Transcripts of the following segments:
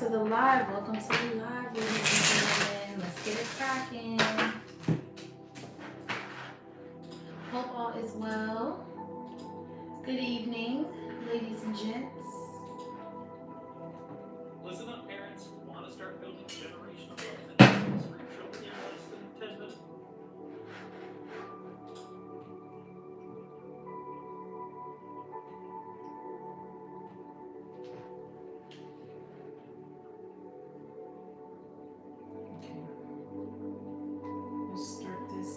to the live. Welcome to the live, ladies and gentlemen. Let's get it cracking. Hope all is well. Good evening, ladies and gents. Listen up, parents. Want to start building generational wealth and assets for your children in less than 10 minutes? Let's start this.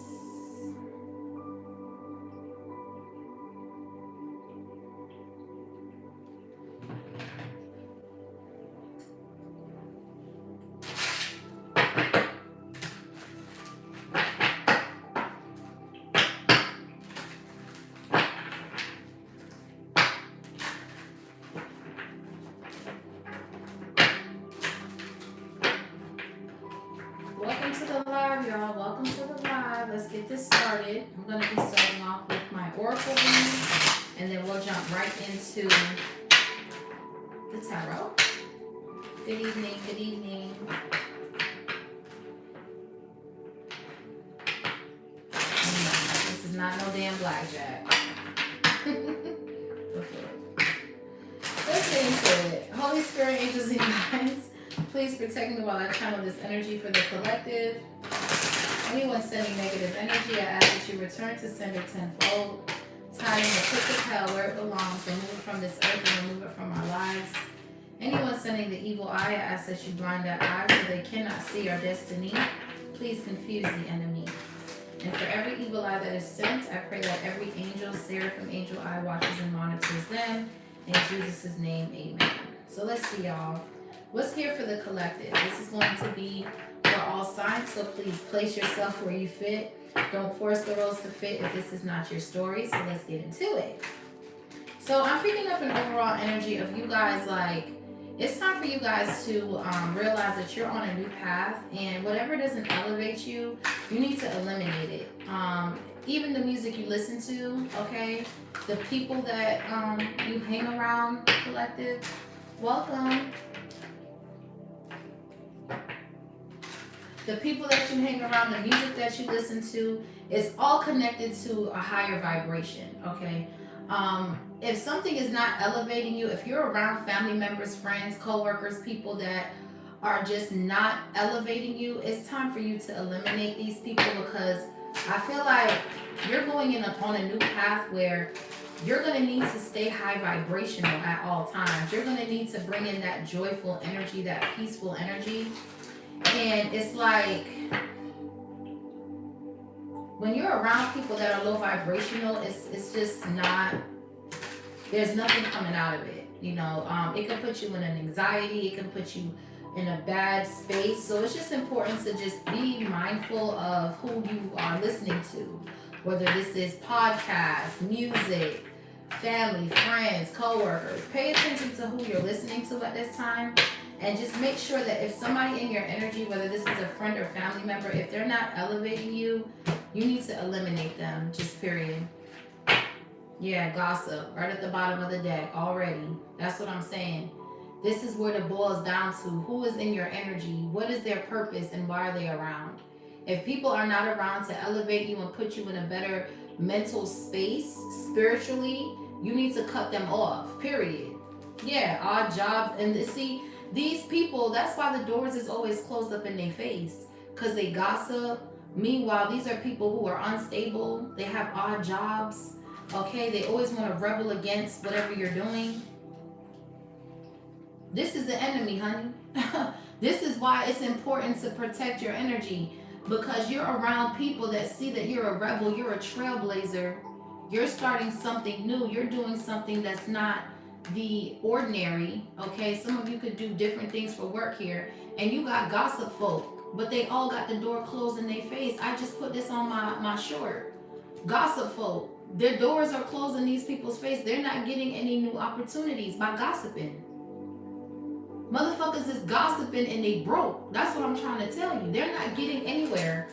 Welcome to the live, y'all. Welcome to the live. Let's get this started. I'm going to be starting off with my oracle reading, and then we'll jump right into the tarot. Good evening. Good evening. This is not no damn blackjack. Let's get into it. Holy Spirit, angels, and guides, please protect me while I channel this energy for the collective. Anyone sending negative energy, I ask that you return to sender tenfold. Tie in the pit of hell where it belongs. Remove it from this earth and remove it from our lives. Anyone sending the evil eye, I ask that you blind their eyes so they cannot see our destiny. Please confuse the enemy. And for every evil eye that is sent, I pray that every angel, seraphim, angel eye watches and monitors them. In Jesus' name, amen. So let's see, y'all. What's here for the collective? This is going to be for all signs, so please place yourself where you fit. Don't force the roles to fit if this is not your story. So let's get into it. So I'm picking up an overall energy of you guys, like, it's time for you guys to realize that you're on a new path, and whatever doesn't elevate you, you need to eliminate it. Even the music you listen to, okay? The people that you hang around, collective, welcome. The people that you hang around, the music that you listen to, is all connected to a higher vibration, okay? If something is not elevating you, if you're around family members, friends, co-workers, people that are just not elevating you, it's time for you to eliminate these people, because I feel like you're going on a new path where you're going to need to stay high vibrational at all times. You're going to need to bring in that joyful energy, that peaceful energy. And it's like, when you're around people that are low vibrational, it's just not, there's nothing coming out of it. You know, it can put you in an anxiety, it can put you in a bad space. So it's just important to just be mindful of who you are listening to, whether this is podcasts, music, family, friends, co-workers. Pay attention to who you're listening to at this time. And just make sure that if somebody in your energy, whether this is a friend or family member, if they're not elevating you, you need to eliminate them, just period. Yeah, gossip, right at the bottom of the deck already. That's what I'm saying. This is where it boils down to who is in your energy, what is their purpose, and why are they around. If people are not around to elevate you and put you in a better mental space, spiritually, you need to cut them off, period. Yeah, odd jobs, and see, these people, that's why the doors is always closed up in their face, because they gossip. Meanwhile, these are people who are unstable. They have odd jobs. Okay, they always want to rebel against whatever you're doing. This is the enemy, honey. This is why it's important to protect your energy, because you're around people that see that you're a rebel, you're a trailblazer, you're starting something new, you're doing something that's not the ordinary. Okay, some of you could do different things for work here, and you got gossip folk, but they all got the door closed in their face. I just put this on my short. Gossip folk, their doors are closed in these people's face. They're not getting any new opportunities by gossiping. Motherfuckers is gossiping and they broke. That's what I'm trying to tell you. They're not getting anywhere.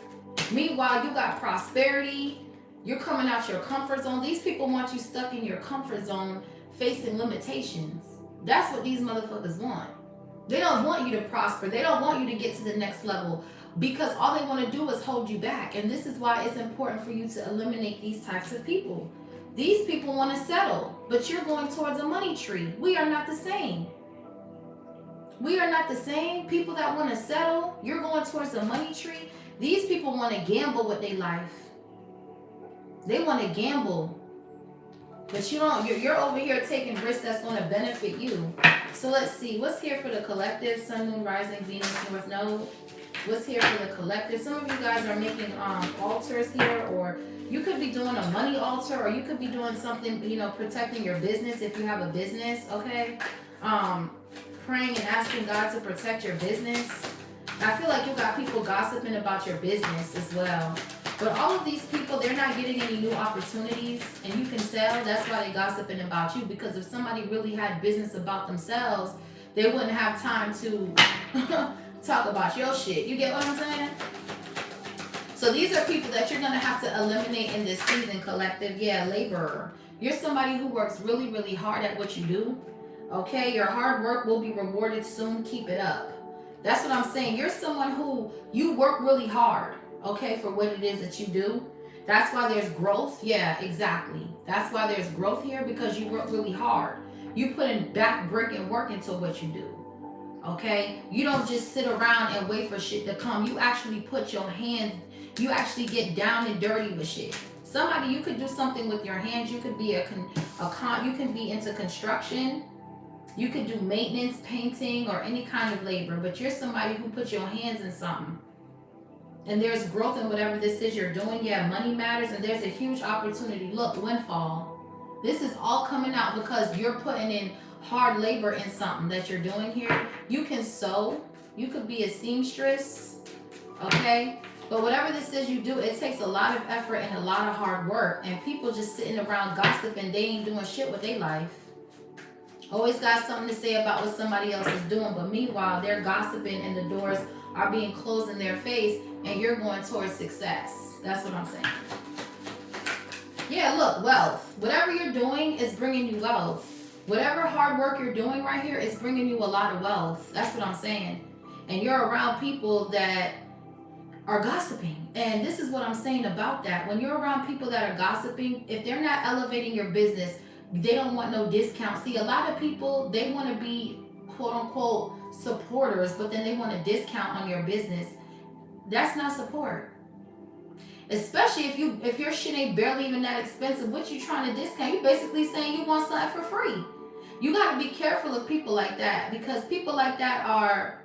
Meanwhile, you got prosperity. You're coming out your comfort zone. These people want you stuck in your comfort zone, facing limitations. That's what these motherfuckers want. They don't want you to prosper. They don't want you to get to the next level because all they want to do is hold you back. And this is why it's important for you to eliminate these types of people. These people want to settle, but you're going towards a money tree. We are not the same. We are not the same. People that want to settle, you're going towards a money tree. These people want to gamble with their life. They want to gamble. But you don't, you're over here taking risks that's going to benefit you. So let's see, what's here for the collective? Sun, Moon, Rising, Venus, North Node. What's here for the collective? Some of you guys are making altars here, or you could be doing a money altar, or you could be doing something, protecting your business if you have a business, okay? Praying and asking God to protect your business. I feel like you got people gossiping about your business as well. But all of these people, they're not getting any new opportunities, and you can tell that's why they're gossiping about you, because if somebody really had business about themselves, they wouldn't have time to talk about your shit. You get what I'm saying? So these are people that you're going to have to eliminate in this season, collective. Yeah, laborer. You're somebody who works really, really hard at what you do. Okay, your hard work will be rewarded soon. Keep it up. That's what I'm saying. You're someone who, you work really hard, okay, for what it is that you do. That's why there's growth. Yeah, exactly. That's why there's growth here, because you work really hard. You put in back brick and work into what you do. Okay? You don't just sit around and wait for shit to come. You actually put your hands, you actually get down and dirty with shit. Somebody, you could do something with your hands. You could be you can be into construction. You could do maintenance, painting, or any kind of labor, but you're somebody who puts your hands in something. And there's growth in whatever this is you're doing. Yeah, money matters, and there's a huge opportunity. Look, windfall. This is all coming out because you're putting in hard labor in something that you're doing here. You can sew. You could be a seamstress, okay? But whatever this is you do, it takes a lot of effort and a lot of hard work. And people just sitting around gossiping, they ain't doing shit with their life. Always got something to say about what somebody else is doing, but meanwhile, they're gossiping and the doors are being closed in their face, and you're going towards success. That's what I'm saying. Yeah, look, wealth. Whatever you're doing is bringing you wealth. Whatever hard work you're doing right here is bringing you a lot of wealth. That's what I'm saying. And you're around people that are gossiping. And this is what I'm saying about that. When you're around people that are gossiping, if they're not elevating your business, they don't want no discount. See, a lot of people, they want to be quote unquote supporters, but then they want a discount on your business. That's not support. Especially if your shit ain't barely even that expensive. What you trying to discount? You basically saying you want something for free. You got to be careful of people like that, because people like that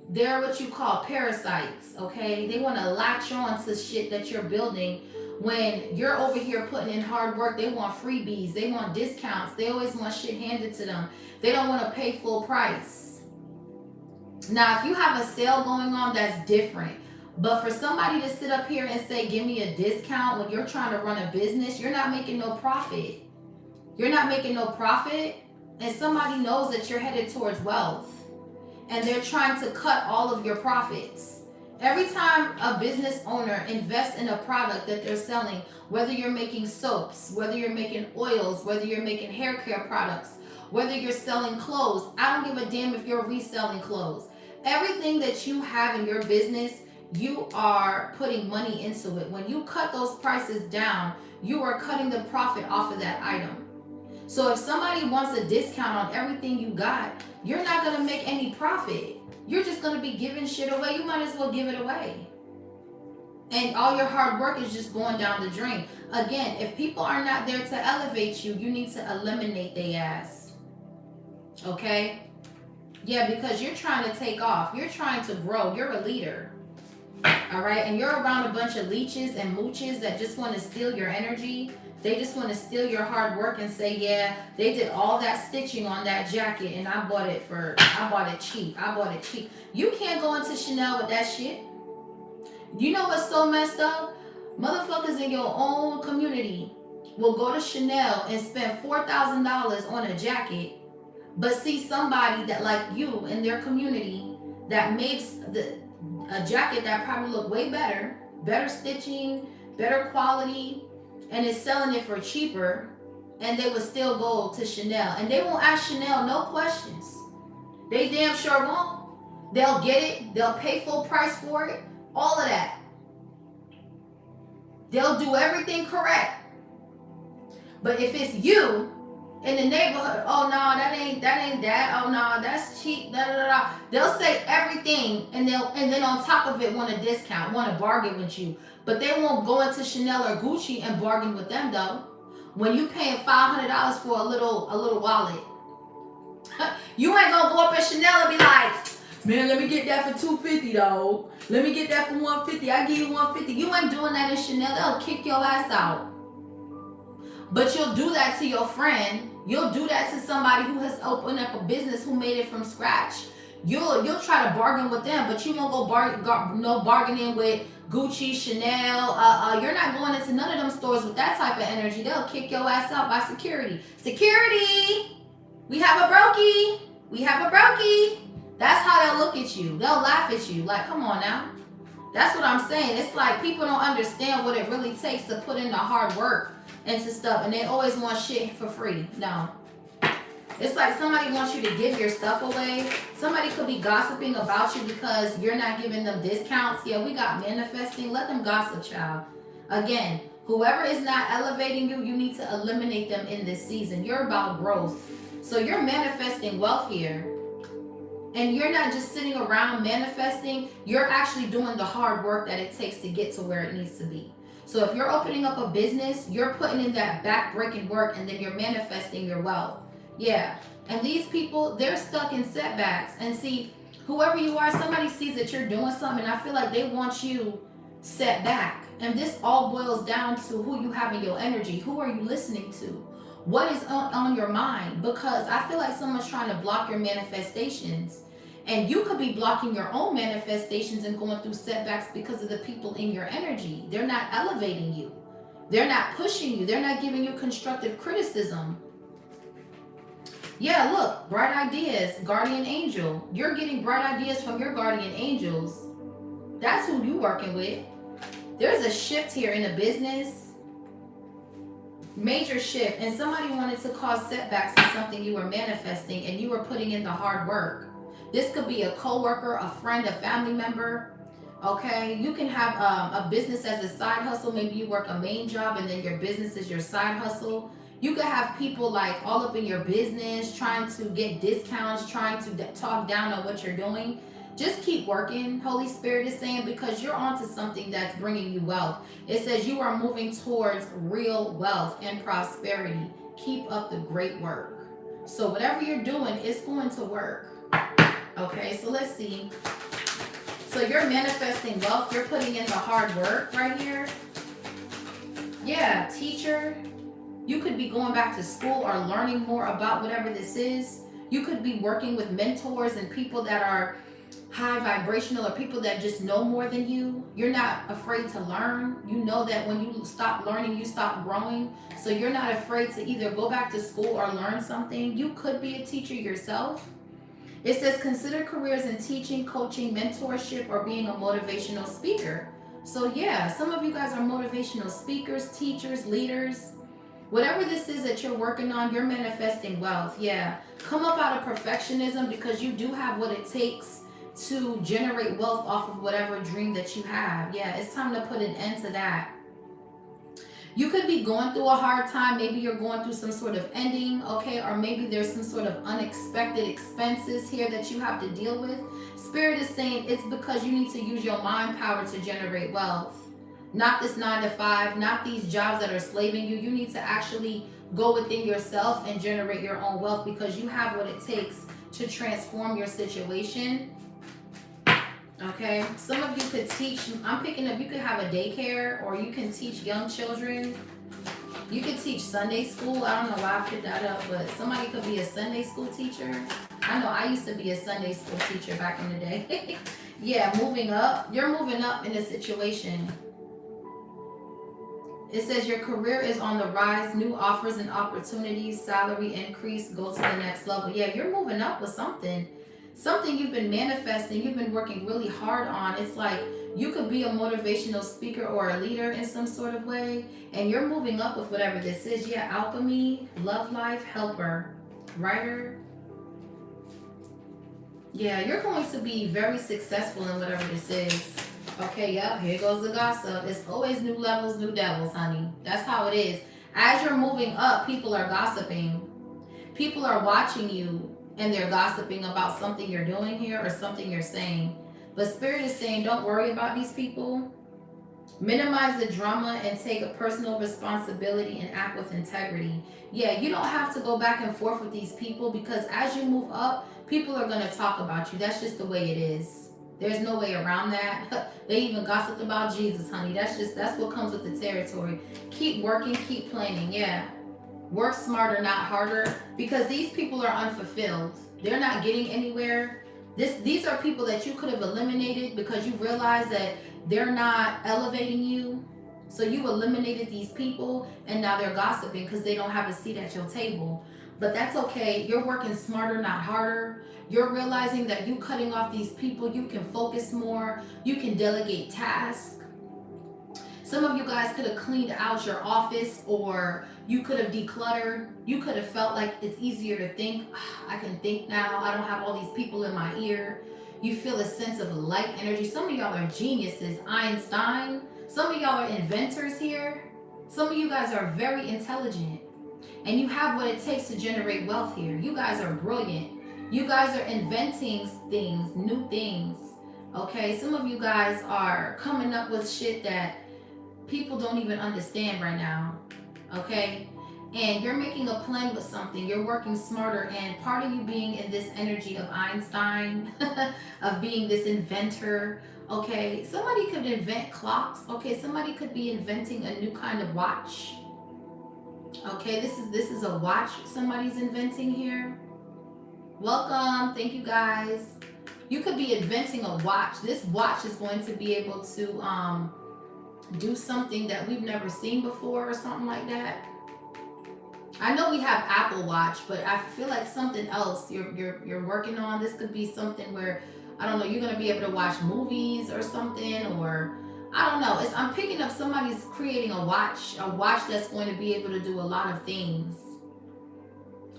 they're what you call parasites, okay? They want to latch on to shit that you're building. When you're over here putting in hard work, they want freebies. They want discounts. They always want shit handed to them. They don't want to pay full price. Now, if you have a sale going on, that's different. But for somebody to sit up here and say, give me a discount when you're trying to run a business, you're not making no profit. You're not making no profit. And somebody knows that you're headed towards wealth. And they're trying to cut all of your profits. Every time a business owner invests in a product that they're selling, whether you're making soaps, whether you're making oils, whether you're making hair care products, whether you're selling clothes, I don't give a damn if you're reselling clothes. Everything that you have in your business, you are putting money into it. When you cut those prices down, you are cutting the profit off of that item. So if somebody wants a discount on everything you got, you're not going to make any profit. You're just going to be giving shit away. You might as well give it away. And all your hard work is just going down the drain. Again, if people are not there to elevate you, you need to eliminate their ass. Okay? Yeah, because you're trying to take off. You're trying to grow. You're a leader. All right? And you're around a bunch of leeches and mooches that just want to steal your energy. They just want to steal your hard work and say, yeah, they did all that stitching on that jacket and I bought it cheap. I bought it cheap. You can't go into Chanel with that shit. You know what's so messed up? Motherfuckers in your own community will go to Chanel and spend $4,000 on a jacket, but see somebody that like you in their community that makes a jacket that probably look way better stitching, better quality, and is selling it for cheaper, and they would still go to Chanel. And they won't ask Chanel no questions. They damn sure won't. They'll get it. They'll pay full price for it. All of that. They'll do everything correct. But if it's you in the neighborhood, oh no, that ain't that. Oh no, that's cheap. Da da da da. They'll say everything, and then on top of it want a discount, want to bargain with you. But they won't go into Chanel or Gucci and bargain with them though. When you paying $500 for a little wallet, you ain't gonna go up at Chanel and be like, man, let me get that for $250 though. Let me get that for $150. I give you $150. You ain't doing that in Chanel. They'll kick your ass out. But you'll do that to your friend. You'll do that to somebody who has opened up a business, who made it from scratch. You'll try to bargain with them, but you won't go bargaining with Gucci, Chanel. You're not going into none of them stores with that type of energy. They'll kick your ass out by security. Security! We have a brokey. We have a brokey. That's how they'll look at you. They'll laugh at you. Like, come on now. That's what I'm saying. It's like people don't understand what it really takes to put in the hard work into stuff, and they always want shit for free. No. It's like somebody wants you to give your stuff away. Somebody could be gossiping about you because you're not giving them discounts. Yeah, we got manifesting. Let them gossip, child. Again, whoever is not elevating you, you need to eliminate them in this season. You're about growth. So you're manifesting wealth here. And you're not just sitting around manifesting. You're actually doing the hard work that it takes to get to where it needs to be. So if you're opening up a business, you're putting in that back-breaking work, and then you're manifesting your wealth. Yeah. And these people, they're stuck in setbacks. And see, whoever you are, somebody sees that you're doing something, and I feel like they want you set back. And this all boils down to who you have in your energy. Who are you listening to? What is on your mind? Because I feel like someone's trying to block your manifestations. And you could be blocking your own manifestations and going through setbacks because of the people in your energy. They're not elevating you. They're not pushing you. They're not giving you constructive criticism. Yeah, look, bright ideas, guardian angel. You're getting bright ideas from your guardian angels. That's who you're working with. There's a shift here in the business. Major shift. And somebody wanted to cause setbacks in something you were manifesting, and you were putting in the hard work. This could be a coworker, a friend, a family member. Okay, you can have a business as a side hustle. Maybe you work a main job and then your business is your side hustle. You could have people like all up in your business trying to get discounts, trying to talk down on what you're doing. Just keep working, Holy Spirit is saying, because you're onto something that's bringing you wealth. It says you are moving towards real wealth and prosperity. Keep up the great work. So whatever you're doing, it's going to work. Okay, so let's see. So you're manifesting wealth. You're putting in the hard work right here. Yeah, teacher. You could be going back to school or learning more about whatever this is. You could be working with mentors and people that are high vibrational, or people that just know more than you. You're not afraid to learn. You know that when you stop learning, you stop growing. So you're not afraid to either go back to school or learn something. You could be a teacher yourself. It says consider careers in teaching, coaching, mentorship, or being a motivational speaker. So yeah, some of you guys are motivational speakers, teachers, leaders. Whatever this is that you're working on, you're manifesting wealth. Yeah, come up out of perfectionism, because you do have what it takes to generate wealth off of whatever dream that you have. Yeah, it's time to put an end to that. You could be going through a hard time. Maybe you're going through some sort of ending, okay? Or maybe there's some sort of unexpected expenses here that you have to deal with. Spirit is saying it's because you need to use your mind power to generate wealth. Not this 9 to 5, not these jobs that are slaving you. You need to actually go within yourself and generate your own wealth, because you have what it takes to transform your situation. Okay, some of you could teach, I'm picking up, you could have a daycare, or you can teach young children. You could teach Sunday school. I don't know why I picked that up, but somebody could be a Sunday school teacher. I know I used to be a Sunday school teacher back in the day. Yeah, moving up. You're moving up in a situation. It says your career is on the rise, new offers and opportunities, salary increase, go to the next level. Yeah, you're moving up with something. Something you've been manifesting, you've been working really hard on. It's like you could be a motivational speaker or a leader in some sort of way, and you're moving up with whatever this is. Yeah, alchemy, love life, helper, writer. Yeah, you're going to be very successful in whatever this is. Okay, yep, here goes the gossip. It's always new levels, new devils, honey. That's how it is. As you're moving up, people are gossiping. People are watching you and they're gossiping about something you're doing here or something you're saying. But Spirit is saying, don't worry about these people. Minimize the drama and take a personal responsibility and act with integrity. Yeah, you don't have to go back and forth with these people because as you move up, people are going to talk about you. That's just the way it is. There's no way around that. They even gossiped about Jesus, honey. That's what comes with the territory. Keep working, keep planning. Yeah. Work smarter, not harder, because these people are unfulfilled. They're not getting anywhere. These are people that you could have eliminated because you realize that they're not elevating you. So you eliminated these people and now they're gossiping because they don't have a seat at your table. But that's okay. You're working smarter, not harder. You're realizing that you cutting off these people, you can focus more. You can delegate tasks. Some of you guys could have cleaned out your office or you could have decluttered. You could have felt like it's easier to think. I can think now. I don't have all these people in my ear. You feel a sense of light energy. Some of y'all are geniuses. Einstein. Some of y'all are inventors here. Some of you guys are very intelligent. And you have what it takes to generate wealth here. You guys are brilliant. You guys are inventing things, new things. Okay? Some of you guys are coming up with shit that people don't even understand right now. Okay? And you're making a plan with something. You're working smarter. And part of you being in this energy of Einstein, of being this inventor. Okay? Somebody could invent clocks. Okay? Somebody could be inventing a new kind of watch. Okay? This is a watch somebody's inventing here. Welcome. Thank you guys. You could be inventing a watch. This watch is going to be able to do something that we've never seen before or something like that. I know we have Apple Watch, but I feel like something else you're working on. This could be something where, I don't know, you're going to be able to watch movies or something, or I don't know. I'm picking up somebody's creating a watch that's going to be able to do a lot of things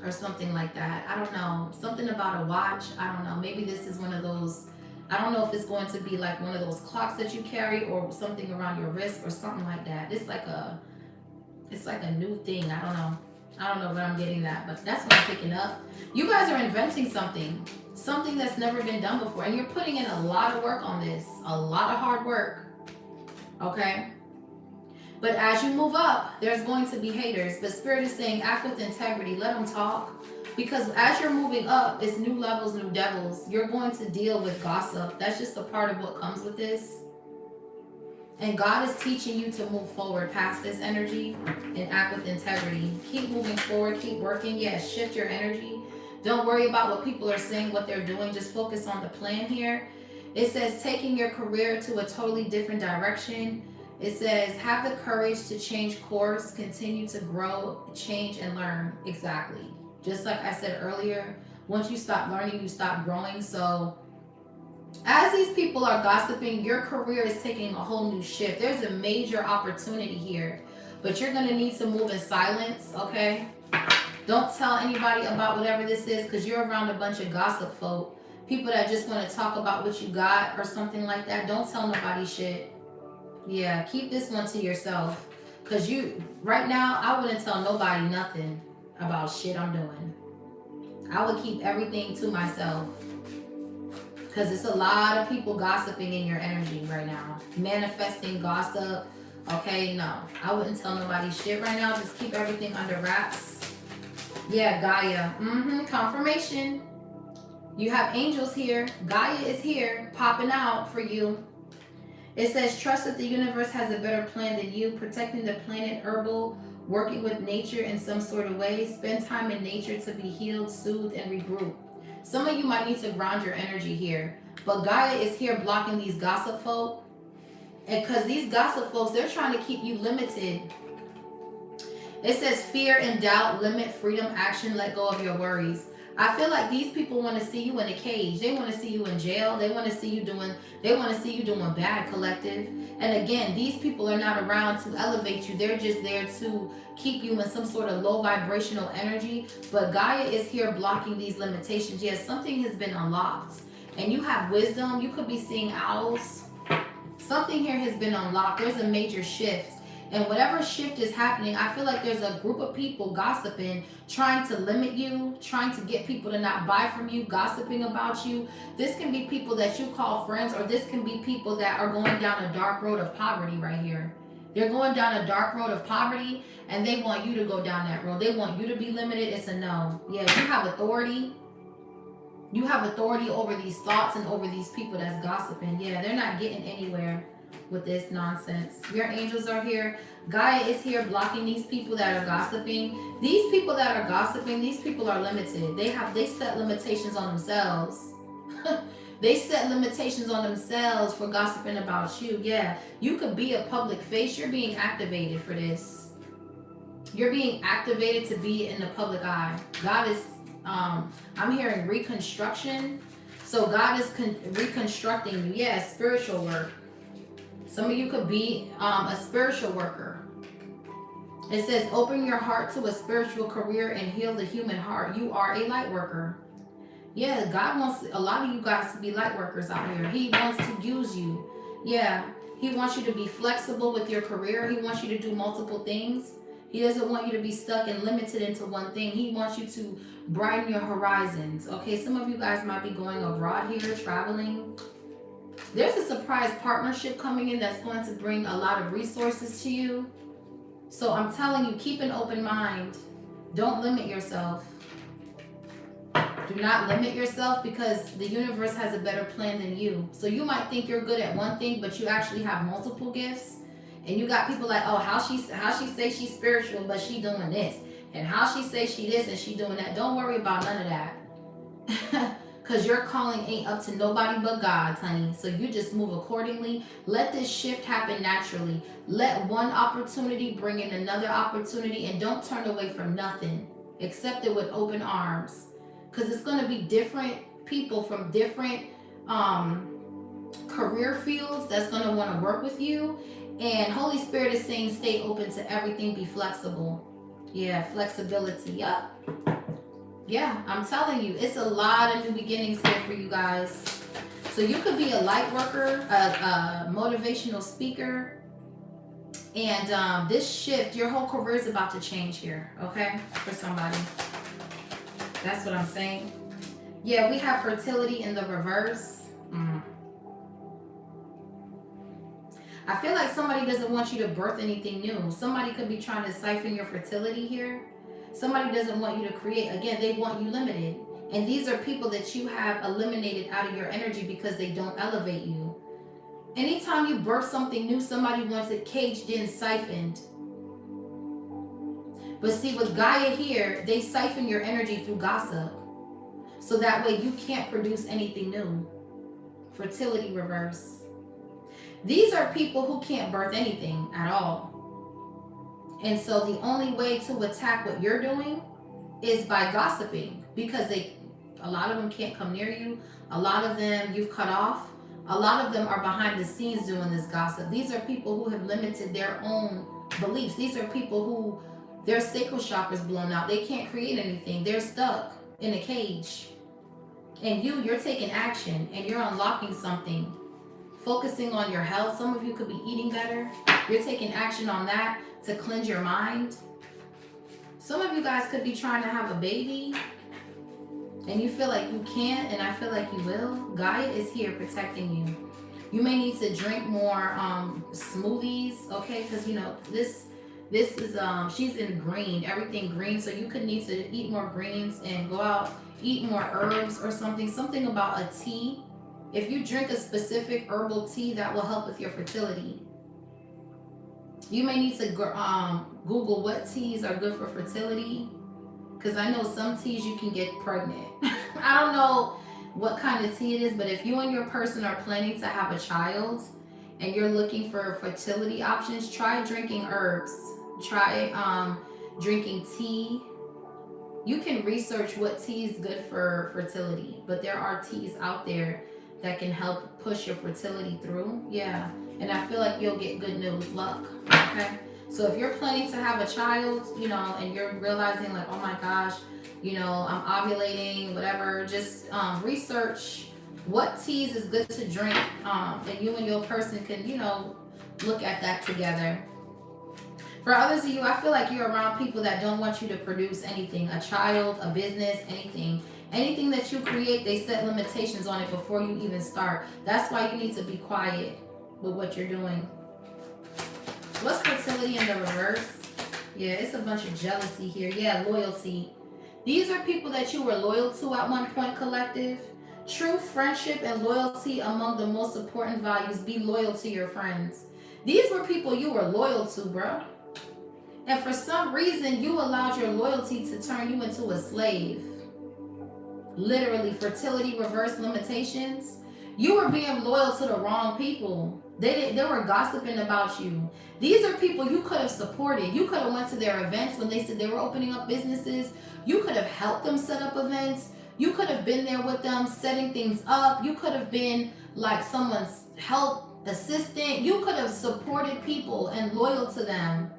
or something like that. I don't know. Something about a watch. I don't know. Maybe this is one of those, I don't know if it's going to be like one of those clocks that you carry or something around your wrist or something like that. It's like a new thing. I don't know where I'm getting that, but that's what I'm picking up. You guys are inventing something that's never been done before, and you're putting in a lot of work on this, a lot of hard work. Okay? But as you move up, there's going to be haters. But Spirit is saying, act with integrity. Let them talk. Because as you're moving up, it's new levels, new devils. You're going to deal with gossip. That's just a part of what comes with this. And God is teaching you to move forward past this energy and act with integrity. Keep moving forward. Keep working. Yes, shift your energy. Don't worry about what people are saying, what they're doing. Just focus on the plan here. It says taking your career to a totally different direction. It says have the courage to change course, continue to grow, change, and learn. Exactly. Just like I said earlier, once you stop learning, you stop growing. So as these people are gossiping, your career is taking a whole new shift. There's a major opportunity here, but you're going to need to move in silence, okay? Don't tell anybody about whatever this is because you're around a bunch of gossip folk. People that just want to talk about what you got or something like that. Don't tell nobody shit. Yeah, keep this one to yourself. Because right now, I wouldn't tell nobody nothing about shit I'm doing. I would keep everything to myself. Because it's a lot of people gossiping in your energy right now. Manifesting gossip. Okay, no. I wouldn't tell nobody shit right now. Just keep everything under wraps. Yeah, Gaia. Confirmation. You have angels here. Gaia is here, popping out for you. It says, trust that the universe has a better plan than you. Protecting the planet, herbal, working with nature in some sort of way. Spend time in nature to be healed, soothed, and regroup. Some of you might need to ground your energy here. But Gaia is here blocking these gossip folk. And because these gossip folks, they're trying to keep you limited. It says fear and doubt, limit freedom, action, let go of your worries. I feel like these people want to see you in a cage. They want to see you in jail. They want to see you doing bad, collective. And again, these people are not around to elevate you. They're just there to keep you in some sort of low vibrational energy. But Gaia is here blocking these limitations. Yes, something has been unlocked. And you have wisdom. You could be seeing owls. Something here has been unlocked. There's a major shift. And whatever shift is happening, I feel like there's a group of people gossiping, trying to limit you, trying to get people to not buy from you, gossiping about you. This can be people that you call friends, or this can be people that are going down a dark road of poverty right here. They're going down a dark road of poverty, and they want you to go down that road. They want you to be limited. It's a no. Yeah, you have authority. You have authority over these thoughts and over these people that's gossiping. Yeah, they're not getting anywhere with this nonsense. Your angels are here. Gaia is here blocking these people that are gossiping. These people that are gossiping, these people are limited. They set limitations on themselves. They set limitations on themselves for gossiping about you. Yeah, you could be a public face. You're being activated for this. You're being activated to be in the public eye. God is I'm hearing reconstruction. So God is reconstructing you. Yeah, spiritual work. Some of you could be a spiritual worker. It says, open your heart to a spiritual career and heal the human heart. You are a light worker. Yeah, God wants a lot of you guys to be light workers out here. He wants to use you. Yeah, He wants you to be flexible with your career. He wants you to do multiple things. He doesn't want you to be stuck and limited into one thing. He wants you to brighten your horizons. Okay, some of you guys might be going abroad here, traveling. There's a surprise partnership coming in that's going to bring a lot of resources to you. So I'm telling you, keep an open mind. Don't limit yourself. Do not limit yourself, because the universe has a better plan than you. So you might think you're good at one thing, but you actually have multiple gifts. And you got people like, oh, how she say she's spiritual, but she doing this. And how she say she this and she doing that. Don't worry about none of that. Because your calling ain't up to nobody but God, honey. So you just move accordingly. Let this shift happen naturally. Let one opportunity bring in another opportunity, and don't turn away from nothing. Accept it with open arms. Because it's going to be different people from different career fields that's going to want to work with you. And Holy Spirit is saying stay open to everything. Be flexible. Yeah, flexibility. Yup. Yeah, I'm telling you, it's a lot of new beginnings here for you guys. So you could be a light worker, a motivational speaker. And this shift, your whole career is about to change here, okay? For somebody. That's what I'm saying. Yeah, we have fertility in the reverse. I feel like somebody doesn't want you to birth anything new. Somebody could be trying to siphon your fertility here. Somebody doesn't want you to create. Again, they want you limited. And these are people that you have eliminated out of your energy because they don't elevate you. Anytime you birth something new, somebody wants it caged in, siphoned. But see, with Gaia here, they siphon your energy through gossip. So that way you can't produce anything new. Fertility reverse. These are people who can't birth anything at all. And so the only way to attack what you're doing is by gossiping, because a lot of them can't come near you. A lot of them you've cut off. A lot of them are behind the scenes doing this gossip. These are people who have limited their own beliefs. These are people who their sacral chakra is blown out. They can't create anything. They're stuck in a cage. And you're taking action and you're unlocking something. Focusing on your health. Some of you could be eating better. You're taking action on that to cleanse your mind. Some of you guys could be trying to have a baby and you feel like you can't, and I feel like you will. Gaia is here protecting you. You may need to drink more smoothies, okay? Because you know this is she's in green, everything green, so you could need to eat more greens and go out, eat more herbs or something about a tea. If you drink a specific herbal tea, that will help with your fertility. You may need to Google what teas are good for fertility, because I know some teas you can get pregnant. I don't know what kind of tea it is, but if you and your person are planning to have a child and you're looking for fertility options, try drinking herbs. Try drinking tea. You can research what tea is good for fertility, but there are teas out there that can help push your fertility through. Yeah. And I feel like you'll get good news, luck. Okay. So if you're planning to have a child, you know, and you're realizing like, oh my gosh, you know, I'm ovulating, whatever, just research what teas is good to drink. And you and your person can, you know, look at that together. For others of you, I feel like you're around people that don't want you to produce anything, a child, a business, anything. Anything that you create, they set limitations on it before you even start. That's why you need to be quiet with what you're doing. What's fertility in the reverse? Yeah, it's a bunch of jealousy here. Yeah, loyalty. These are people that you were loyal to at one point, collective. True friendship and loyalty among the most important values. Be loyal to your friends. These were people you were loyal to, bro. And for some reason, you allowed your loyalty to turn you into a slave. Literally, fertility reverse limitations. You were being loyal to the wrong people. They were gossiping about you. These are people you could have supported. You could have went to their events when they said they were opening up businesses. You could have helped them set up events. You could have been there with them setting things up. You could have been like someone's help assistant. You could have supported people and loyal to them.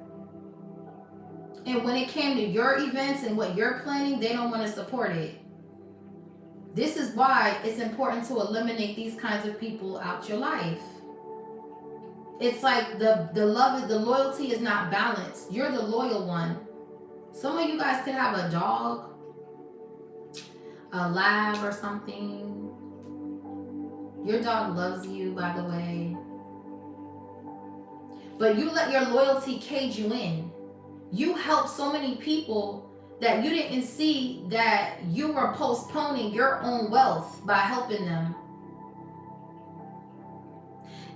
And when it came to your events and what you're planning, they don't want to support it. This is why it's important to eliminate these kinds of people out your life. It's like the love, the loyalty is not balanced. You're the loyal one. Some of you guys could have a dog, a lab or something. Your dog loves you, by the way. But you let your loyalty cage you in. You help so many people that you didn't see that you were postponing your own wealth by helping them.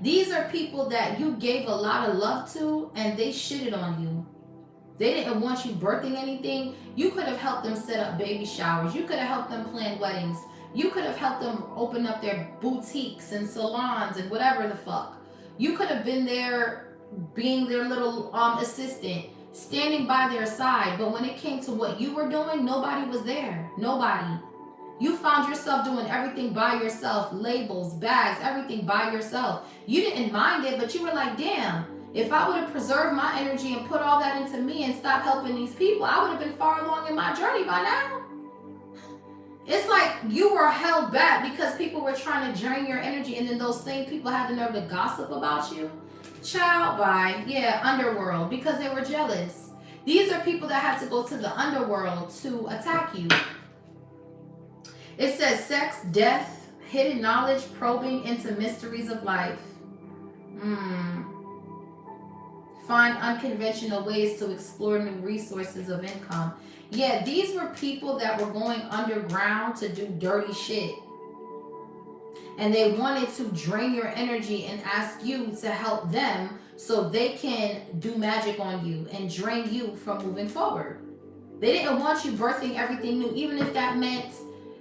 These are people that you gave a lot of love to and they shitted on you. They didn't want you birthing anything. You could have helped them set up baby showers. You could have helped them plan weddings. You could have helped them open up their boutiques and salons and whatever the fuck. You could have been there being their little assistant, standing by their side. But when it came to what you were doing, nobody was there. Nobody. You found yourself doing everything by yourself. Labels, bags, everything by yourself. You didn't mind it, but you were like, damn, if I would have preserved my energy and put all that into me and stopped helping these people, I would have been far along in my journey by now. It's like you were held back because people were trying to drain your energy, and then those same people had the nerve to gossip about you. Child, bye. Yeah, underworld, because they were jealous. These are people that had to go to the underworld to attack you. It says sex, death, hidden knowledge, probing into mysteries of life. Find unconventional ways to explore new resources of income. Yeah, these were people that were going underground to do dirty shit. And they wanted to drain your energy and ask you to help them so they can do magic on you and drain you from moving forward. They didn't want you birthing everything new, even if that meant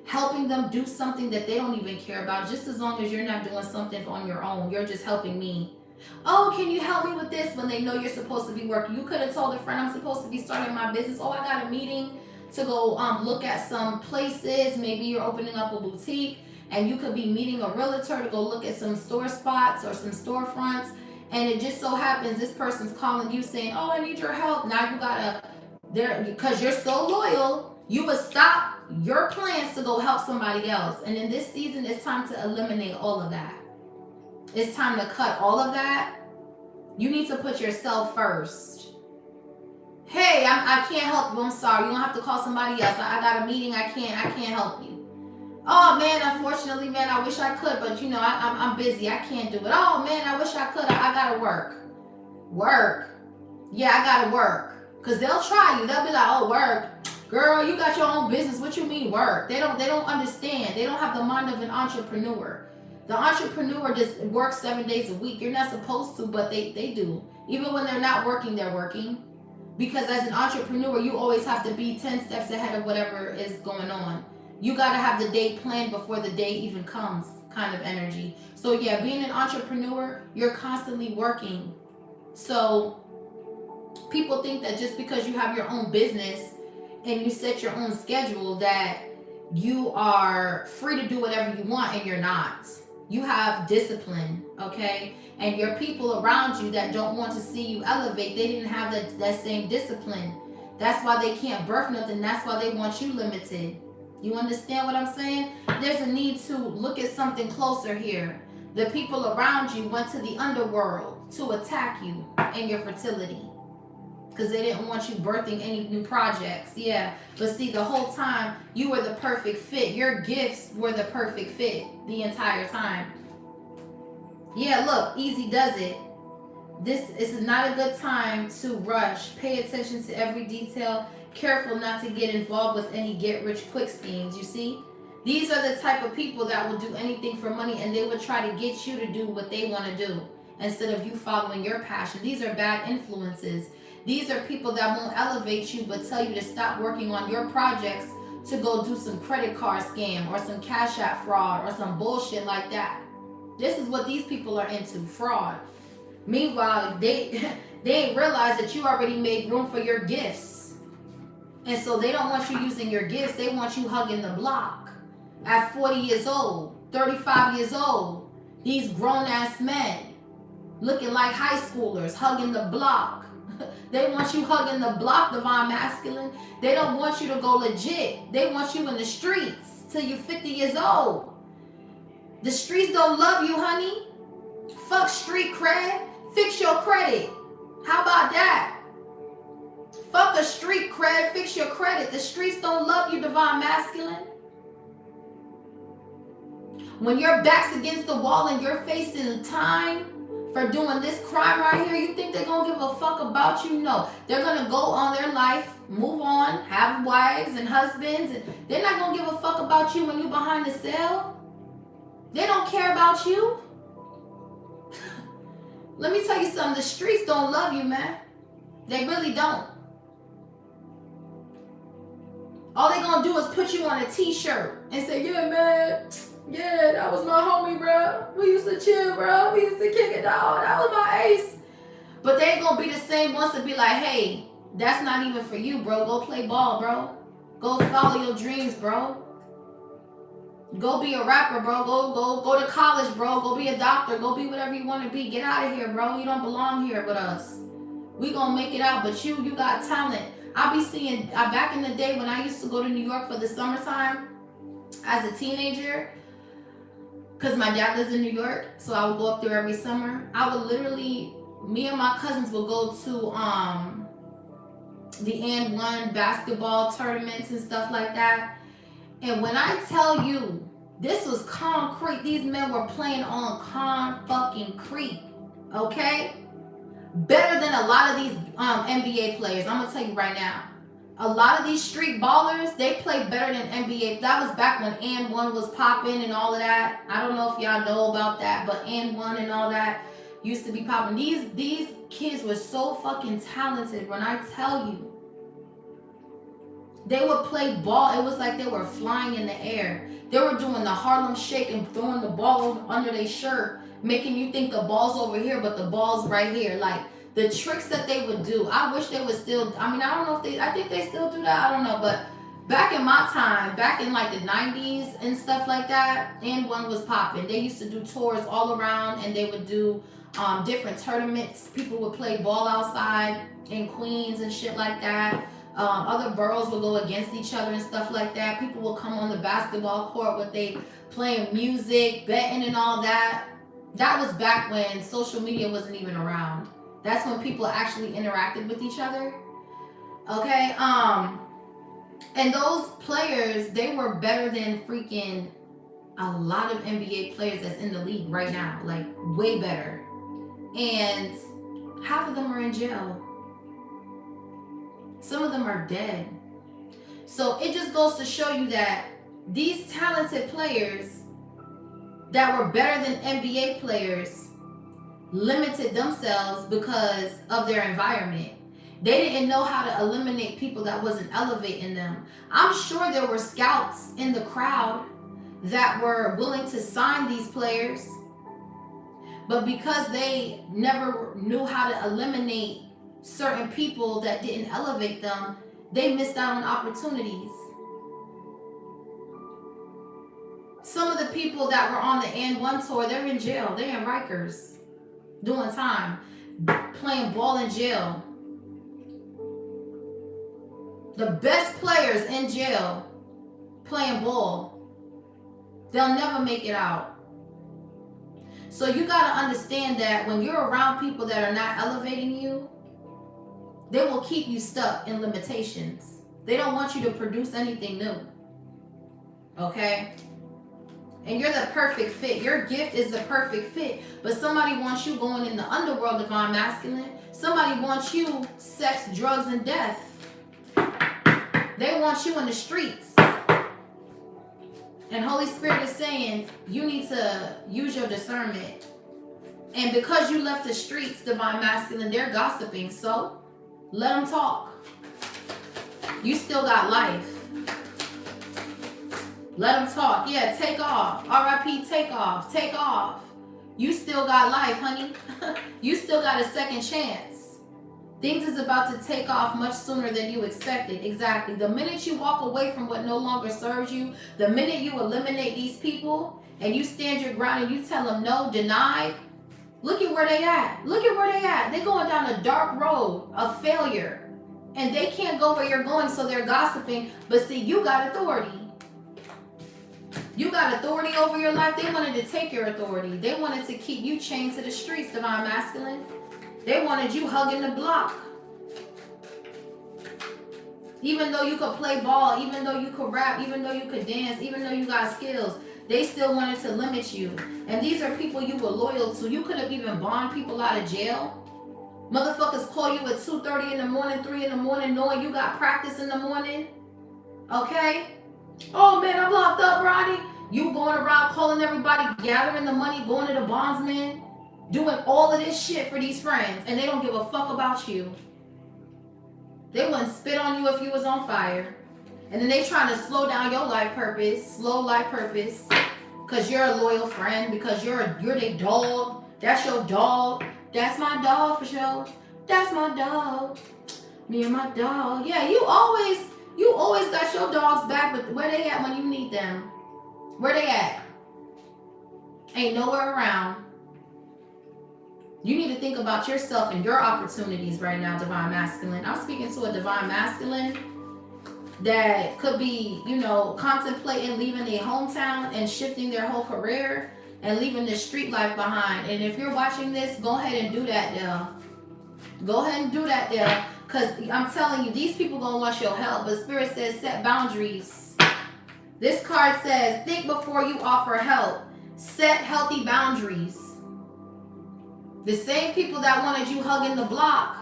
helping them do something that they don't even care about. Just as long as you're not doing something on your own, you're just helping me. Oh, can you help me with this? When they know you're supposed to be working. You could have told a friend, I'm supposed to be starting my business. Oh, I got a meeting to go look at some places. Maybe you're opening up a boutique and you could be meeting a realtor to go look at some store spots or some storefronts. And it just so happens this person's calling you saying, oh, I need your help. Now you gotta, because you're so loyal, you would stop your plans to go help somebody else. And in this season, it's time to eliminate all of that. It's time to cut all of that. You need to put yourself first. Hey, I can't help you. I'm sorry. You don't have to call somebody else. I got a meeting. I can't help you. Oh man, unfortunately, man, I wish I could, but you know, I'm busy. I can't do it. Oh man, I wish I could. I gotta work. Work. Yeah, I gotta work. Cause they'll try you. They'll be like, oh, work. Girl, you got your own business. What you mean work? They don't understand. They don't have the mind of an entrepreneur. The entrepreneur just works 7 days a week. You're not supposed to, but they do. Even when they're not working, they're working. Because as an entrepreneur, you always have to be 10 steps ahead of whatever is going on. You got to have the day planned before the day even comes, kind of energy. So yeah, being an entrepreneur, you're constantly working. So people think that just because you have your own business, and you set your own schedule, that you are free to do whatever you want, and you're not. You have discipline, okay? And your people around you that don't want to see you elevate, they didn't have that same discipline. That's why they can't birth nothing. That's why they want you limited. You understand what I'm saying? There's a need to look at something closer here. The people around you went to the underworld to attack you and your fertility, because they didn't want you birthing any new projects. Yeah, but see, the whole time you were the perfect fit. Your gifts were the perfect fit the entire time. Yeah, look, easy does it. This is not a good time to rush. Pay attention to every detail. Careful not to get involved with any get-rich-quick schemes. You see? These are the type of people that will do anything for money, and they will try to get you to do what they want to do instead of you following your passion. These are bad influences. These are people that won't elevate you but tell you to stop working on your projects to go do some credit card scam or some Cash App fraud or some bullshit like that. This is what these people are into, fraud. Meanwhile, they ain't realized that you already made room for your gifts. And so they don't want you using your gifts. They want you hugging the block at 40 years old, 35 years old. These grown-ass men looking like high schoolers hugging the block. They want you hugging the block, divine masculine. They don't want you to go legit. They want you in the streets till you're 50 years old. The streets don't love you, honey. Fuck street cred. Fix your credit. How about that? Fuck a street cred. Fix your credit. The streets don't love you, divine masculine. When your back's against the wall and you're facing time for doing this crime right here, you think they're gonna give a fuck about you? No. They're gonna go on their life, move on, have wives and husbands, and they're not gonna give a fuck about you when you're behind the cell. They don't care about you. Let me tell you something. The streets don't love you, man. They really don't. All they gonna do is put you on a t-shirt and say, yeah, man, yeah, that was my homie, bro. We used to chill, bro. We used to kick it, dog. That was my ace. But they ain't gonna be the same ones to be like, hey, that's not even for you, bro. Go play ball, bro. Go follow your dreams, bro. Go be a rapper, bro. Go to college, bro. Go be a doctor. Go be whatever you want to be. Get out of here, bro. You don't belong here with us. We gonna make it out, but you got talent. I be seeing, back in the day when I used to go to New York for the summertime as a teenager, because my dad lives in New York, so I would go up there every summer. I would literally, me and my cousins would go to the &1 basketball tournaments and stuff like that. And when I tell you, this was concrete. These men were playing on con-fucking-crete, okay? Better than a lot of these NBA players. I'm going to tell you right now. A lot of these street ballers, they play better than NBA. That was back when &1 was popping and all of that. I don't know if y'all know about that, but &1 and all that used to be popping. These kids were so fucking talented when I tell you. They would play ball. It was like they were flying in the air. They were doing the Harlem Shake and throwing the ball under their shirt, making you think the ball's over here, but the ball's right here. Like, the tricks that they would do. I wish they would still, I mean, I don't know if they, I think they still do that. I don't know. But back in my time, back in like the 90s and stuff like that, &1 was popping. They used to do tours all around, and they would do different tournaments. People would play ball outside in Queens and shit like that. Other boroughs would go against each other and stuff like that. People would come on the basketball court with they playing music, betting and all that. That was back when social media wasn't even around. That's when people actually interacted with each other. Okay, and those players, they were better than freaking a lot of NBA players that's in the league right now. Like, way better. And half of them are in jail. Some of them are dead. So it just goes to show you that these talented players that were better than NBA players limited themselves because of their environment. They didn't know how to eliminate people that wasn't elevating them. I'm sure there were scouts in the crowd that were willing to sign these players, but because they never knew how to eliminate certain people that didn't elevate them, They missed out on opportunities. Some of the people that were on the N1 tour, they're in jail. They're in Rikers doing time, playing ball in jail. The best players in jail playing ball. They'll never make it out. So you got to understand that when you're around people that are not elevating you, they will keep you stuck in limitations. They don't want you to produce anything new. Okay? And you're the perfect fit. Your gift is the perfect fit. But somebody wants you going in the underworld, divine masculine. Somebody wants you sex, drugs, and death. They want you in the streets. And Holy Spirit is saying, you need to use your discernment. And because you left the streets, divine masculine, they're gossiping. So let them talk. You still got life. Let them talk. Yeah, take off. R.I.P. Take off. Take off. You still got life, honey. You still got a second chance. Things is about to take off much sooner than you expected. Exactly. The minute you walk away from what no longer serves you, the minute you eliminate these people and you stand your ground and you tell them no, denied, look at where they at. Look at where they at. They're going down a dark road of failure. And they can't go where you're going, so they're gossiping. But see, you got authority. You got authority over your life. They wanted to take your authority. They wanted to keep you chained to the streets, divine masculine. They wanted you hugging the block. Even though you could play ball, even though you could rap, even though you could dance, even though you got skills, they still wanted to limit you. And these are people you were loyal to. You could have even bonded people out of jail. Motherfuckers call you at 2:30 in the morning, 3 in the morning, knowing you got practice in the morning. Okay? Oh man, I'm locked up, Ronnie. You going around calling everybody, gathering the money, going to the bondsman, doing all of this shit for these friends, and they don't give a fuck about you. They wouldn't spit on you if you was on fire. And then they trying to slow down your life purpose, slow life purpose, because you're a loyal friend, because you're their dog. That's your dog. That's my dog for sure. That's my dog. Me and my dog. Yeah, you always got your dogs back, but where they at when you need them? Where they at? Ain't nowhere around. You need to think about yourself and your opportunities right now, divine masculine. I'm speaking to a divine masculine that could be, contemplating leaving their hometown and shifting their whole career and leaving the street life behind. And if you're watching this, go ahead and do that, Dale. Go ahead and do that, Dale. Because I'm telling you, these people going to want your help. But Spirit says set boundaries. This card says think before you offer help. Set healthy boundaries. The same people that wanted you hugging the block,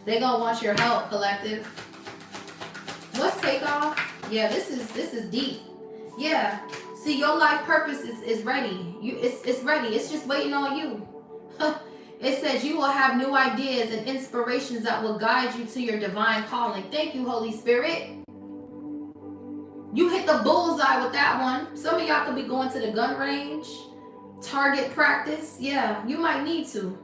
they going to want your help, collective. What's takeoff? Yeah, this is deep. Yeah. See, your life purpose is ready. It's ready. It's just waiting on you. It says you will have new ideas and inspirations that will guide you to your divine calling. Thank you, Holy Spirit. You hit the bullseye with that one. Some of y'all could be going to the gun range, target practice. Yeah, you might need to.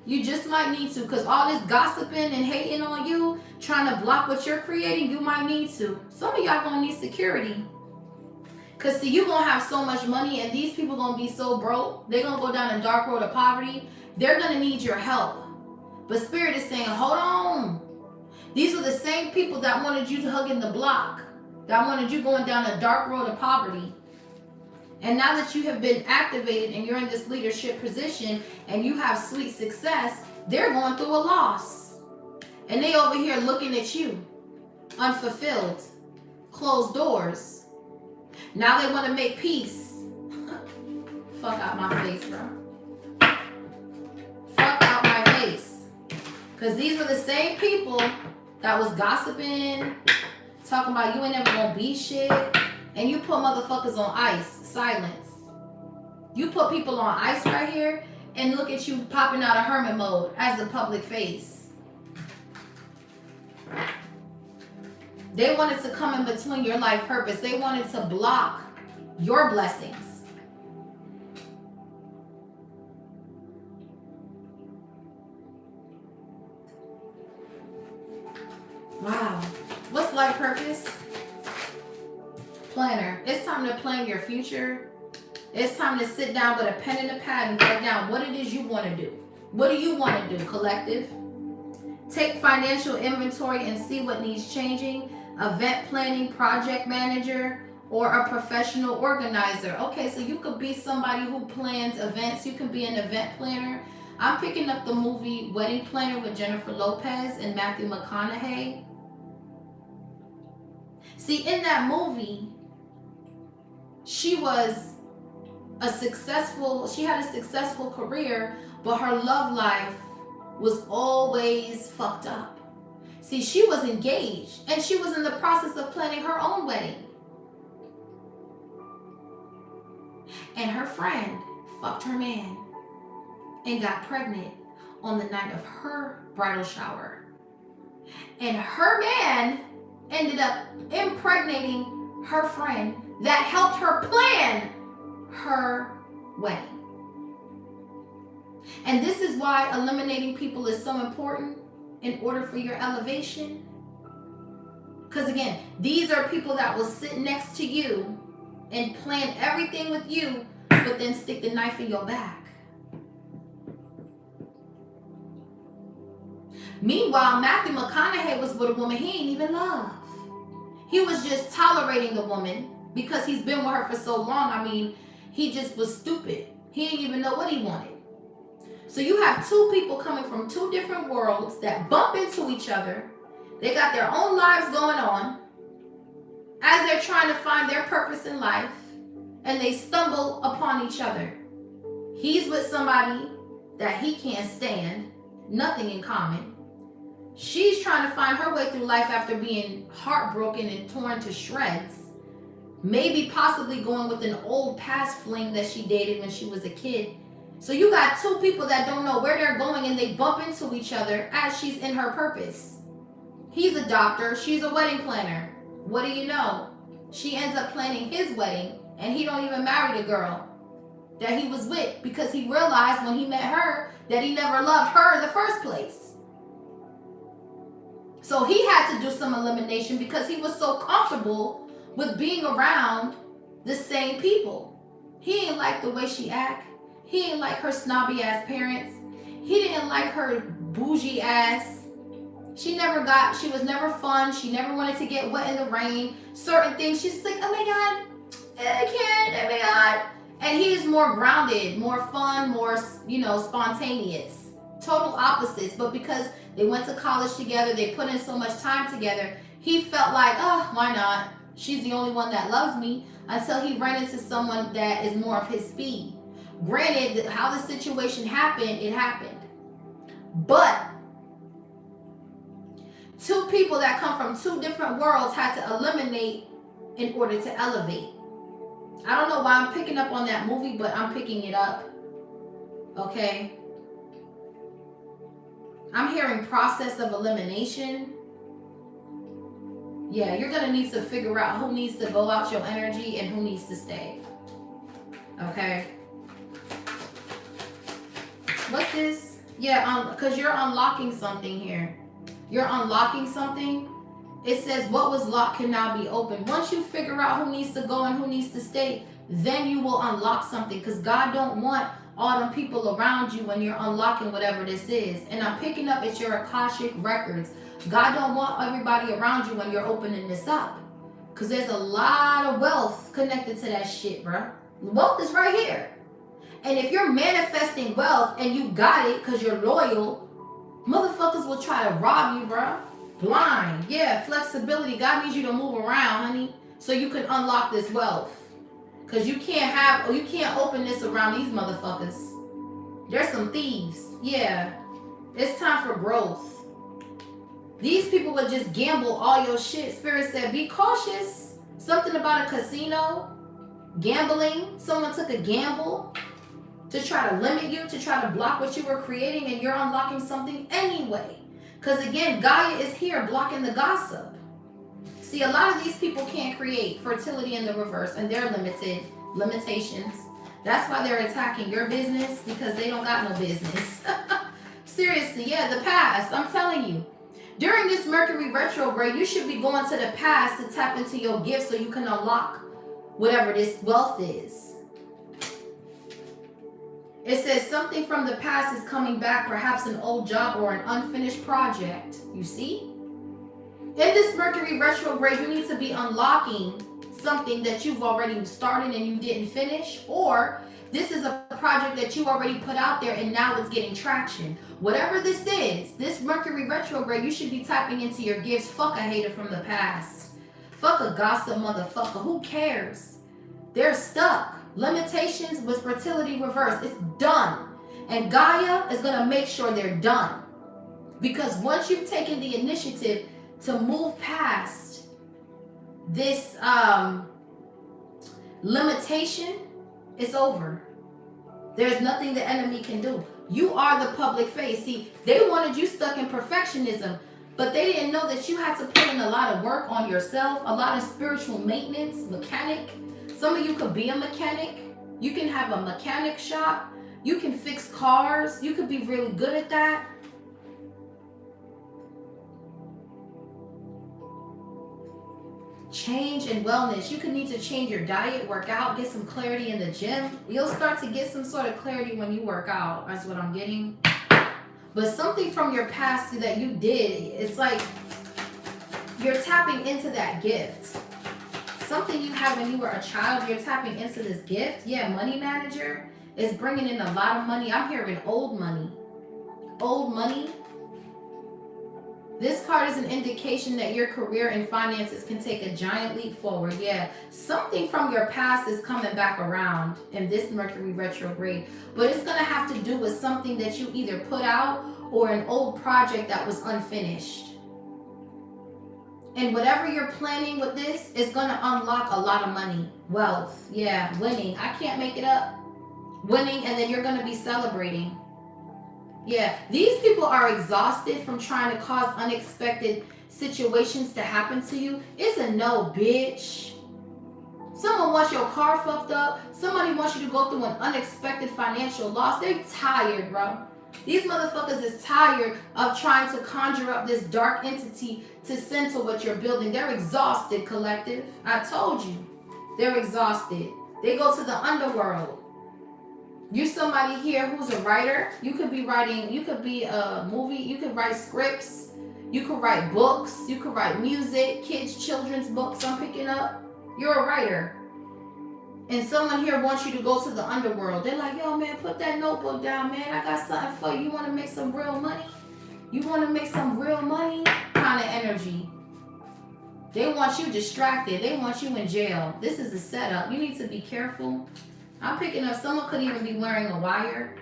You just might need to, because all this gossiping and hating on you, trying to block what you're creating, you might need to. Some of y'all gonna need security. Because see, you're going to have so much money and these people going to be so broke. They're going to go down a dark road of poverty. They're going to need your help. But Spirit is saying, hold on. These were the same people that wanted you to hug in the block. That wanted you going down a dark road of poverty. And now that you have been activated and you're in this leadership position and you have sweet success, they're going through a loss. And they over here looking at you. Unfulfilled. Closed doors. Now they want to make peace. Fuck out my face, bro. Fuck out my face. Because these were the same people that was gossiping, talking about you ain't never gonna be shit, and you put motherfuckers on ice. Silence. You put people on ice right here, and look at you popping out of hermit mode as a public face. They wanted to come in between your life purpose. They wanted to block your blessings. Wow. What's life purpose? Planner. It's time to plan your future. It's time to sit down with a pen and a pad and write down what it is you want to do. What do you want to do, collective? Take financial inventory and see what needs changing. Event planning, project manager, or a professional organizer. Okay, so you could be somebody who plans events. You can be an event planner. I'm picking up the movie Wedding Planner with Jennifer Lopez and Matthew McConaughey. See, in that movie, she had a successful career, but her love life was always fucked up. See, she was engaged and she was in the process of planning her own wedding. And her friend fucked her man and got pregnant on the night of her bridal shower. And her man ended up impregnating her friend that helped her plan her wedding. And this is why eliminating people is so important in order for your elevation. Because again, these are people that will sit next to you and plan everything with you, but then stick the knife in your back. Meanwhile, Matthew McConaughey was with a woman he ain't even love. He was just tolerating the woman because he's been with her for so long. I mean, he just was stupid. He didn't even know what he wanted. So you have two people coming from two different worlds that bump into each other. They got their own lives going on as they're trying to find their purpose in life, and they stumble upon each other. He's with somebody that he can't stand, nothing in common. She's trying to find her way through life after being heartbroken and torn to shreds. Maybe possibly going with an old past fling that she dated when she was a kid. So you got two people that don't know where they're going and they bump into each other as she's in her purpose. He's a doctor, she's a wedding planner. What do you know? She ends up planning his wedding and he don't even marry the girl that he was with because he realized when he met her that he never loved her in the first place. So he had to do some elimination because he was so comfortable with being around the same people. He didn't like the way she act. He didn't like her snobby ass parents. He didn't like her bougie ass. She was never fun. She never wanted to get wet in the rain. Certain things, she's like, oh my God, I can't, oh my God. And he's more grounded, more fun, more, spontaneous. Total opposites. But because they went to college together, they put in so much time together, he felt like, oh, why not? She's the only one that loves me, until he ran into someone that is more of his speed. Granted, how the situation happened, it happened. But two people that come from two different worlds had to eliminate in order to elevate. I don't know why I'm picking up on that movie, but I'm picking it up. Okay? I'm hearing process of elimination. Yeah, you're going to need to figure out who needs to go out your energy and who needs to stay. Okay? What's this? Yeah, because you're unlocking something here. You're unlocking something. It says what was locked can now be opened. Once you figure out who needs to go and who needs to stay, then you will unlock something. Because God don't want all them people around you when you're unlocking whatever this is. And I'm picking up at your Akashic records. God don't want everybody around you when you're opening this up. Because there's a lot of wealth connected to that shit, bro. Wealth is right here. And if you're manifesting wealth and you got it because you're loyal, motherfuckers will try to rob you, bro. Blind. Yeah, flexibility. God needs you to move around, honey, so you can unlock this wealth. Because you can't open this around these motherfuckers. There's some thieves. Yeah. It's time for growth. These people would just gamble all your shit. Spirit said, be cautious. Something about a casino. Gambling. Someone took a gamble to try to limit you, to try to block what you were creating, and you're unlocking something anyway. Because again, Gaia is here blocking the gossip. See, a lot of these people can't create fertility in the reverse, and they're limitations. That's why they're attacking your business, because they don't got no business. Seriously, yeah, the past, I'm telling you. During this Mercury retrograde, you should be going to the past to tap into your gifts so you can unlock whatever this wealth is. It says something from the past is coming back, perhaps an old job or an unfinished project. You see? In this Mercury retrograde, you need to be unlocking something that you've already started and you didn't finish, or this is a project that you already put out there and now it's getting traction. Whatever this is, this Mercury retrograde, you should be tapping into your gifts. Fuck a hater from the past. Fuck a gossip motherfucker. Who cares? They're stuck. Limitations with fertility reversed. It's done. And Gaia is going to make sure they're done. Because once you've taken the initiative to move past this limitation, it's over. There's nothing the enemy can do. You are the public face. See, they wanted you stuck in perfectionism, but they didn't know that you had to put in a lot of work on yourself, a lot of spiritual maintenance, mechanic. Some of you could be a mechanic. You can have a mechanic shop. You can fix cars. You could be really good at that. Change and wellness. You could need to change your diet, work out, get some clarity in the gym. You'll start to get some sort of clarity when you work out. That's what I'm getting. But something from your past that you did, it's like you're tapping into that gift. Something you had when you were a child, you're tapping into this gift. Yeah, money manager is bringing in a lot of money. I'm hearing old money. Old money. This card is an indication that your career and finances can take a giant leap forward. Yeah, something from your past is coming back around in this Mercury retrograde. But it's going to have to do with something that you either put out or an old project that was unfinished. And whatever you're planning with this is going to unlock a lot of money, wealth. Yeah, winning. I can't make it up. Winning, and then you're going to be celebrating. Yeah, these people are exhausted from trying to cause unexpected situations to happen to you. It's a no, bitch. Someone wants your car fucked up. Somebody wants you to go through an unexpected financial loss. They're tired, bro. These motherfuckers is tired of trying to conjure up this dark entity to send to what you're building. They're exhausted, collective. I told you. They're exhausted. They go to the underworld. You somebody here who's a writer. You could be writing, you could be a movie, you could write scripts, you could write books, you could write music, kids, children's books I'm picking up. You're a writer. And someone here wants you to go to the underworld. They're like, yo, man, put that notebook down, man. I got something for you. You want to make some real money? You want to make some real money? Kind of energy. They want you distracted. They want you in jail. This is a setup. You need to be careful. I'm picking up, someone could even be wearing a wire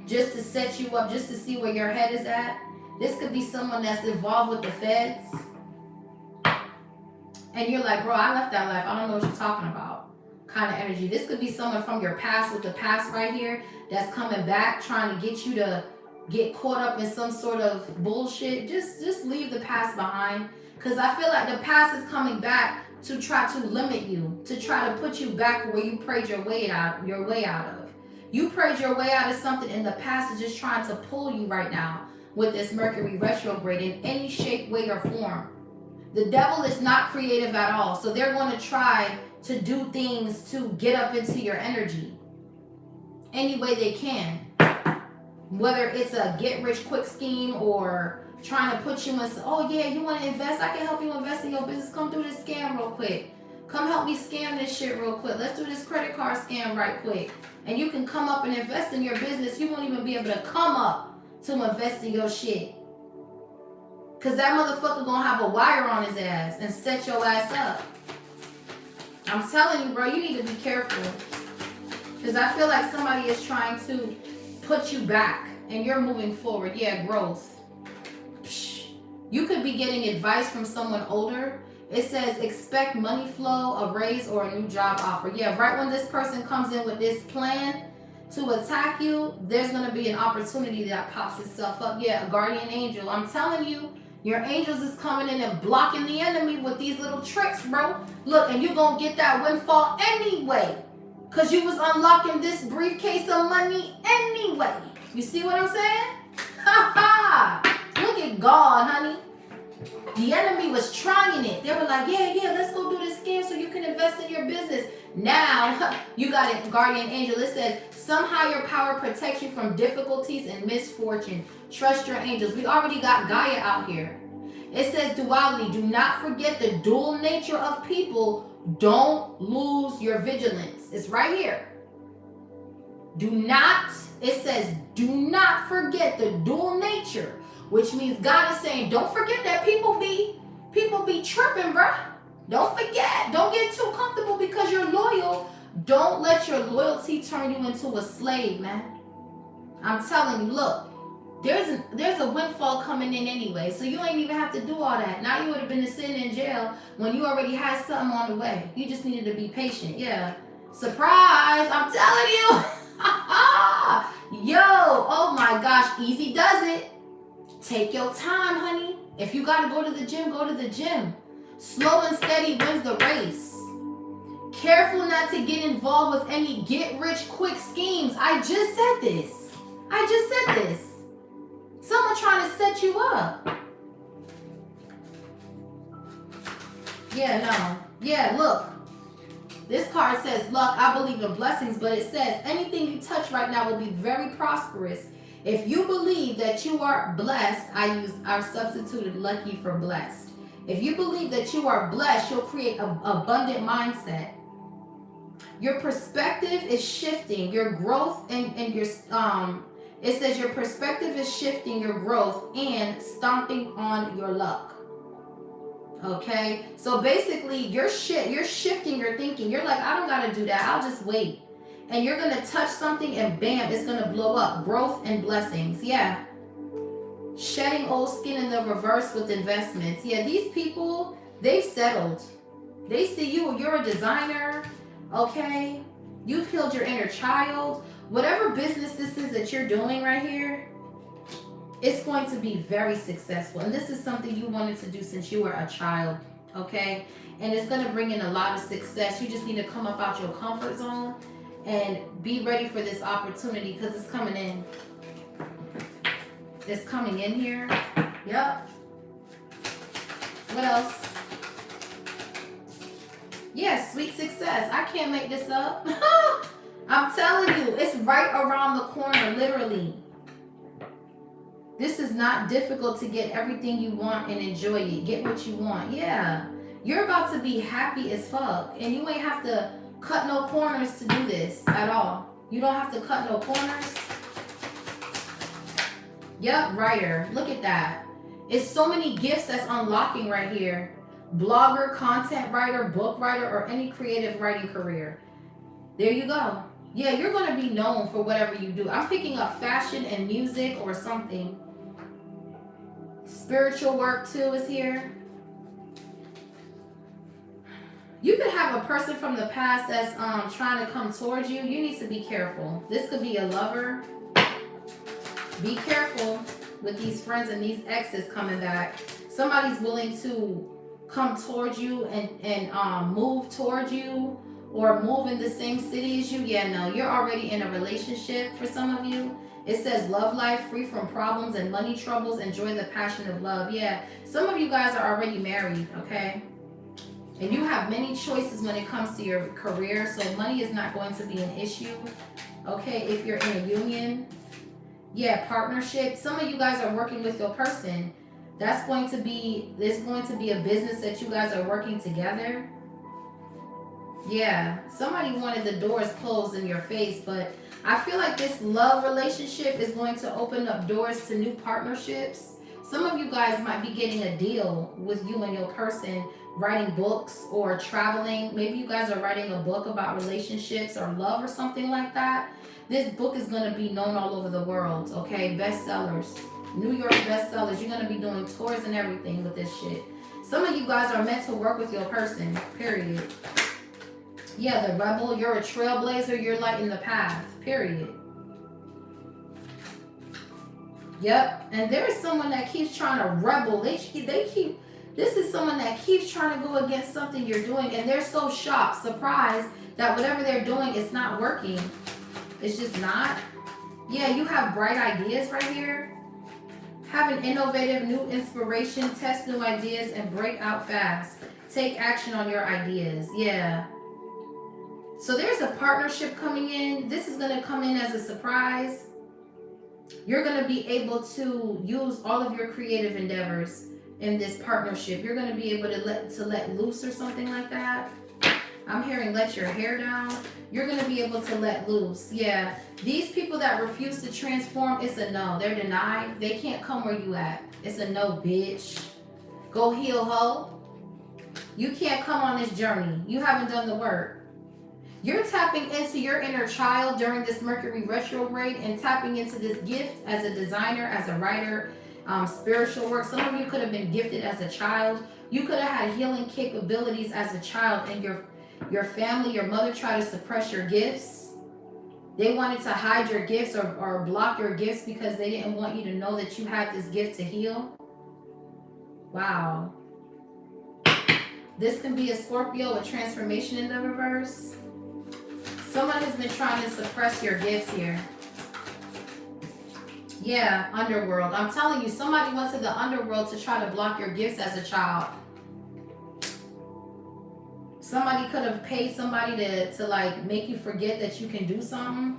just to set you up, just to see where your head is at. This could be someone that's involved with the feds. And you're like, bro, I left that life. I don't know what you're talking about. Kind of energy. This could be someone from your past with the past right here that's coming back, trying to get you to get caught up in some sort of bullshit. Just leave the past behind. Because I feel like the past is coming back to try to limit you, to try to put you back where you prayed your way out of. You prayed your way out of something, and the past is just trying to pull you right now with this Mercury retrograde in any shape, way, or form. The devil is not creative at all, so they're going to try to do things to get up into your energy any way they can. Whether it's a get-rich-quick scheme or trying to put you in, oh yeah, you want to invest? I can help you invest in your business. Come do this scam real quick. Come help me scam this shit real quick. Let's do this credit card scam right quick. And you can come up and invest in your business. You won't even be able to come up to invest in your shit. Because that motherfucker gonna have a wire on his ass and set your ass up. I'm telling you, bro, you need to be careful. Because I feel like somebody is trying to put you back and you're moving forward. Yeah, growth. You could be getting advice from someone older. It says expect money flow, a raise, or a new job offer. Yeah, right when this person comes in with this plan to attack you, there's going to be an opportunity that pops itself up. Yeah, a guardian angel. I'm telling you, your angels is coming in and blocking the enemy with these little tricks, bro. Look, and you're going to get that windfall anyway. Because you was unlocking this briefcase of money anyway. You see what I'm saying? Ha ha! look at God, honey. The enemy was trying it. They were like, yeah, let's go do this scam so you can invest in your business. Now, you got a guardian angel. It says, some higher power protects you from difficulties and misfortune. Trust your angels. We already got Gaia out here. It says duality. Do not forget the dual nature of people. Don't lose your vigilance. It's right here. It says, do not forget the dual nature. Which means God is saying, don't forget that people be tripping, bruh. Don't forget. Don't get too comfortable because you're loyal. Don't let your loyalty turn you into a slave, man. I'm telling you, look, there's a windfall coming in anyway, so you ain't even have to do all that. Now you would have been sitting in jail when you already had something on the way. You just needed to be patient. Yeah. Surprise, I'm telling you. Yo, oh my gosh, easy does it. Take your time, honey. If you gotta go to the gym, go to the gym. Slow and steady wins the race. Careful not to get involved with any get-rich-quick schemes. I just said this. Someone trying to set you up. Yeah, look. This card says luck. I believe in blessings, but it says anything you touch right now will be very prosperous. If you believe that you are blessed, I substituted lucky for blessed. If you believe that you are blessed, you'll create an abundant mindset. Your perspective is shifting. Your growth and your it says your perspective is shifting your growth and stomping on your luck. Okay? So basically, you're shifting your thinking. You're like, I don't gotta do that. I'll just wait. And you're going to touch something and bam, it's going to blow up. Growth and blessings. Yeah. Shedding old skin in the reverse with investments. Yeah, these people, they've settled. They see you. You're a designer. Okay. You've healed your inner child. Whatever business this is that you're doing right here, it's going to be very successful. And this is something you wanted to do since you were a child. Okay. And it's going to bring in a lot of success. You just need to come up out your comfort zone and be ready for this opportunity because it's coming in. It's coming in here. Yep. What else? Yes, sweet success. I can't make this up. I'm telling you, it's right around the corner, literally. This is not difficult to get everything you want and enjoy it. Get what you want. Yeah. You're about to be happy as fuck. And you ain't have to cut no corners to do this at all. You don't have to cut no corners. Yep, writer. Look at that. It's so many gifts that's unlocking right here. Blogger, content writer, book writer, or any creative writing career. There you go. Yeah, you're going to be known for whatever you do. I'm picking up fashion and music or something. Spiritual work too is here. You could have a person from the past that's trying to come towards you. You need to be careful. This could be a lover. Be careful with these friends and these exes coming back. Somebody's willing to come towards you and move towards you or move in the same city as you. Yeah, no, you're already in a relationship for some of you. It says love life, free from problems and money troubles. Enjoy the passion of love. Yeah, some of you guys are already married, okay? And you have many choices when it comes to your career, so money is not going to be an issue, okay, if you're in a union. Yeah, partnership. Some of you guys are working with your person. There's going to be a business that you guys are working together. Yeah, somebody wanted the doors closed in your face, but I feel like this love relationship is going to open up doors to new partnerships. Some of you guys might be getting a deal with you and your person, writing books or traveling. Maybe you guys are writing a book about relationships or love or something like that. This book is going to be known all over the world, okay? Bestsellers, New York bestsellers. You're going to be doing tours and everything with this shit. Some of you guys are meant to work with your person, period. Yeah, the rebel, you're a trailblazer, you're lighting the path, period. Yep, and there is someone that keeps trying to rebel. This is someone that keeps trying to go against something you're doing, and they're so shocked, surprised that whatever they're doing is not working. It's just not. Yeah, you have bright ideas right here. Have an innovative new inspiration, test new ideas, and break out fast. Take action on your ideas. Yeah. So there's a partnership coming in. This is going to come in as a surprise. You're going to be able to use all of your creative endeavors in this partnership. You're going to be able to let loose or something like that. I'm hearing let your hair down. You're going to be able to let loose. Yeah. These people that refuse to transform, it's a no. They're denied. They can't come where you at. It's a no, bitch. Go heal, ho. You can't come on this journey. You haven't done the work. You're tapping into your inner child during this Mercury retrograde and tapping into this gift as a designer, as a writer, spiritual work. Some of you could have been gifted as a child. You could have had healing capabilities as a child, and your family, your mother tried to suppress your gifts. They wanted to hide your gifts or block your gifts because they didn't want you to know that you had this gift to heal. Wow. This can be a Scorpio with transformation in the reverse. Someone has been trying to suppress your gifts here. Yeah, underworld. I'm telling you, somebody went to the underworld to try to block your gifts as a child. Somebody could have paid somebody to like make you forget that you can do something.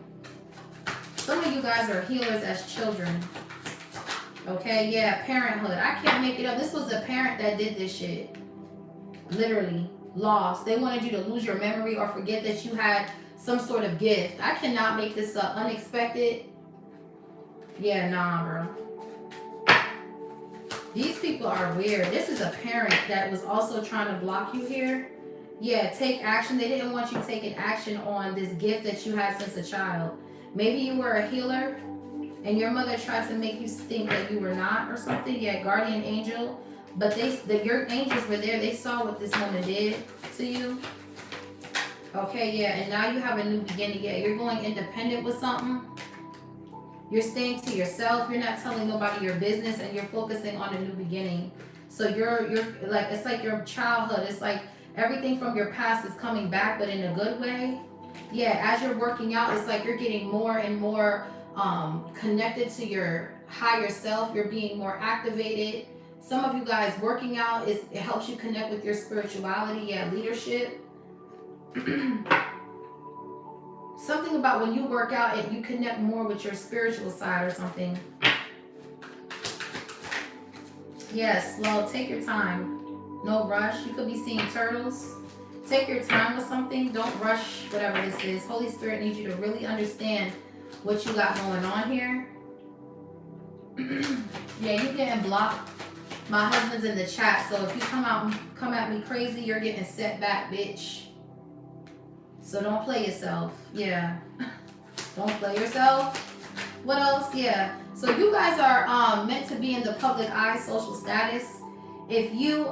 Some of you guys are healers as children. Okay, yeah, parenthood. I can't make it up. This was a parent that did this shit. Literally lost. They wanted you to lose your memory or forget that you had some sort of gift. I cannot make this up. Unexpected. Yeah, nah, bro. These people are weird. This is a parent that was also trying to block you here. Yeah, take action. They didn't want you taking action on this gift that you had since a child. Maybe you were a healer and your mother tried to make you think that you were not or something. Yeah, guardian angel. But your angels were there. They saw what this woman did to you. Okay, yeah, and now you have a new beginning. Yeah, you're going independent with something. You're staying to yourself. You're not telling nobody your business, and you're focusing on a new beginning. So you're like, it's like your childhood. It's like everything from your past is coming back, but in a good way. Yeah, as you're working out, it's like you're getting more and more connected to your higher self. You're being more activated. Some of you guys working out, it helps you connect with your spirituality. Yeah, leadership. Something about when you work out, you connect more with your spiritual side or something. Yes, slow. Take your time. No rush. You could be seeing turtles. Take your time with something. Don't rush whatever this is. Holy Spirit needs you to really understand what you got going on here. Yeah, you're getting blocked. My husband's in the chat, so if you come at me crazy, you're getting set back, bitch. So don't play yourself. Yeah. Don't play yourself. What else? Yeah. So you guys are meant to be in the public eye, social status. If you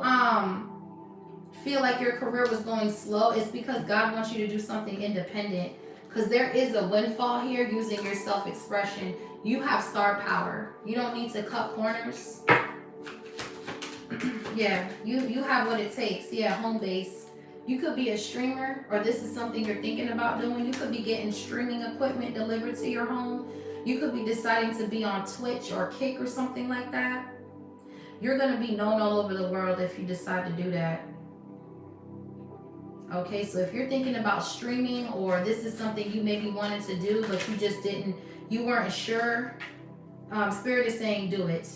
feel like your career was going slow, it's because God wants you to do something independent. Because there is a windfall here using your self-expression. You have star power. You don't need to cut corners. Yeah, you have what it takes. Yeah, home base. You could be a streamer, or this is something you're thinking about doing. You could be getting streaming equipment delivered to your home. You could be deciding to be on Twitch or Kick or something like that. You're going to be known all over the world if you decide to do that. Okay, so if you're thinking about streaming, or this is something you maybe wanted to do, but you just didn't, you weren't sure, Spirit is saying do it.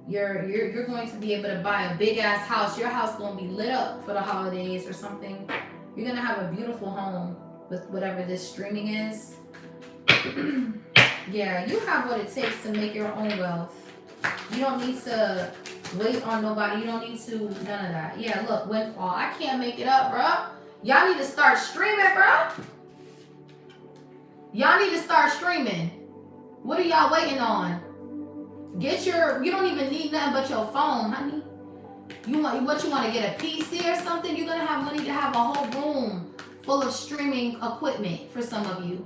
You're going to be able to buy a big ass house. Your house going to be lit up for the holidays or something. You're going to have a beautiful home with whatever this streaming is. Yeah, you have what it takes to make your own wealth. You don't need to wait on nobody. You don't need to, none of that. Yeah, look, windfall. I can't make it up, bro. Y'all need to start streaming, bro. Y'all need to start streaming. What are y'all waiting on? You don't even need nothing but your phone, honey. You want to get a PC or something? You're going to have money to have a whole room full of streaming equipment for some of you.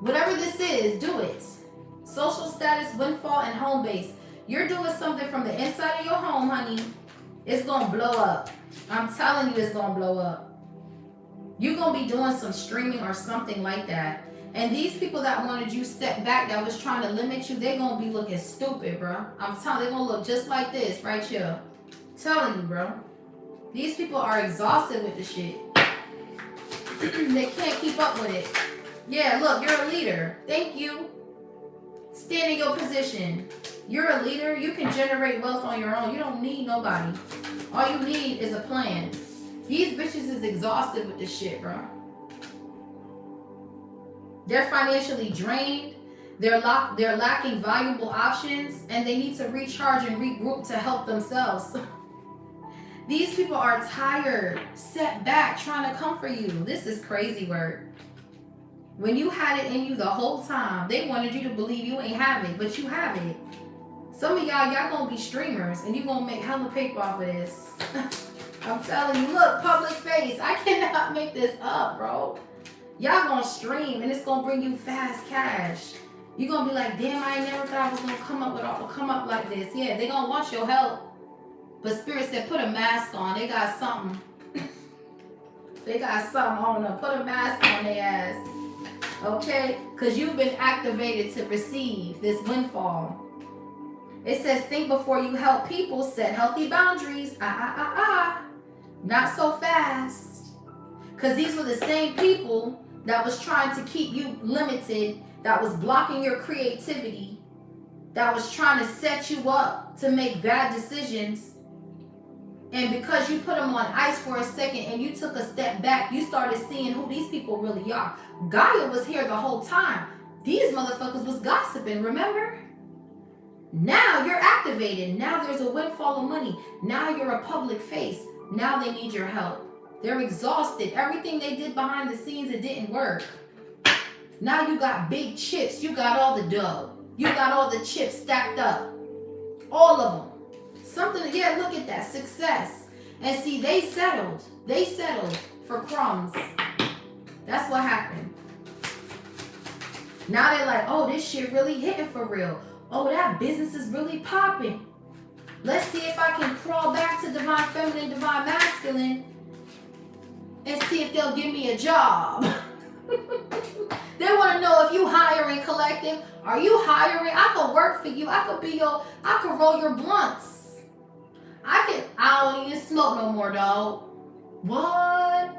Whatever this is, do it. Social status, windfall, and home base. You're doing something from the inside of your home, honey. It's going to blow up. I'm telling you, it's going to blow up. You're going to be doing some streaming or something like that. And these people that wanted you set back, that was trying to limit you, they're gonna be looking stupid, bro. I'm telling you, they're gonna look just like this right here. Telling you, bro. These people are exhausted with the shit. They can't keep up with it. Yeah, look, you're a leader. Thank you. Stand in your position. You're a leader. You can generate wealth on your own. You don't need nobody. All you need is a plan. These bitches is exhausted with this shit, bro. They're financially drained. They're lacking valuable options, and they need to recharge and regroup to help themselves. These people are tired, set back, trying to comfort you. This is crazy work. When you had it in you the whole time, they wanted you to believe you ain't have it, but you have it. Some of y'all gonna be streamers, and you gonna make hella paper off of this. I'm telling you, look, public face. I cannot make this up, bro. Y'all gonna stream, and it's gonna bring you fast cash. You gonna be like, damn, I ain't never thought I was gonna come up like this. Yeah, they gonna want your help. But Spirit said, put a mask on. They got something. They got something on them. Put a mask on their ass. Okay? Because you've been activated to receive this windfall. It says, think before you help people. Set healthy boundaries. Not so fast. Because these were the same people that was trying to keep you limited, that was blocking your creativity, that was trying to set you up to make bad decisions. And because you put them on ice for a second and you took a step back, you started seeing who these people really are. Gaia was here the whole time. These motherfuckers was gossiping, remember? Now you're activated. Now there's a windfall of money. Now you're a public face. Now they need your help. They're exhausted. Everything they did behind the scenes, it didn't work. Now you got big chips. You got all the dough. You got all the chips stacked up. All of them. Something, yeah, look at that, success. And see, they settled for crumbs. That's what happened. Now they're like, oh, this shit really hitting for real. Oh, that business is really popping. Let's see if I can crawl back to divine feminine, divine masculine, and see if they'll give me a job. They want to know if you hiring, collective. Are you hiring? I could work for you. I could roll your blunts. I don't even smoke no more, dog. What?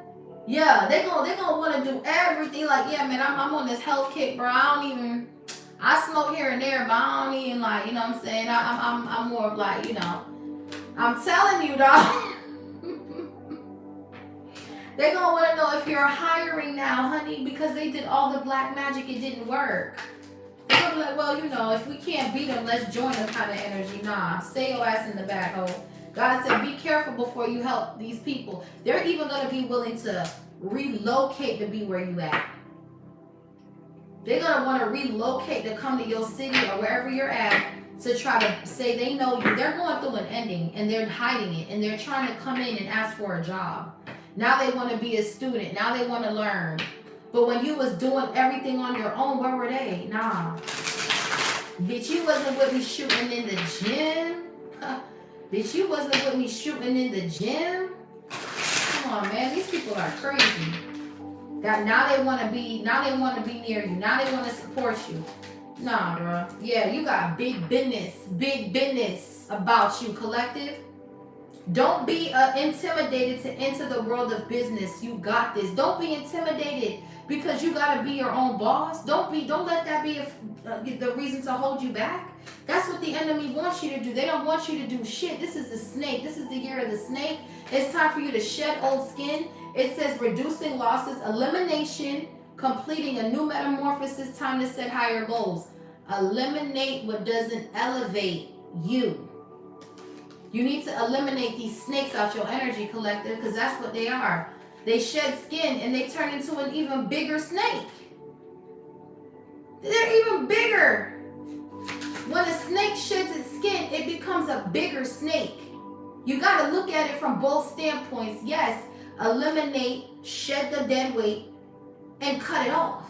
Yeah, they gonna want to do everything. Like, yeah, man, I'm on this health kick, bro. I smoke here and there, but I don't even, like, you know what I'm saying? I'm more of like, you know, I'm telling you, dog. They're gonna want to know if you're hiring now, honey, because they did all the black magic, it didn't work. They're gonna be like, well, you know, if we can't beat them, let's join them kind of energy. Nah, stay your ass in the back, ho. God said, be careful before you help these people. They're even gonna be willing to relocate to be where you at. They're gonna want to relocate to come to your city or wherever you're at to try to say they know you. They're going through an ending and they're hiding it and they're trying to come in and ask for a job. Now they want to be a student. Now they want to learn. But when you was doing everything on your own, where were they? Nah. Bitch, you wasn't with me shooting in the gym. Bitch, you wasn't with me shooting in the gym. Come on, man. These people are crazy. That now they want to be near you. Now they want to support you. Nah, bro. Yeah, you got big business about you, collective. Don't be intimidated to enter the world of business. You got this. Don't be intimidated because you got to be your own boss. Don't let that be the reason to hold you back. That's what the enemy wants you to do. They don't want you to do shit. This is the snake. This is the year of the snake. It's time for you to shed old skin. It says reducing losses, elimination, completing a new metamorphosis, time to set higher goals. Eliminate what doesn't elevate you. You need to eliminate these snakes out your energy, collective, because that's what they are. They shed skin and they turn into an even bigger snake. They're even bigger. When a snake sheds its skin, it becomes a bigger snake. You got to look at it from both standpoints. Yes, eliminate, shed the dead weight, and cut it off.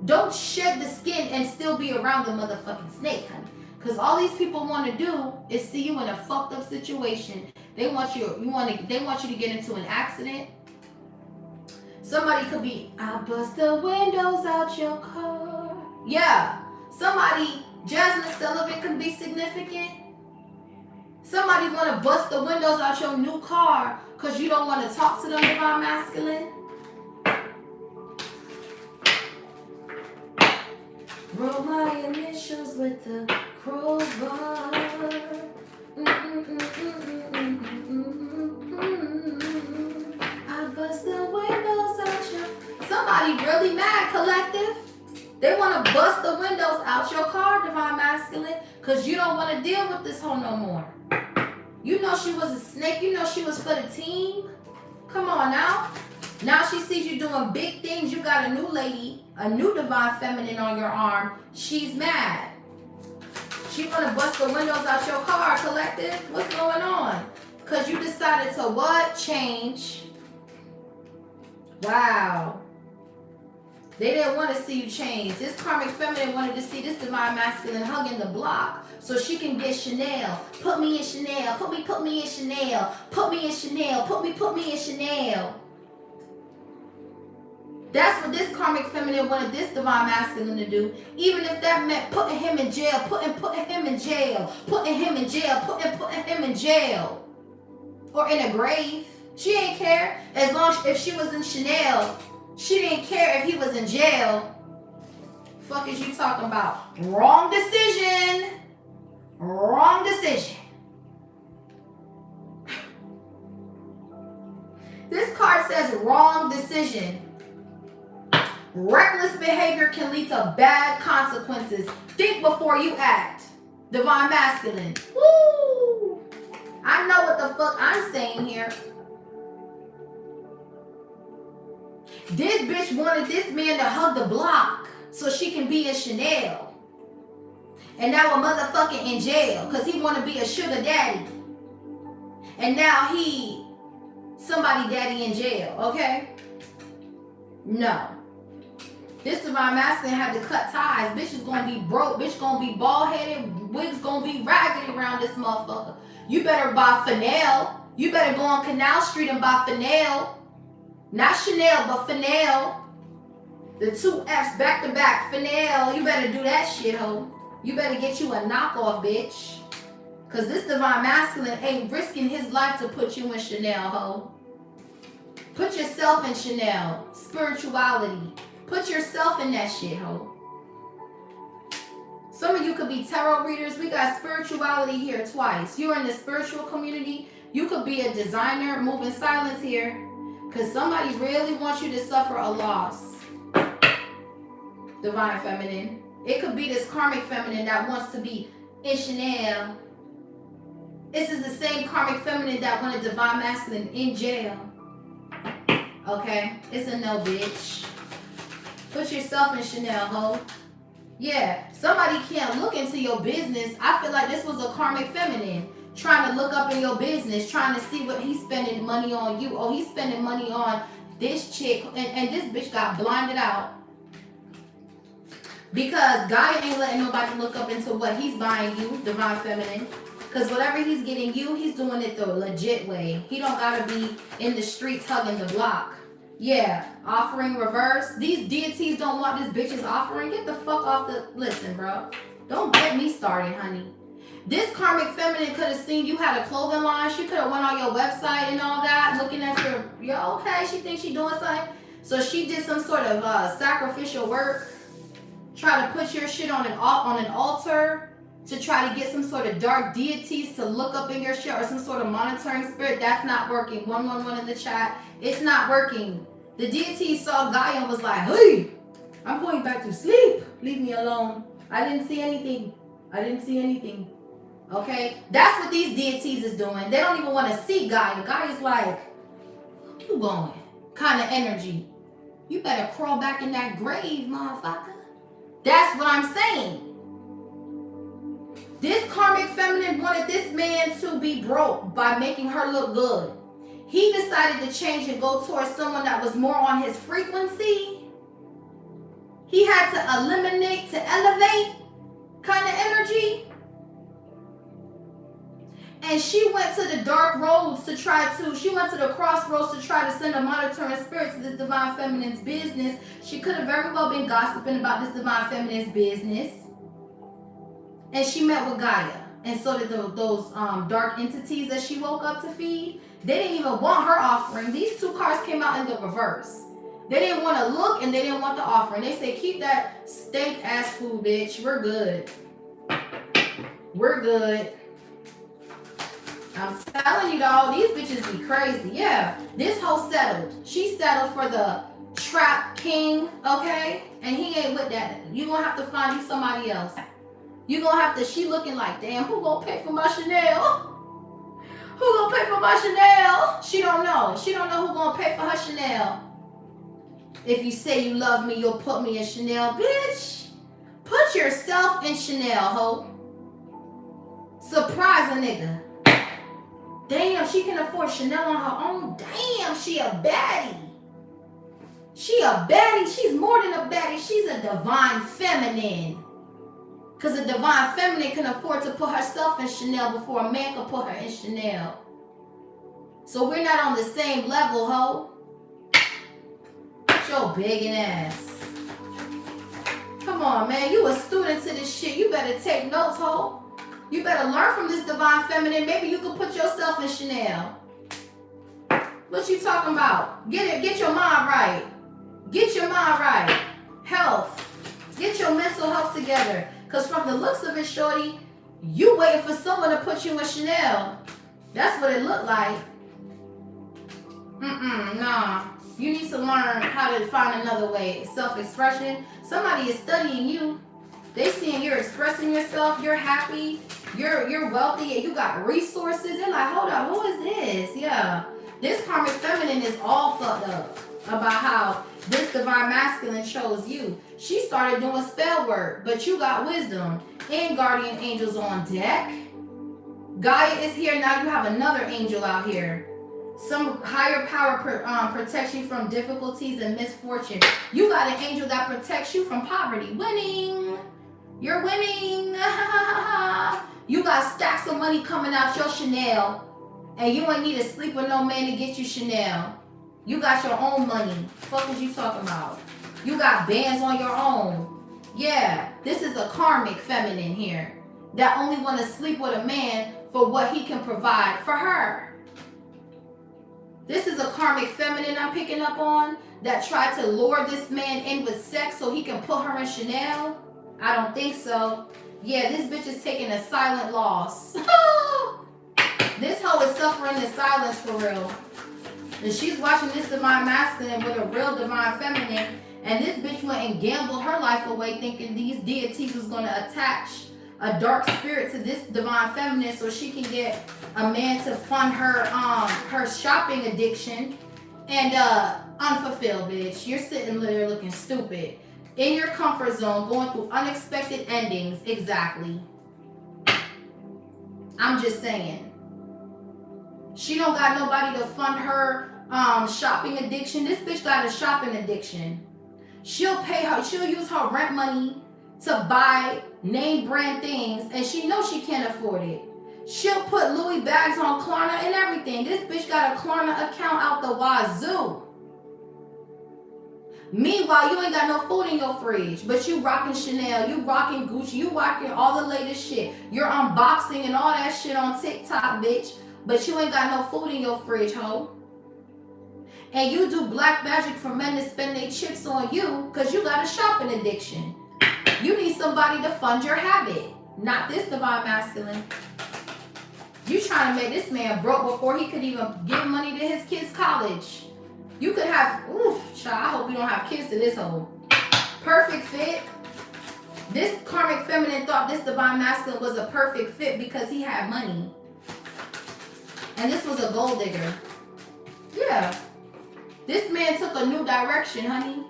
Don't shed the skin and still be around the motherfucking snake, honey. Because all these people want to do is see you in a fucked up situation. They want you to get into an accident. Somebody could be, I'll bust the windows out your car. Yeah. Somebody, Jasmine Sullivan could be significant. Somebody want to bust the windows out your new car because you don't want to talk to them divine masculine. Roll my initials with the crowbar. I bust the windows out your... Somebody really mad, collective. They want to bust the windows out your car, divine masculine, because you don't want to deal with this hoe no more. You know she was a snake. You know she was for the team. Come on now. Now she sees you doing big things. You got a new lady, a new divine feminine on your arm. She's mad. She want to bust the windows out your car, collective. What's going on? Because you decided to what? Change. Wow. They didn't want to see you change. This karmic feminine wanted to see this divine masculine hugging the block so she can get Chanel. Put me in Chanel. Put me in Chanel. Put me in Chanel. Put me in Chanel. That's what this karmic feminine wanted this divine masculine to do. Even if that meant putting him in jail, putting him in jail, putting him in jail, putting him in jail. Or in a grave. She ain't care. As long as if she was in Chanel, she didn't care if he was in jail. Fuck is you talking about? Wrong decision. Wrong decision. This card says wrong decision. Reckless behavior can lead to bad consequences. Think before you act. Divine masculine. Woo! I know what the fuck I'm saying here. This bitch wanted this man to hug the block so she can be in Chanel. And now a motherfucking in jail because he want to be a sugar daddy. And now he somebody daddy in jail, okay? No. This divine masculine had to cut ties. Bitch is gonna be broke. Bitch gonna be bald-headed. Wigs gonna be raggedy around this motherfucker. You better buy Fennel. You better go on Canal Street and buy Fennel. Not Chanel, but Fennel. The two F's back to back. Fennel. You better do that shit, ho. You better get you a knockoff, bitch. Cause this divine masculine ain't risking his life to put you in Chanel, ho. Put yourself in Chanel. Spirituality. Put yourself in that shit, ho. Some of you could be tarot readers. We got spirituality here twice. You're in the spiritual community. You could be a designer, moving silence here. Because somebody really wants you to suffer a loss. Divine feminine. It could be this karmic feminine that wants to be in Chanel. This is the same karmic feminine that wanted divine masculine in jail. Okay? It's a no, bitch. Put yourself in Chanel, ho. Yeah, somebody can't look into your business. I feel like this was a karmic feminine trying to look up in your business, trying to see what he's spending money on you. Oh, he's spending money on this chick, and this bitch got blinded out. Because Gaia ain't letting nobody look up into what he's buying you, divine feminine. Because whatever he's getting you, he's doing it the legit way. He don't gotta be in the streets hugging the block. Yeah, offering reverse. These deities don't want this bitch's offering. Get the fuck off the... Listen, bro. Don't get me started, honey. This karmic feminine could have seen you had a clothing line. She could have went on your website and all that, looking at your okay, she thinks she doing something. So she did some sort of sacrificial work. Try to put your shit on an altar to try to get some sort of dark deities to look up in your shit or some sort of monitoring spirit. That's not working. 111 in the chat. It's not working. The deity saw Gaia and was like, hey, I'm going back to sleep. Leave me alone. I didn't see anything. I didn't see anything. Okay? That's what these deities is doing. They don't even want to see Gaia. Gaia's like, where you going? Kind of energy. You better crawl back in that grave, motherfucker. That's what I'm saying. This karmic feminine wanted this man to be broke by making her look good. He decided to change and go towards someone that was more on his frequency. He had to eliminate to elevate kind of energy. And she went to the dark roads she went to the crossroads to try to send a monitoring spirit to this divine feminine's business. She could have very well been gossiping about this divine feminine's business. And she met with Gaia. And so did those dark entities that she woke up to feed. They didn't even want her offering. These two cards came out in the reverse. They didn't want to look and they didn't want the offering. They said, keep that stank ass food, bitch. We're good. We're good. I'm telling you, dog, these bitches be crazy. Yeah, this hoe settled. She settled for the trap king, okay? And he ain't with that. You gonna have to find you somebody else. You gonna have to, she looking like, damn, who gonna pay for my Chanel? Who gonna pay for my Chanel? She don't know. She don't know who gonna pay for her Chanel. If you say you love me, you'll put me in Chanel. Bitch, put yourself in Chanel, ho. Surprise a nigga. Damn, she can afford Chanel on her own. Damn, she a baddie. She a baddie. She's more than a baddie. She's a divine feminine. Because a divine feminine can afford to put herself in Chanel before a man can put her in Chanel. So we're not on the same level, ho. Your biggin' ass. Come on, man. You a student to this shit. You better take notes, ho. You better learn from this divine feminine. Maybe you can put yourself in Chanel. What you talking about? Get your mind right. Get your mind right. Health. Get your mental health together. Because from the looks of it, shorty, you waiting for someone to put you in Chanel. That's what it looked like. Nah. You need to learn how to find another way. Self-expression. Somebody is studying you. They seeing you're expressing yourself. You're happy. You're wealthy and you got resources. They're like, hold up, who is this? Yeah. This karmic feminine is all fucked up about how this divine masculine chose you. She started doing spell work, but you got wisdom and guardian angels on deck. Gaia is here. Now you have another angel out here. Some higher power protects you from difficulties and misfortune. You got an angel that protects you from poverty. Winning. You're winning. You got stacks of money coming out your Chanel, and you ain't need to sleep with no man to get you Chanel. You got your own money. Fuck what you talking about? You got bands on your own. Yeah, this is a karmic feminine here that only want to sleep with a man for what he can provide for her. This is a karmic feminine I'm picking up on that tried to lure this man in with sex so he can put her in Chanel. I don't think so. Yeah, this bitch is taking a silent loss. This hoe is suffering in silence for real. And she's watching this divine masculine with a real divine feminine. And this bitch went and gambled her life away thinking these deities was going to attach a dark spirit to this divine feminine so she can get a man to fund her her shopping addiction. And unfulfilled, bitch. You're sitting there looking stupid. In your comfort zone, going through unexpected endings. Exactly. I'm just saying. She don't got nobody to fund her shopping addiction. This bitch got a shopping addiction. She'll use her rent money to buy name brand things, and she knows she can't afford it. She'll put Louis bags on Klarna and everything. This bitch got a Klarna account out the wazoo. Meanwhile, you ain't got no food in your fridge, but you rocking Chanel, you rocking Gucci, you rocking all the latest shit. You're unboxing and all that shit on TikTok, bitch, but you ain't got no food in your fridge, ho. And you do black magic for men to spend their chips on you because you got a shopping addiction. You need somebody to fund your habit, not this divine masculine. You trying to make this man broke before he could even give money to his kids' college. You could have, child, I hope you don't have kids to this hoe. Perfect fit. This karmic feminine thought this divine masculine was a perfect fit because he had money. And this was a gold digger. Yeah. This man took a new direction, honey.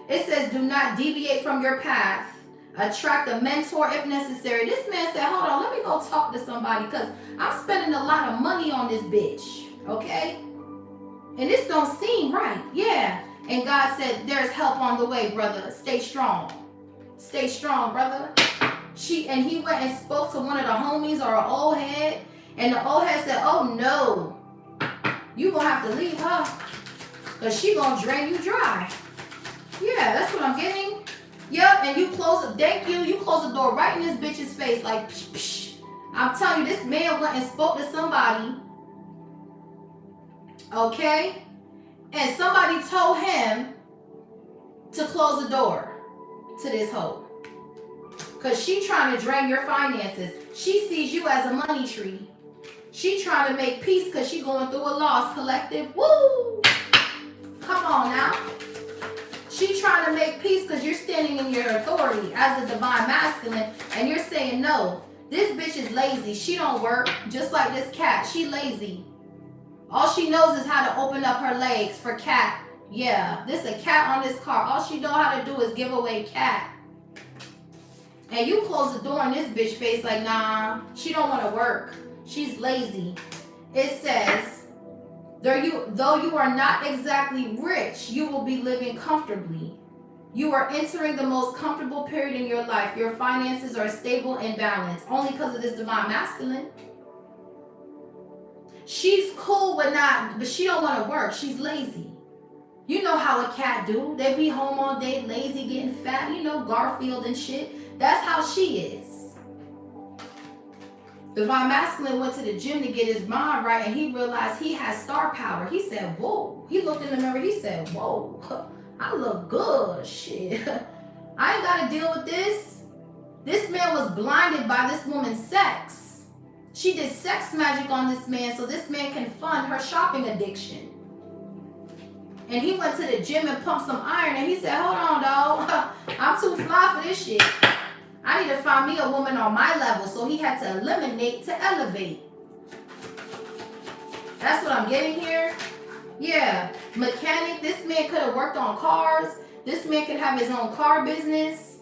It says, do not deviate from your path. Attract a mentor if necessary. This man said, hold on, let me go talk to somebody because I'm spending a lot of money on this bitch. Okay? And this don't seem right. Yeah. And God said, there's help on the way, brother. Stay strong. Stay strong, brother. And he went and spoke to one of the homies or an old head. And the old head said, oh no, you gonna have to leave her, cause she gonna drain you dry. Yeah, that's what I'm getting. Yep, and you close it. Thank you. You close the door right in this bitch's face, like psh, psh. I'm telling you, this man went and spoke to somebody. Okay, and somebody told him to close the door to this hoe, cause she trying to drain your finances. She sees you as a money tree. She trying to make peace cause she going through a loss collective. Woo! Come on now. She trying to make peace because you're standing in your authority as a divine masculine, and you're saying no. This bitch is lazy. She don't work. Just like this cat. She lazy. All she knows is how to open up her legs for cat. Yeah, this a cat on this car. All she know how to do is give away cat. And you close the door in this bitch face like, nah, she don't want to work. She's lazy. It says, though you are not exactly rich, you will be living comfortably. You are entering the most comfortable period in your life. Your finances are stable and balanced, only because of this divine masculine. She's cool but she don't want to work. She's lazy. You know how a cat do. They be home all day, lazy, getting fat. You know, Garfield and shit. That's how she is. Divine Masculine went to the gym to get his mind right, and he realized he had star power. He said, whoa. He looked in the mirror. He said, whoa, I look good. Shit. I ain't got to deal with this. This man was blinded by this woman's sex. She did sex magic on this man so this man can fund her shopping addiction. And he went to the gym and pumped some iron, and he said, hold on, dog. I'm too fly for this shit. I need to find me a woman on my level. So he had to eliminate to elevate. That's what I'm getting here. Yeah, mechanic. This man could have worked on cars. This man could have his own car business.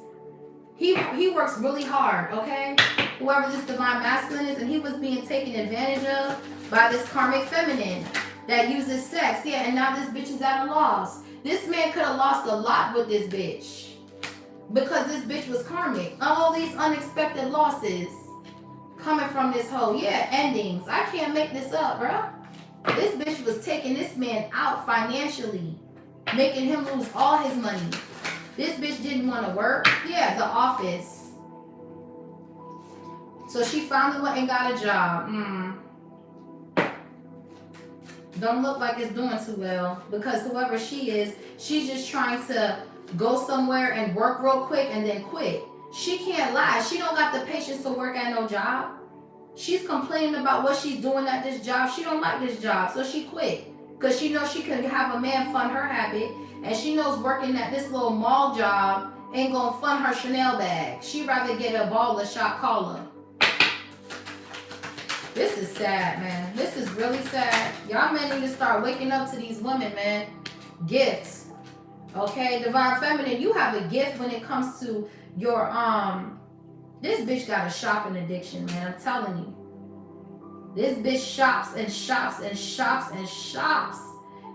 He works really hard, okay? Whoever this divine masculine is, and he was being taken advantage of by this karmic feminine that uses sex. Yeah, and now this bitch is at a loss. This man could have lost a lot with this bitch. Because this bitch was karmic. All these unexpected losses coming from this hoe. Yeah, endings. I can't make this up, bro. This bitch was taking this man out financially, making him lose all his money. This bitch didn't want to work. Yeah, the office. So she finally went and got a job. Don't look like it's doing too well. Because whoever she is, she's just trying to go somewhere and work real quick and then quit. She can't lie. She don't got the patience to work at no job. She's complaining about what she's doing at this job. She don't like this job, so she quit. Because she knows she can have a man fund her habit, and she knows working at this little mall job ain't gonna fund her Chanel bag. She'd rather get a ball of shot caller. This is sad, man. This is really sad. Y'all men need to start waking up to these women, man. Gifts. Okay, divine feminine, you have a gift when it comes to your this bitch got a shopping addiction, man. I'm telling you. This bitch shops and shops and shops and shops.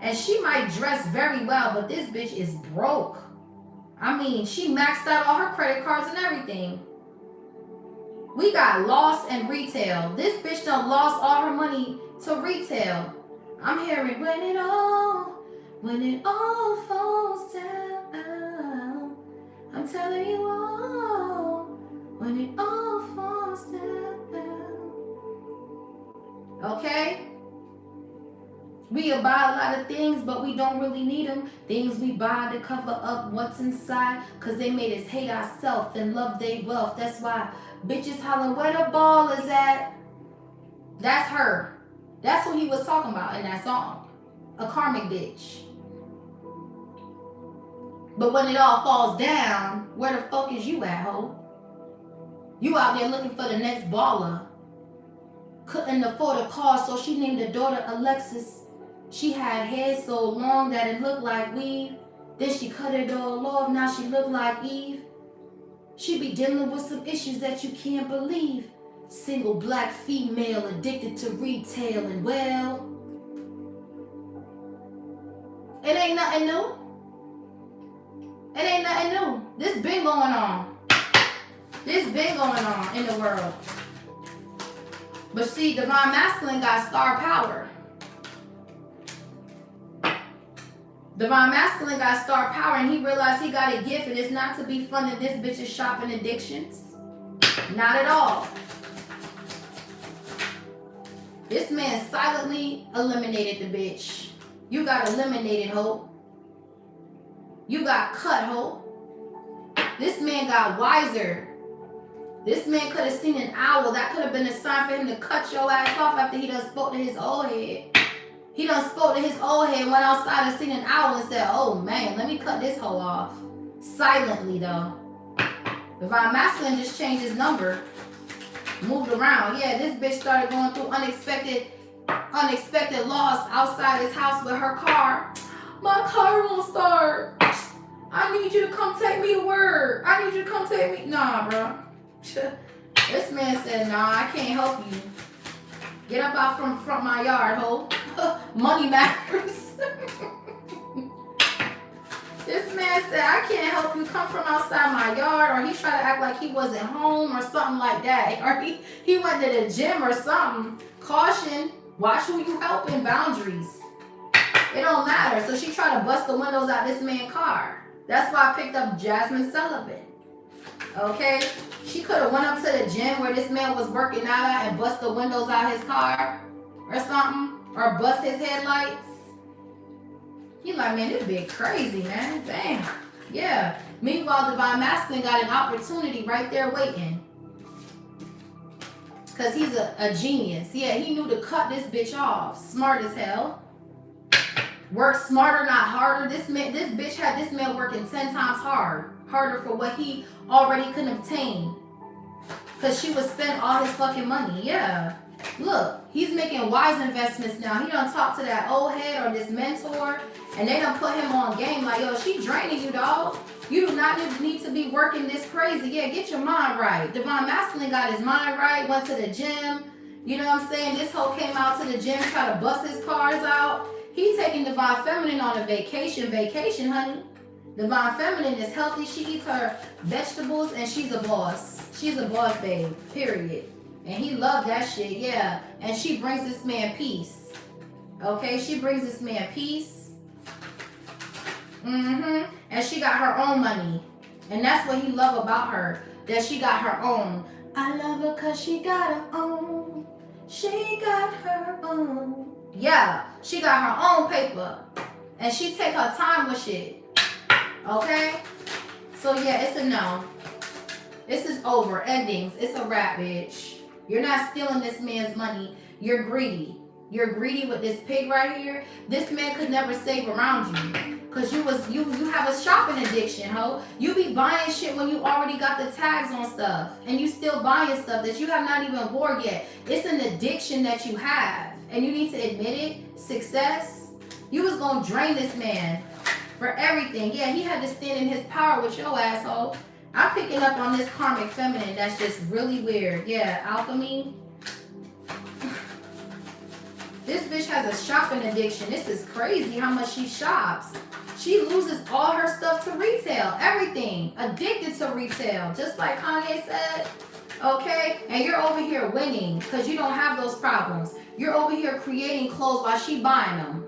And she might dress very well, but this bitch is broke. I mean, she maxed out all her credit cards and everything. We got lost in retail. This bitch done lost all her money to retail. I'm hearing when it all falls down. I'm telling you all, when it all falls down. Okay? We buy a lot of things, but we don't really need them. Things we buy to cover up what's inside, because they made us hate ourselves and love their wealth. That's why bitches hollering, where the ball is at? That's her. That's what he was talking about in that song. A karmic bitch. But when it all falls down, where the fuck is you at, ho? You out there looking for the next baller. Couldn't afford a car, so she named her daughter Alexis. She had hair so long that it looked like weave. Then she cut it all off, now she look like Eve. She be dealing with some issues that you can't believe. Single black female addicted to retail, and well, it ain't nothing new. It ain't nothing new. This been going on. This been going on in the world. But see, divine masculine got star power. Divine masculine got star power, and he realized he got a gift, and it's not to be funded this bitch's shopping addictions. Not at all. This man silently eliminated the bitch. You got eliminated, ho. You got cut, ho. This man got wiser. This man could have seen an owl. That could have been a sign for him to cut your ass off after he done spoke to his old head. He done spoke to his old head, went outside and seen an owl and said, oh man, let me cut this hoe off. Silently though. Divine masculine just changed his number. Moved around. Yeah, this bitch started going through unexpected loss outside his house with her car. My car won't start. I need you to come take me to work. I need you to come take me. Nah, bro. This man said, nah, I can't help you. Get up out from my yard, ho. Money matters. This man said, I can't help you. Come from outside my yard. Or he tried to act like he wasn't home or something like that. Or he went to the gym or something. Caution. Watch who you helping. Boundaries. It don't matter. So she tried to bust the windows out this man's car. That's why I picked up Jasmine Sullivan. Okay? She could have went up to the gym where this man was working out at and bust the windows out his car or something. Or bust his headlights. He like, man, this bitch crazy, man. Damn. Yeah. Meanwhile, divine masculine got an opportunity right there waiting. Because he's a genius. Yeah, he knew to cut this bitch off. Smart as hell. Work smarter, not harder. This bitch had this man working 10 times harder for what he already could obtain. Because she would spend all his fucking money. Yeah. Look, he's making wise investments now. He done talked to that old head or this mentor, and they done put him on game like, yo, she draining you, dog. You do not need to be working this crazy. Yeah, get your mind right. Divine masculine got his mind right, went to the gym. You know what I'm saying? This hoe came out to the gym, try to bust his cars out. He taking divine feminine on a vacation, honey. Divine feminine is healthy. She eats her vegetables, and she's a boss. She's a boss babe, period. And he loved that shit, yeah. And she brings this man peace. Okay, she brings this man peace. And she got her own money. And that's what he loved about her. That she got her own. I love her cause she got her own. She got her own. Yeah, she got her own paper. And she take her time with shit. Okay? So yeah, it's a no. This is over. Endings. It's a wrap, bitch. You're not stealing this man's money. You're greedy. You're greedy with this pig right here. This man could never save around you. Cause you have a shopping addiction, ho. You be buying shit when you already got the tags on stuff. And you still buying stuff that you have not even wore yet. It's an addiction that you have. And you need to admit it. Success. You was gonna drain this man for everything. Yeah, he had to stand in his power with your asshole. I'm picking up on this karmic feminine that's just really weird. Yeah, alchemy. This bitch has a shopping addiction. This is crazy how much she shops. She loses all her stuff to retail. Everything. Addicted to retail. Just like Kanye said. Okay? And you're over here winning because you don't have those problems. You're over here creating clothes while she buying them.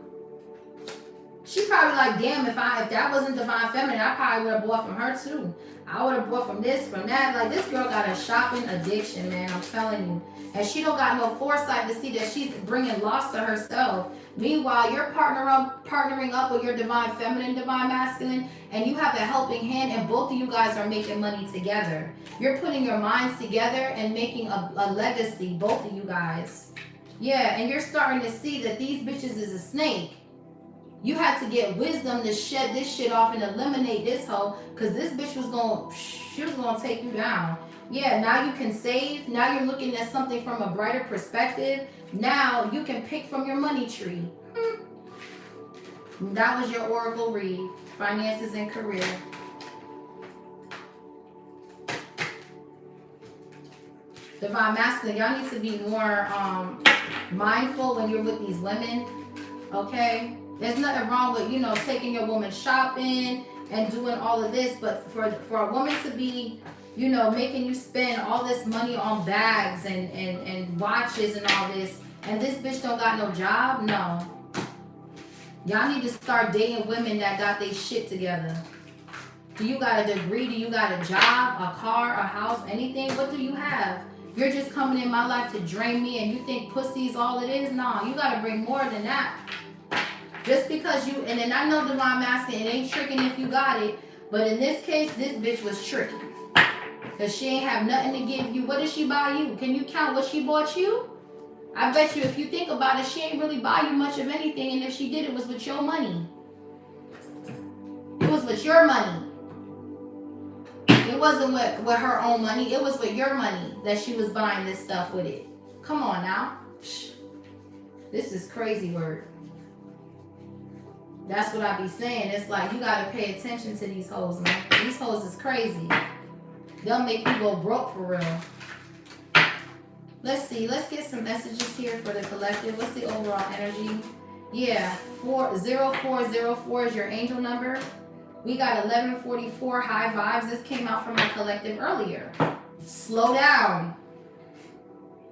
She probably like, damn, if that wasn't divine feminine, I probably would have bought from her too. I would have bought from this, from that. Like, this girl got a shopping addiction, man. I'm telling you. And she don't got no foresight to see that she's bringing loss to herself. Meanwhile, you're partnering up with your divine feminine, divine masculine, and you have a helping hand, and both of you guys are making money together. You're putting your minds together and making a legacy, both of you guys. Yeah, and you're starting to see that these bitches is a snake. You had to get wisdom to shed this shit off and eliminate this hoe, because this bitch was gonna take you down. Yeah, now you can save. Now you're looking at something from a brighter perspective. Now you can pick from your money tree. That was your oracle read. Finances and career. Divine masculine, y'all need to be more mindful when you're with these women. Okay? There's nothing wrong with, you know, taking your woman shopping and doing all of this, but for a woman to be you know, making you spend all this money on bags and watches and all this, and this bitch don't got no job? No. Y'all need to start dating women that got their shit together. Do you got a degree? Do you got a job, a car, a house, anything? What do you have? You're just coming in my life to drain me and you think pussy is all it is? No, you gotta bring more than that. Just because you, and then I know Divine Masculine, it ain't tricking if you got it, but in this case, this bitch was tricking. Because she ain't have nothing to give you. What did she buy you? Can you count what she bought you? I bet you if you think about it, she ain't really buy you much of anything, and if she did, it was with your money. It was with your money. It wasn't with her own money. It was with your money that she was buying this stuff with it. Come on now. This is crazy work. That's what I be saying. It's like you gotta pay attention to these hoes, man. These hoes is crazy. They'll make you go broke for real. Let's see. Let's get some messages here for the collective. What's the overall energy? Yeah, 0404 is your angel number. We got 1144 high vibes. This came out from my collective earlier. Slow down.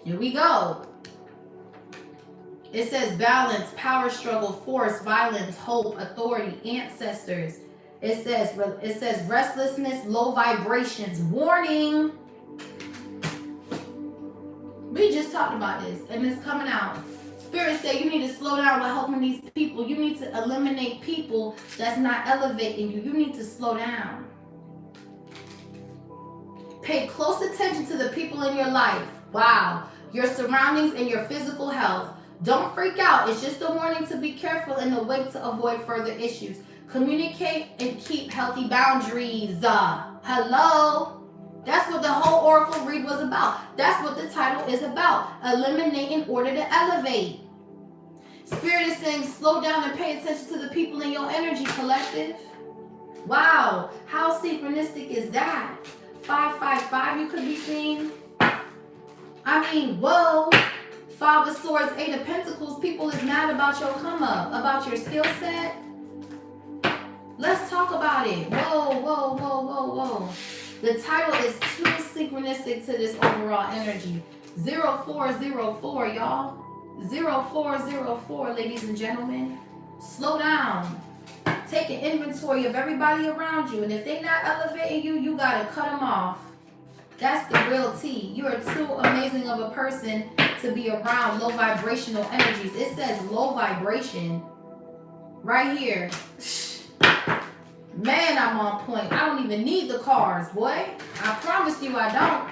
Here we go. It says balance, power struggle, force, violence, hope, authority, ancestors. It says restlessness, low vibrations. Warning. We just talked about this and it's coming out. Spirit say you need to slow down by helping these people. You need to eliminate people that's not elevating you. You need to slow down. Pay close attention to the people in your life. Wow. Your surroundings and your physical health. Don't freak out. It's just a warning to be careful and a way to avoid further issues. Communicate and keep healthy boundaries. Hello? That's what the whole oracle read was about. That's what the title is about. Eliminate in order to elevate. Spirit is saying slow down and pay attention to the people in your energy, collective. Wow. How synchronistic is that? 555 you could be seeing. I mean, whoa. 5 of Swords, 8 of Pentacles. People is mad about your come up, about your skill set. Let's talk about it. Whoa, whoa, whoa, whoa, whoa. The title is too synchronistic to this overall energy. 0404, y'all. 0404, ladies and gentlemen. Slow down. Take an inventory of everybody around you. And if they're not elevating you, you got to cut them off. That's the real tea. You are too amazing of a person to be around low vibrational energies. It says low vibration right here. Man, I'm on point. I don't even need the cars, boy. I promise you I don't.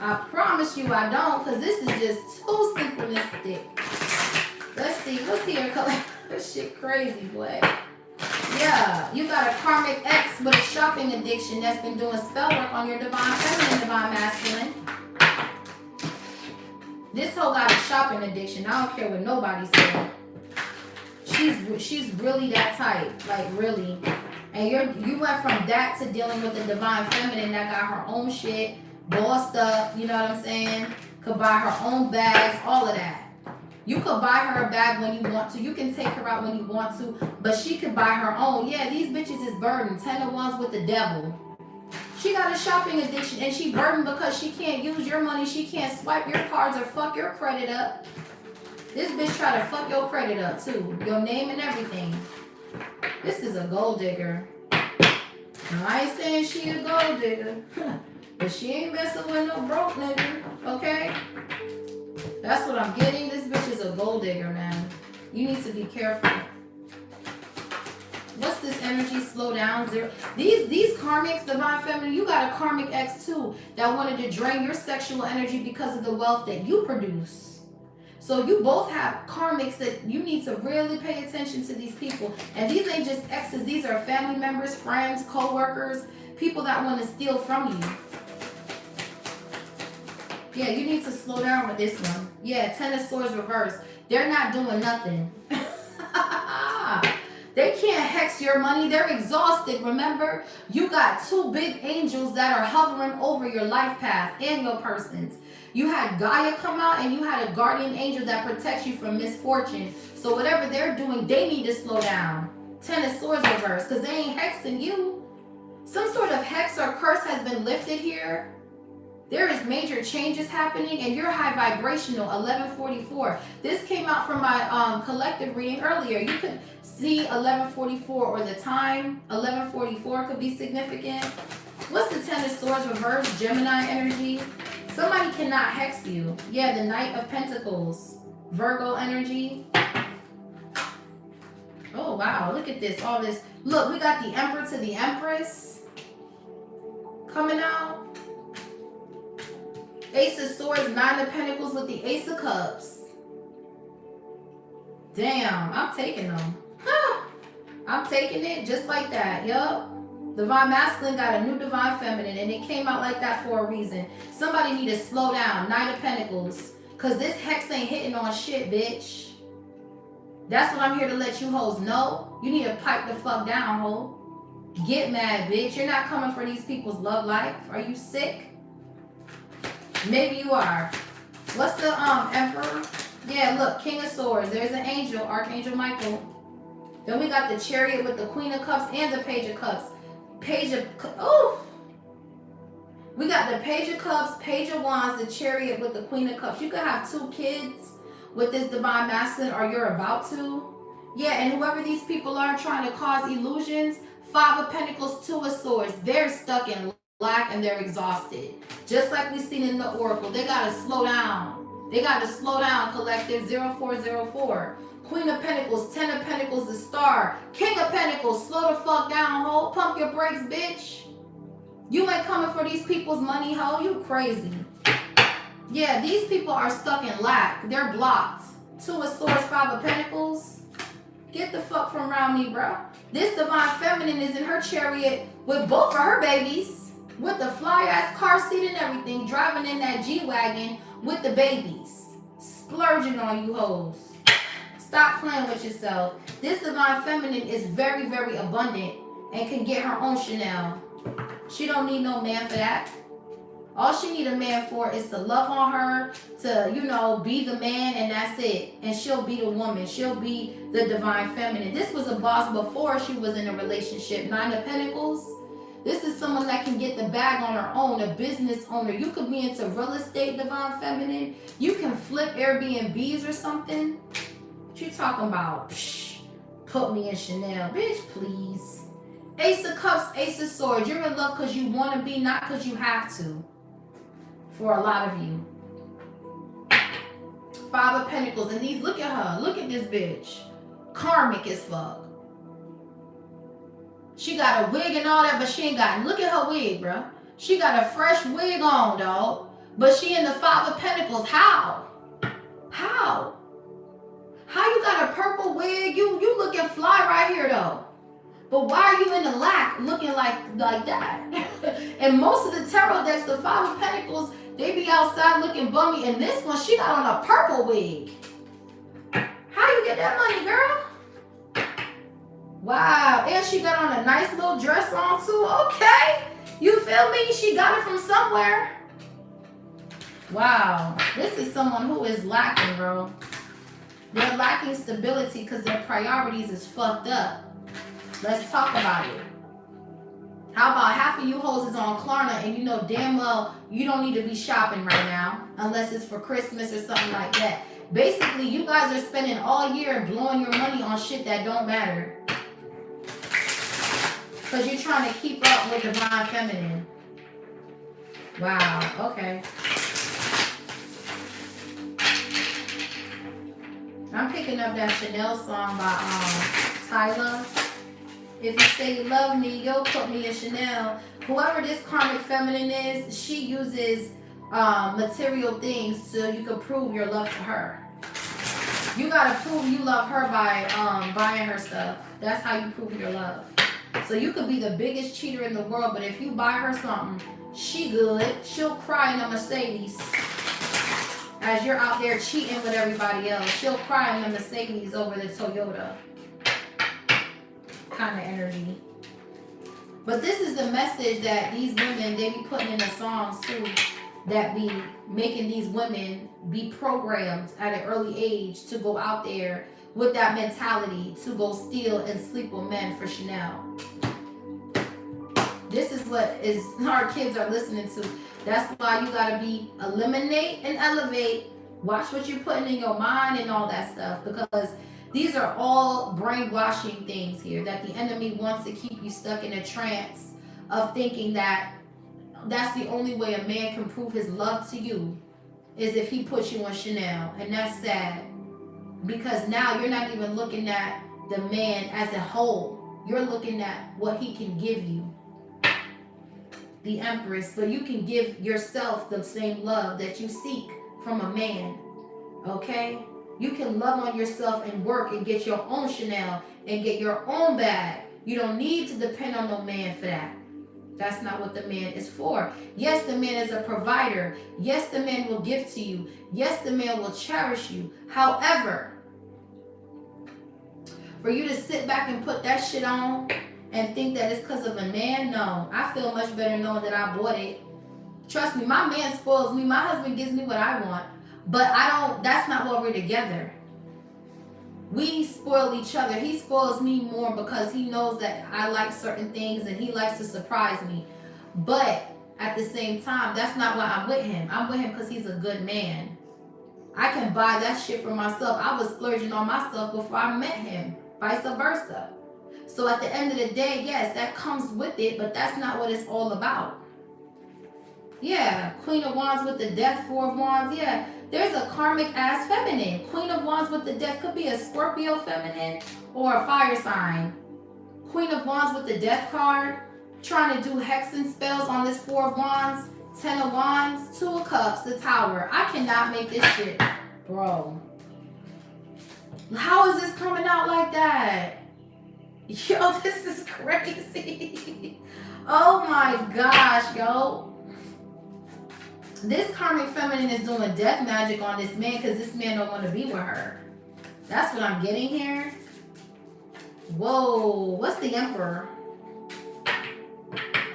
I promise you I don't, because this is just too synchronistic. Let's see. What's here? This shit crazy, boy. Yeah, you got a karmic ex with a shopping addiction that's been doing spell work on your divine feminine, divine masculine. This hoe got a shopping addiction. I don't care what nobody said. She's really that type, like really. And you went from that to dealing with the divine feminine that got her own shit, bossed up, you know what I'm saying? Could buy her own bags, all of that. You could buy her a bag when you want to. You can take her out when you want to. But she could buy her own. Yeah, these bitches is burdened. 10 of Wands with the devil. She got a shopping addiction and she burdened because she can't use your money. She can't swipe your cards or fuck your credit up. This bitch try to fuck your credit up too. Your name and everything. This is a gold digger. Now, I ain't saying she a gold digger. But she ain't messing with no broke nigga. Okay? That's what I'm getting. This bitch is a gold digger, man. You need to be careful. What's this energy? Slow down. Zero. These karmics, divine feminine, you got a karmic ex too that wanted to drain your sexual energy because of the wealth that you produce. So you both have karmics that you need to really pay attention to these people. And these ain't just exes. These are family members, friends, co-workers, people that want to steal from you. Yeah, you need to slow down with this one. Yeah, 10 of Swords reversed. They're not doing nothing. They can't hex your money. They're exhausted. Remember, you got 2 big angels that are hovering over your life path and your persons. You had Gaia come out and you had a guardian angel that protects you from misfortune. So whatever they're doing, they need to slow down. 10 of Swords reversed because they ain't hexing you. Some sort of hex or curse has been lifted here. There is major changes happening, and you're high vibrational, 1144. This came out from my collective reading earlier. You could see 1144 or the time. 1144 could be significant. What's the Ten of Swords reverse? Gemini energy. Somebody cannot hex you. Yeah, the Knight of Pentacles. Virgo energy. Oh, wow. Look at this. All this. Look, we got the Emperor to the Empress coming out. Ace of Swords, Nine of Pentacles with the Ace of Cups. Damn, I'm taking them. I'm taking it just like that. Yup. Divine Masculine got a new Divine Feminine, and it came out like that for a reason. Somebody need to slow down. Nine of Pentacles. Because this hex ain't hitting on shit, bitch. That's what I'm here to let you hoes know. You need to pipe the fuck down, ho. Get mad, bitch. You're not coming for these people's love life. Are you sick? Maybe you are. What's the Emperor? Yeah, look, King of Swords. There's an angel, Archangel Michael. Then we got the Chariot with the Queen of Cups and the Page of Cups. We got the Page of Cups, Page of Wands, the Chariot with the Queen of Cups. You could have 2 kids with this Divine Masculine, or you're about to. Yeah, and whoever these people are trying to cause illusions, 5 of Pentacles, 2 of Swords. They're stuck in lack and they're exhausted. Just like we seen in the Oracle. They got to slow down. They got to slow down, collective. 0404. Queen of Pentacles, 10 of Pentacles, the Star. King of Pentacles, slow the fuck down, ho. Pump your brakes, bitch. You ain't coming for these people's money, ho. You crazy. Yeah, these people are stuck in lack. They're blocked. 2 of Swords, 5 of Pentacles. Get the fuck from around me, bro. This Divine Feminine is in her chariot with both of her babies. With the fly-ass car seat and everything. Driving in that G-Wagon with the babies. Splurging on you hoes. Stop playing with yourself. This Divine Feminine is very, very abundant and can get her own Chanel. She don't need no man for that. All she need a man for is to love on her, to, you know, be the man, and that's it. And she'll be the woman. She'll be the Divine Feminine. This was a boss before she was in a relationship. 9 of Pentacles. This is someone that can get the bag on her own, a business owner. You could be into real estate, Divine Feminine. You can flip Airbnbs or something. What you talking about? Psh, put me in Chanel. Bitch, please. Ace of Cups, Ace of Swords. You're in love because you want to be, not because you have to. For a lot of you. 5 of Pentacles. And these, look at her. Look at this bitch. Karmic as fuck. She got a wig and all that, but she ain't got, look at her wig, bro. She got a fresh wig on, dog. But she in the 5 of Pentacles. How? How? How you got a purple wig? You looking fly right here, though. But why are you in the lack looking like that? And most of the tarot decks, the 5 of Pentacles, they be outside looking bummy. And this one, she got on a purple wig. How you get that money, girl? Wow, and she got on a nice little dress on too. Okay, you feel me? She got it from somewhere. Wow, this is someone who is lacking, bro. They're lacking stability because their priorities is fucked up. Let's talk about it. How about half of you hoes is on Klarna and you know damn well you don't need to be shopping right now unless it's for Christmas or something like that. Basically, you guys are spending all year blowing your money on shit that don't matter. Because you're trying to keep up with Divine Feminine. Wow, okay. I'm picking up that Chanel song by Tyler. If you say you love me, you'll put me in Chanel. Whoever this karmic feminine is, she uses material things so you can prove your love to her. You gotta prove you love her by buying her stuff. That's how you prove your love. So you could be the biggest cheater in the world, but if you buy her something, she good. She'll cry in a Mercedes. As you're out there cheating with everybody else, she'll cry in the Mercedes over the Toyota. Kind of energy. But this is the message that these women, they be putting in the songs too, that be making these women be programmed at an early age to go out there with that mentality to go steal and sleep with men for Chanel. This is what is our kids are listening to. That's why you gotta eliminate and elevate. Watch what you're putting in your mind and all that stuff, because these are all brainwashing things here that the enemy wants to keep you stuck in a trance of thinking that that's the only way a man can prove his love to you is if he puts you on Chanel. And that's sad, because now you're not even looking at the man as a whole. You're looking at what he can give you. The Empress. So you can give yourself the same love that you seek from a man. Okay? You can love on yourself and work and get your own Chanel and get your own bag. You don't need to depend on no man for that. That's not what the man is for. Yes, the man is a provider. Yes, the man will give to you. Yes, the man will cherish you. However, for you to sit back and put that shit on and think that it's because of a man, no. I feel much better knowing that I bought it. Trust me, my man spoils me. My husband gives me what I want. But that's not why we're together. We spoil each other. He spoils me more because he knows that I like certain things and he likes to surprise me. But at the same time, that's not why I'm with him. I'm with him because he's a good man. I can buy that shit for myself. I was splurging on myself before I met him. Vice versa. So at the end of the day, yes, that comes with it, but that's not what it's all about. Yeah, Queen of Wands with the Death, Four of Wands. Yeah, there's a karmic ass feminine. Queen of Wands with the Death could be a Scorpio feminine or a fire sign. Queen of Wands with the Death card, trying to do hexing spells on this Four of Wands, Ten of Wands, Two of Cups, the Tower. I cannot make this shit, bro. How is this coming out like that? Yo, this is crazy. Oh my gosh, yo. This karmic feminine is doing death magic on this man because this man don't want to be with her. That's what I'm getting here. Whoa, what's the Emperor?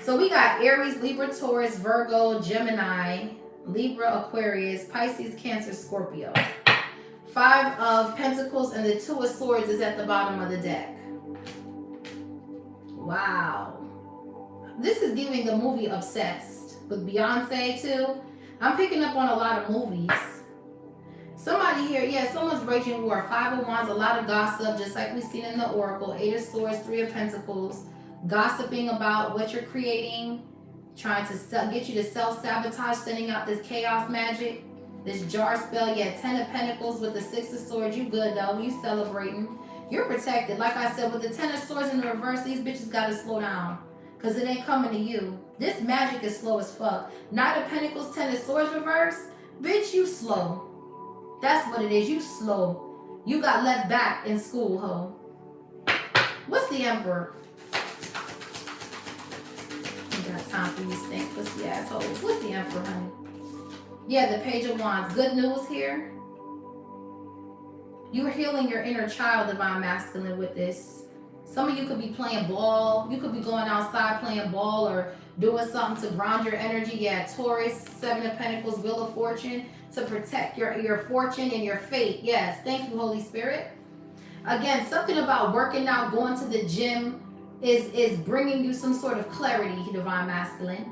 So we got Aries, Libra, Taurus, Virgo, Gemini, Libra, Aquarius, Pisces, Cancer, Scorpio. Five of Pentacles and the Two of Swords is at the bottom of the deck. Wow. This is giving the movie Obsessed with Beyonce too. I'm picking up on a lot of movies. Somebody here, yeah, someone's raging war. Five of Wands, a lot of gossip, just like we've seen in the Oracle. Eight of Swords, Three of Pentacles. Gossiping about what you're creating. Trying to get you to self-sabotage, sending out this chaos magic. This jar spell, yeah, Ten of Pentacles with the Six of Swords. You good though, you celebrating. You're protected. Like I said, with the Ten of Swords in the reverse, these bitches gotta slow down. Because it ain't coming to you. This magic is slow as fuck. Nine of Pentacles, Ten of Swords reverse. Bitch, you slow. That's what it is. You slow. You got left back in school, ho. What's the Emperor? You got time for you stink pussy assholes. What's the Emperor, honey? Yeah, the Page of Wands. Good news here. You're healing your inner child, Divine Masculine, with this. Some of you could be playing ball. You could be going outside playing ball or doing something to ground your energy. Yeah, Taurus, Seven of Pentacles, Wheel of Fortune, to protect your fortune and your fate. Yes, thank you, Holy Spirit. Again, something about working out, going to the gym is bringing you some sort of clarity, Divine Masculine.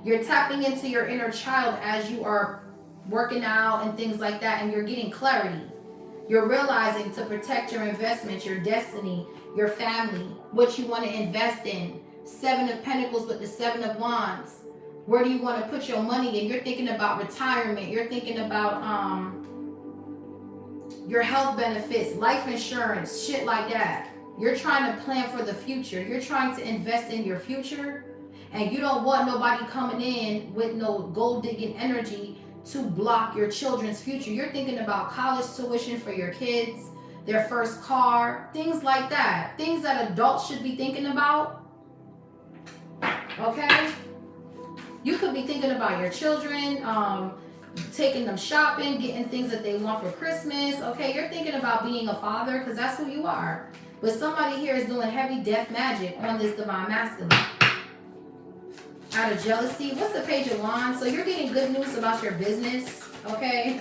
You're tapping into your inner child as you are working out and things like that, and you're getting clarity. You're realizing to protect your investments, your destiny, your family, what you want to invest in. Seven of Pentacles with the Seven of Wands. Where do you want to put your money in? You're thinking about retirement. You're thinking about your health benefits, life insurance, shit like that. You're trying to plan for the future. You're trying to invest in your future. And you don't want nobody coming in with no gold digging energy to block your children's future. You're thinking about college tuition for your kids, their first car, things like that. Things that adults should be thinking about. Okay? You could be thinking about your children, taking them shopping, getting things that they want for Christmas. Okay, you're thinking about being a father because that's who you are. But somebody here is doing heavy death magic on this Divine Masculine. Out of jealousy. What's the Page of Wands? So you're getting good news about your business, okay?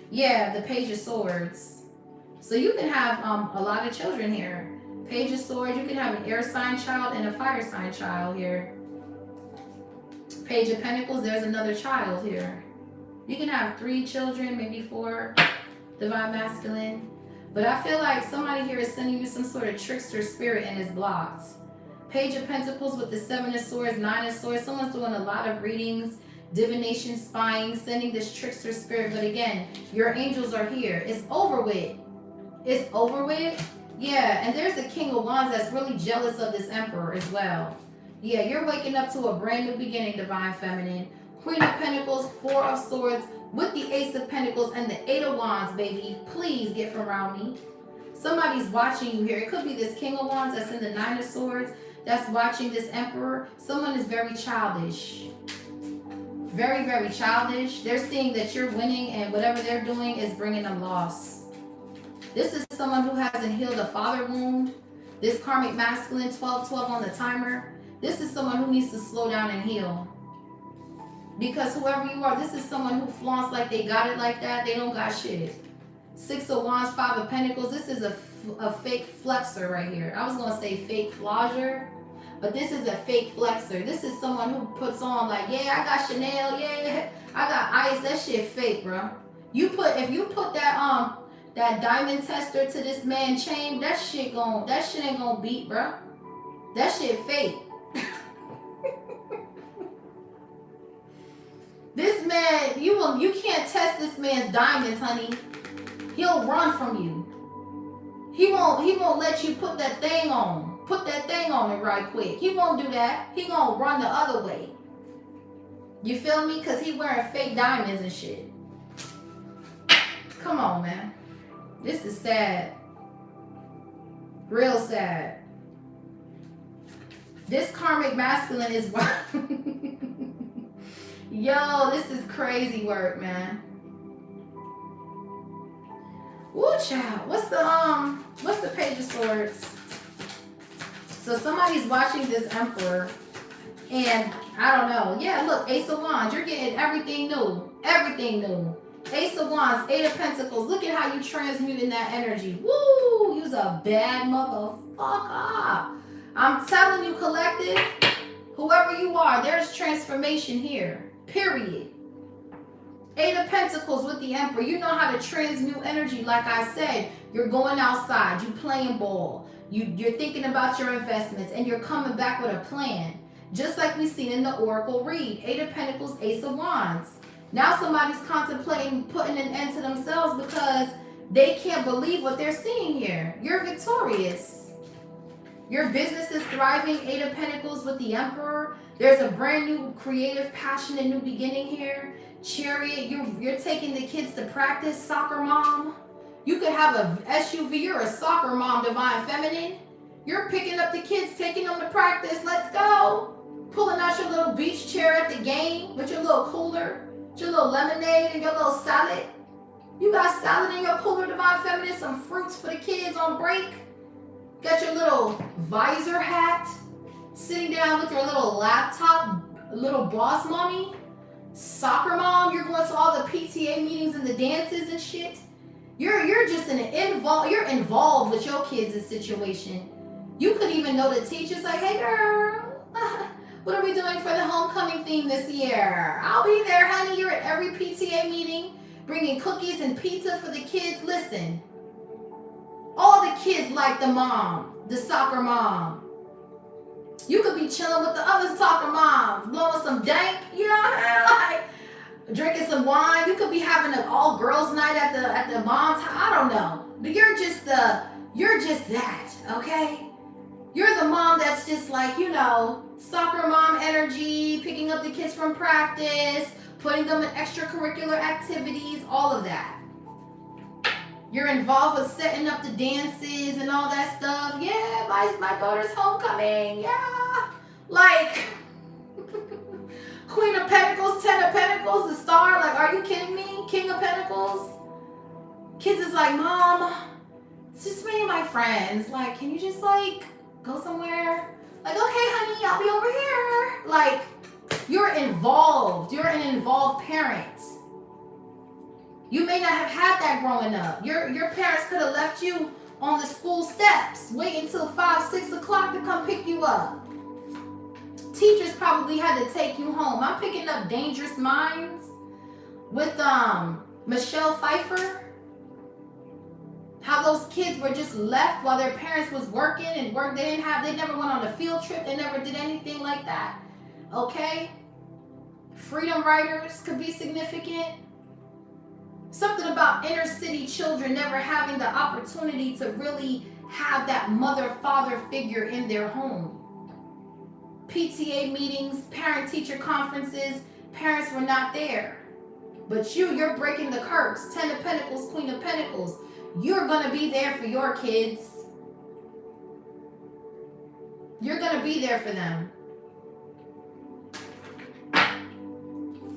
Yeah, the Page of Swords. So you can have a lot of children here. Page of Swords, you can have an air sign child and a fire sign child here. Page of Pentacles, there's another child here. You can have 3 children, maybe 4, Divine Masculine. But I feel like somebody here is sending you some sort of trickster spirit and it's blocked. Page of Pentacles with the 7 of Swords, 9 of Swords. Someone's doing a lot of readings, divination, spying, sending this trickster spirit. But again, your angels are here. It's over with. It's over with. Yeah, and there's a King of Wands that's really jealous of this Emperor as well. Yeah, you're waking up to a brand new beginning, Divine Feminine. Queen of Pentacles, 4 of Swords, with the Ace of Pentacles and the 8 of Wands, baby. Please get from around me. Somebody's watching you here. It could be this King of Wands that's in the 9 of Swords that's watching this Emperor. Someone is very childish. Very, very childish. They're seeing that you're winning and whatever they're doing is bringing them loss. This is someone who hasn't healed a father wound. This karmic masculine, 12-12 on the timer. This is someone who needs to slow down and heal. Because whoever you are, this is someone who flaunts like they got it like that. They don't got shit. 6 of Wands, 5 of Pentacles. This is a fake flexor right here. I was going to say fake flogger, but this is a fake flexor. This is someone who puts on like, yeah, I got Chanel. Yeah, I got ice. That shit fake, bro. If you put that that diamond tester to this man's chain, that shit ain't gonna beat, bro. That shit fake. This man, you can't test this man's diamonds, honey. He'll run from you. He won't let you put that thing on. Put that thing on it right quick. He won't do that. He gonna run the other way. You feel me? Cause he wearing fake diamonds and shit. Come on, man. This is sad. Real sad. This karmic masculine is yo, this is crazy work, man. Woo, child. What's the Page of Swords? So somebody's watching this Emperor, and I don't know. Yeah, look, Ace of Wands. You're getting everything new. Everything new. Ace of Wands, 8 of Pentacles. Look at how you transmuting that energy. Woo! You's a bad motherfucker. I'm telling you, collective, whoever you are, there's transformation here. Period. 8 of Pentacles with the Emperor. You know how to transmute energy. Like I said, you're going outside. You playing ball. You're thinking about your investments. And you're coming back with a plan. Just like we seen in the Oracle read. 8 of Pentacles, Ace of Wands. Now somebody's contemplating putting an end to themselves because they can't believe what they're seeing here. You're victorious. Your business is thriving. 8 of Pentacles with the Emperor. There's a brand new creative, passionate new beginning here. Chariot, you're taking the kids to practice. Soccer mom. You could have a SUV. You're a soccer mom, Divine Feminine. You're picking up the kids, taking them to practice. Let's go. Pulling out your little beach chair at the game with your little cooler. Your little lemonade and your little salad. You got salad in your cooler, Divine Feminine. Some fruits for the kids on break. Got your little visor hat. Sitting down with your little laptop. Little boss mommy. Soccer mom. You're going to all the PTA meetings and the dances and shit. You're just you're involved with your kids' situation. You could even know the teachers like, hey girl. What are we doing for the homecoming theme this year? I'll be there, honey. You're at every PTA meeting, bringing cookies and pizza for the kids. Listen, all the kids like the mom, the soccer mom. You could be chilling with the other soccer moms, blowing some dank, you know, like drinking some wine. You could be having an all-girls night at the mom's house. I don't know, but you're just that, okay? You're the mom that's just like, you know, soccer mom energy, picking up the kids from practice, putting them in extracurricular activities, all of that. You're involved with setting up the dances and all that stuff. Yeah, my daughter's homecoming. Yeah. Like, Queen of Pentacles, 10 of Pentacles, the star. Like, are you kidding me? King of Pentacles. Kids is like, Mom, it's just me and my friends. Like, can you just, like, go somewhere? Like, okay, honey, I'll be over here. Like, you're involved. You're an involved parent. You may not have had that growing up. Your parents could have left you on the school steps, waiting until 5, 6 o'clock to come pick you up. Teachers probably had to take you home. I'm picking up Dangerous Minds with Michelle Pfeiffer. How those kids were just left while their parents was working and work. They never went on a field trip. They never did anything like that. Okay? Freedom riders could be significant. Something about inner city children never having the opportunity to really have that mother-father figure in their home. PTA meetings, parent-teacher conferences, parents were not there. But you're breaking the curse. 10 of Pentacles, Queen of Pentacles. You're going to be there for your kids. You're going to be there for them.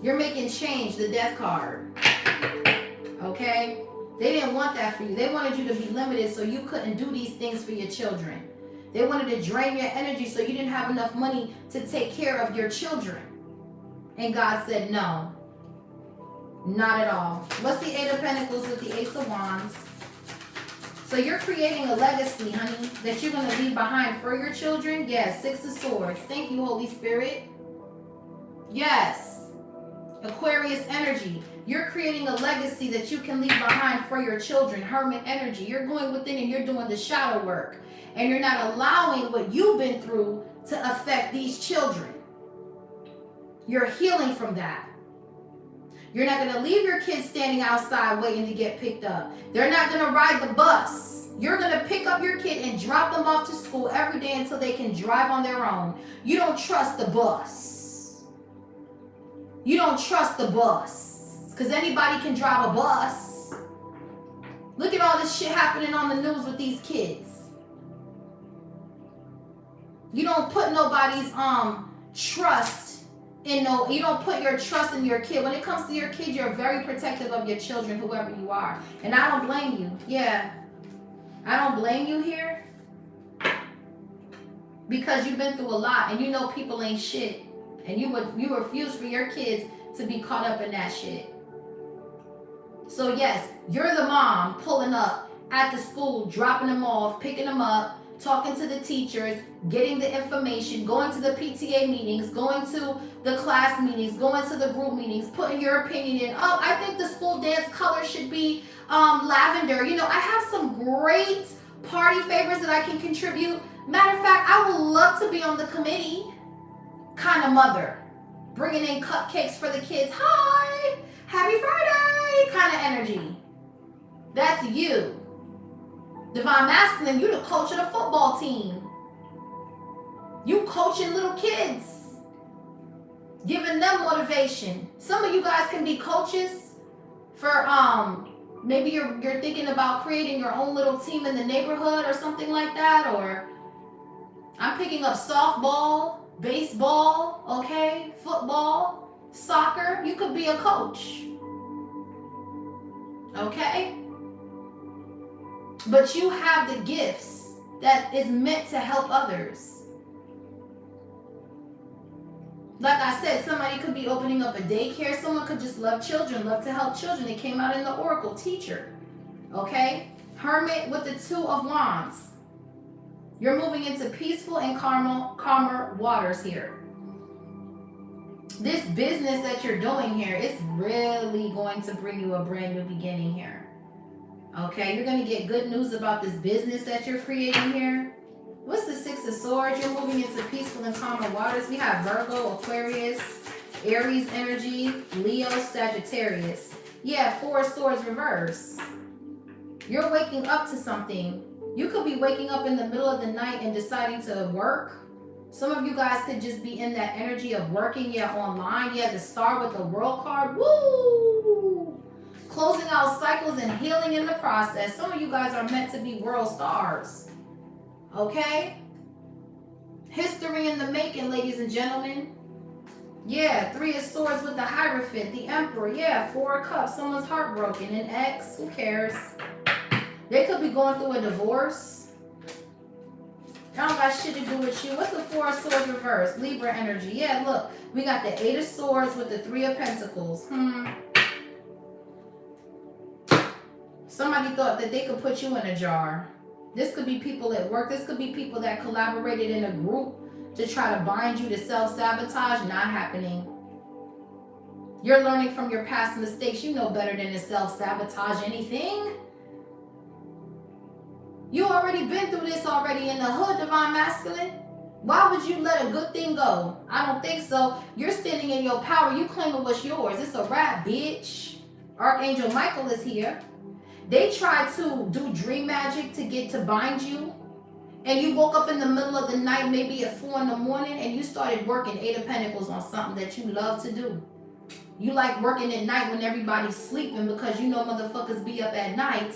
You're making change, the Death card. Okay? They didn't want that for you. They wanted you to be limited so you couldn't do these things for your children. They wanted to drain your energy so you didn't have enough money to take care of your children. And God said no. Not at all. What's the Eight of Pentacles with the Ace of Wands? So you're creating a legacy, honey, that you're going to leave behind for your children. Yes, Six of Swords. Thank you, Holy Spirit. Yes. Aquarius energy. You're creating a legacy that you can leave behind for your children. Hermit energy. You're going within and you're doing the shadow work. And you're not allowing what you've been through to affect these children. You're healing from that. You're not going to leave your kids standing outside waiting to get picked up. They're not going to ride the bus. You're going to pick up your kid and drop them off to school every day until they can drive on their own. You don't trust the bus. You don't trust the bus. Because anybody can drive a bus. Look at all this shit happening on the news with these kids. You don't put nobody's trust you don't put your trust in your kid. When it comes to your kid, you're very protective of your children, whoever you are. And I don't blame you. Yeah. I don't blame you here. Because you've been through a lot and you know people ain't shit. And you refuse for your kids to be caught up in that shit. So yes, you're the mom pulling up at the school, dropping them off, picking them up, talking to the teachers, getting the information, going to the PTA meetings, going to the class meetings, going to the group meetings, putting your opinion in. Oh, I think the school dance color should be lavender. You know, I have some great party favors that I can contribute. Matter of fact, I would love to be on the committee kind of mother. Bringing in cupcakes for the kids. Hi, happy Friday kind of energy. That's you. Divine Masculine, you the coach of the football team. You coaching little kids. Giving them motivation. Some of you guys can be coaches for maybe you're thinking about creating your own little team in the neighborhood or something like that. Or I'm picking up softball, baseball, okay, football, soccer. You could be a coach. Okay? But you have the gifts that is meant to help others. Like I said, somebody could be opening up a daycare. Someone could just love children, love to help children. It came out in the Oracle, teacher. Okay? Hermit with the Two of Wands. You're moving into peaceful and calmer waters here. This business that you're doing here, it's really going to bring you a brand new beginning here. Okay, you're going to get good news about this business that you're creating here. What's the Six of Swords? You're moving into peaceful and calmer waters. We have Virgo, Aquarius, Aries energy, Leo, Sagittarius. Yeah, Four of Swords reverse. You're waking up to something. You could be waking up in the middle of the night and deciding to work. Some of you guys could just be in that energy of working, yeah, online. Yeah, the Star with the World card. Woo! Closing out cycles and healing in the process. Some of you guys are meant to be world stars. Okay? History in the making, ladies and gentlemen. Yeah, Three of Swords with the Hierophant, the Emperor. Yeah, Four of Cups. Someone's heartbroken. An ex. Who cares? They could be going through a divorce. I don't got shit to do with you. What's the Four of Swords reverse? Libra energy. Yeah, look. We got the Eight of Swords with the Three of Pentacles. Somebody thought that they could put you in a jar. This could be people at work. This could be people that collaborated in a group to try to bind you to self-sabotage. Not happening. You're learning from your past mistakes. You know better than to self-sabotage anything. You already been through this already in the hood, Divine Masculine. Why would you let a good thing go? I don't think so. You're standing in your power. You claiming what's yours. It's a wrap, bitch. Archangel Michael is here. They tried to do dream magic to get to bind you. And you woke up in the middle of the night, maybe at 4 in the morning, and you started working 8 of Pentacles on something that you love to do. You like working at night when everybody's sleeping because you know motherfuckers be up at night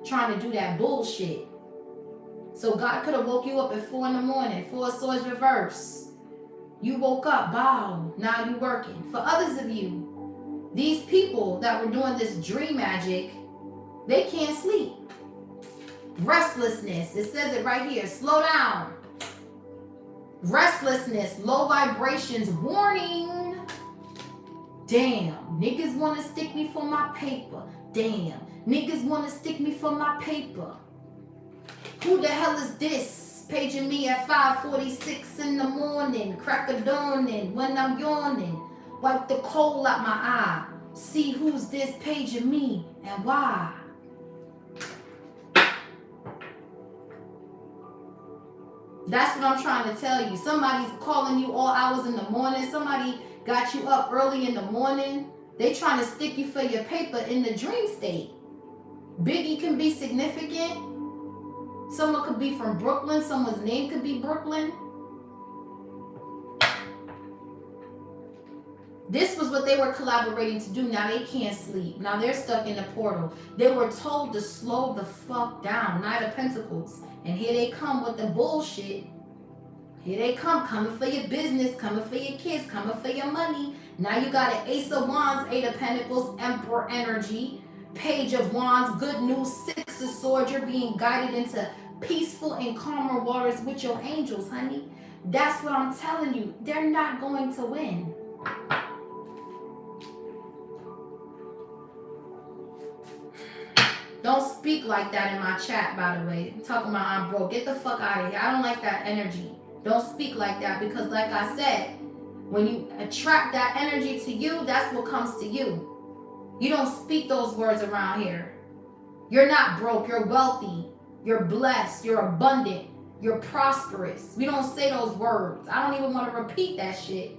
trying to do that bullshit. So God could have woke you up at 4 in the morning, 4 of Swords reverse. You woke up, bow, now you working. For others of you, these people that were doing this dream magic, they can't sleep. Restlessness, it says it right here, slow down. Restlessness, low vibrations, warning. Damn, niggas want to stick me for my paper. Damn, niggas want to stick me for my paper. Who the hell is this? Paging me at 5:46 in the morning. Crack of dawning when I'm yawning. Wipe the coal out my eye. See who's this paging me and why. That's what I'm trying to tell you. Somebody's calling you all hours in the morning. Somebody got you up early in the morning. They trying to stick you for your paper in the dream state. Biggie can be significant. Someone could be from Brooklyn. Someone's name could be Brooklyn. This was what they were collaborating to do. Now they can't sleep. Now they're stuck in the portal. They were told to slow the fuck down. Knight of Pentacles. And here they come with the bullshit. Here they come, coming for your business, coming for your kids, coming for your money. Now you got an Ace of Wands, 8 of Pentacles, Emperor energy, Page of Wands, good news, 6 of Swords. You're being guided into peaceful and calmer waters with your angels, honey. That's what I'm telling you. They're not going to win. Don't speak like that in my chat, by the way. I'm talking about I'm broke. Get the fuck out of here. I don't like that energy. Don't speak like that because like I said, when you attract that energy to you, that's what comes to you. You don't speak those words around here. You're not broke. You're wealthy. You're blessed. You're abundant. You're prosperous. We don't say those words. I don't even want to repeat that shit.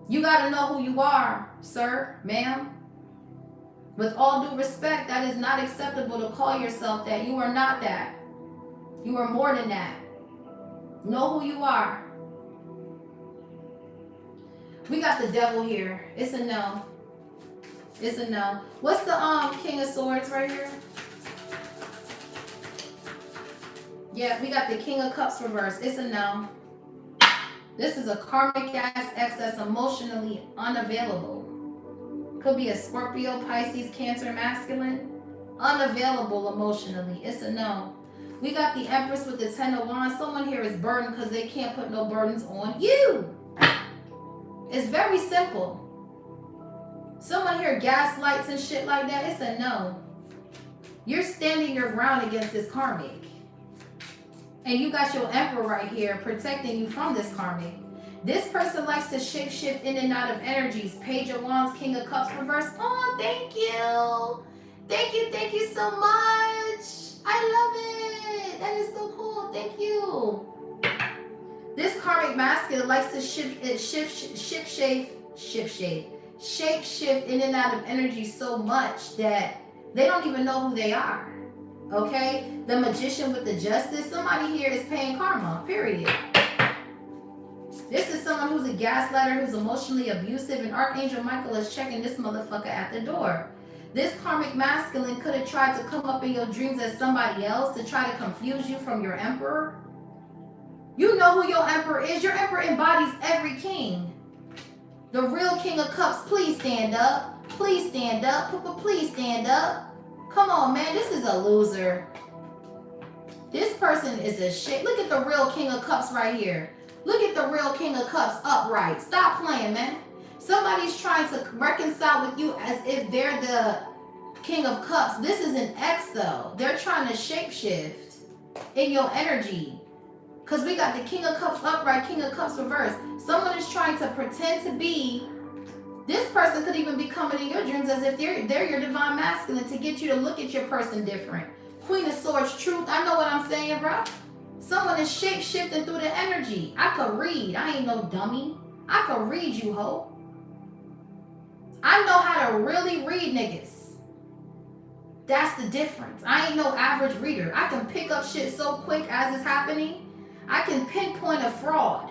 You got to know who you are, sir, ma'am. With all due respect, that is not acceptable to call yourself that. You are not that. You are more than that. Know who you are. We got the devil here. It's a no. It's a no. What's the King of Swords right here? Yeah, we got the King of Cups reversed. It's a no. This is a karmic ass ex that's emotionally unavailable. Could be a Scorpio, Pisces, Cancer, masculine. Unavailable emotionally. It's a no. We got the Empress with the 10 of Wands. Someone here is burdened because they can't put no burdens on you. It's very simple. Someone here gaslights and shit like that. It's a no. You're standing your ground against this karmic. And you got your Emperor right here protecting you from this karmic. This person likes to shift in and out of energies. Page of Wands, King of Cups reverse. Oh, thank you. Thank you so much. I love it. That is so cool. Thank you. This karmic masculine likes to shape shift in and out of energy so much that they don't even know who they are. Okay? The Magician with the Justice. Somebody here is paying karma, period. This is someone who's a gaslighter, who's emotionally abusive, and Archangel Michael is checking this motherfucker at the door. This karmic masculine could have tried to come up in your dreams as somebody else to try to confuse you from your emperor. You know who your emperor is. Your emperor embodies every king. The real King of Cups, please stand up. Please stand up. Please stand up. Come on, man. This is a loser. This person is a shit. Look at the real King of Cups right here. Look at the real King of Cups upright. Stop playing, man. Somebody's trying to reconcile with you as if they're the King of Cups. This is an X though. They're trying to shapeshift in your energy. Because we got the King of Cups upright, King of Cups reversed. Someone is trying to pretend to be. This person could even be coming in your dreams as if they're your divine masculine to get you to look at your person different. Queen of Swords, truth. I know what I'm saying, bro. Someone is shape-shifting through the energy. I could read. I ain't no dummy. I could read you, ho. I know how to really read niggas. That's the difference. I ain't no average reader. I can pick up shit so quick as it's happening. I can pinpoint a fraud.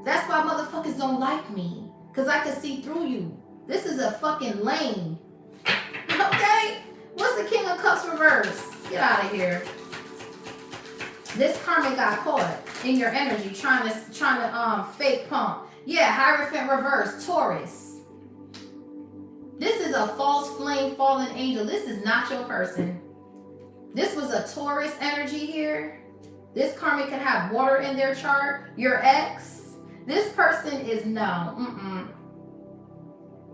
That's why motherfuckers don't like me. Because I can see through you. This is a fucking lane. Okay? What's the King of Cups reverse? Get out of here. This karmic got caught in your energy trying to fake pump. Yeah, Hierophant reverse, Taurus. This is a false flame fallen angel. This is not your person. This was a Taurus energy here. This karmic could have water in their chart. Your ex. This person is no.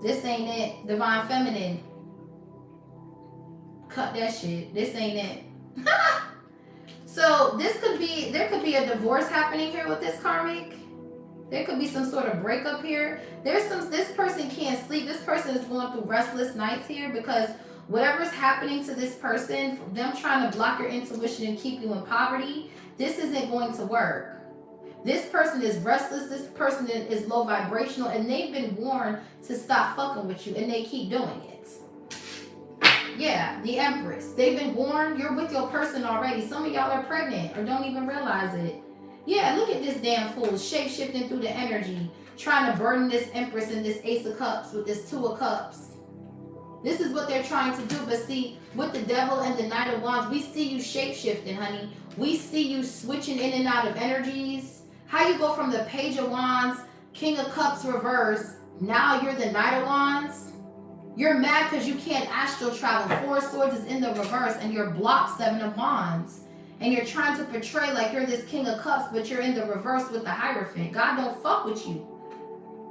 This ain't it. Divine feminine. Cut that shit. This ain't it. So this could be, there could be a divorce happening here with this karmic. There could be some sort of breakup here. This person can't sleep. This person is going through restless nights here because whatever's happening to this person, them trying to block your intuition and keep you in poverty, this isn't going to work. This person is restless. This person is low vibrational and they've been warned to stop fucking with you and they keep doing it. Yeah, the Empress. They've been warned. You're with your person already. Some of y'all are pregnant or don't even realize it. Yeah, look at this damn fool shape-shifting through the energy, trying to burden this Empress and this Ace of Cups with this Two of Cups. This is what they're trying to do. But see, with the Devil and the Knight of Wands, we see you shape-shifting, honey. We see you switching in and out of energies. How you go from the Page of Wands, King of Cups reverse, now you're the Knight of Wands. You're mad because you can't astral travel. Four of Swords is in the reverse and you're blocked Seven of Wands. And you're trying to portray like you're this King of Cups, but you're in the reverse with the Hierophant. God don't fuck with you.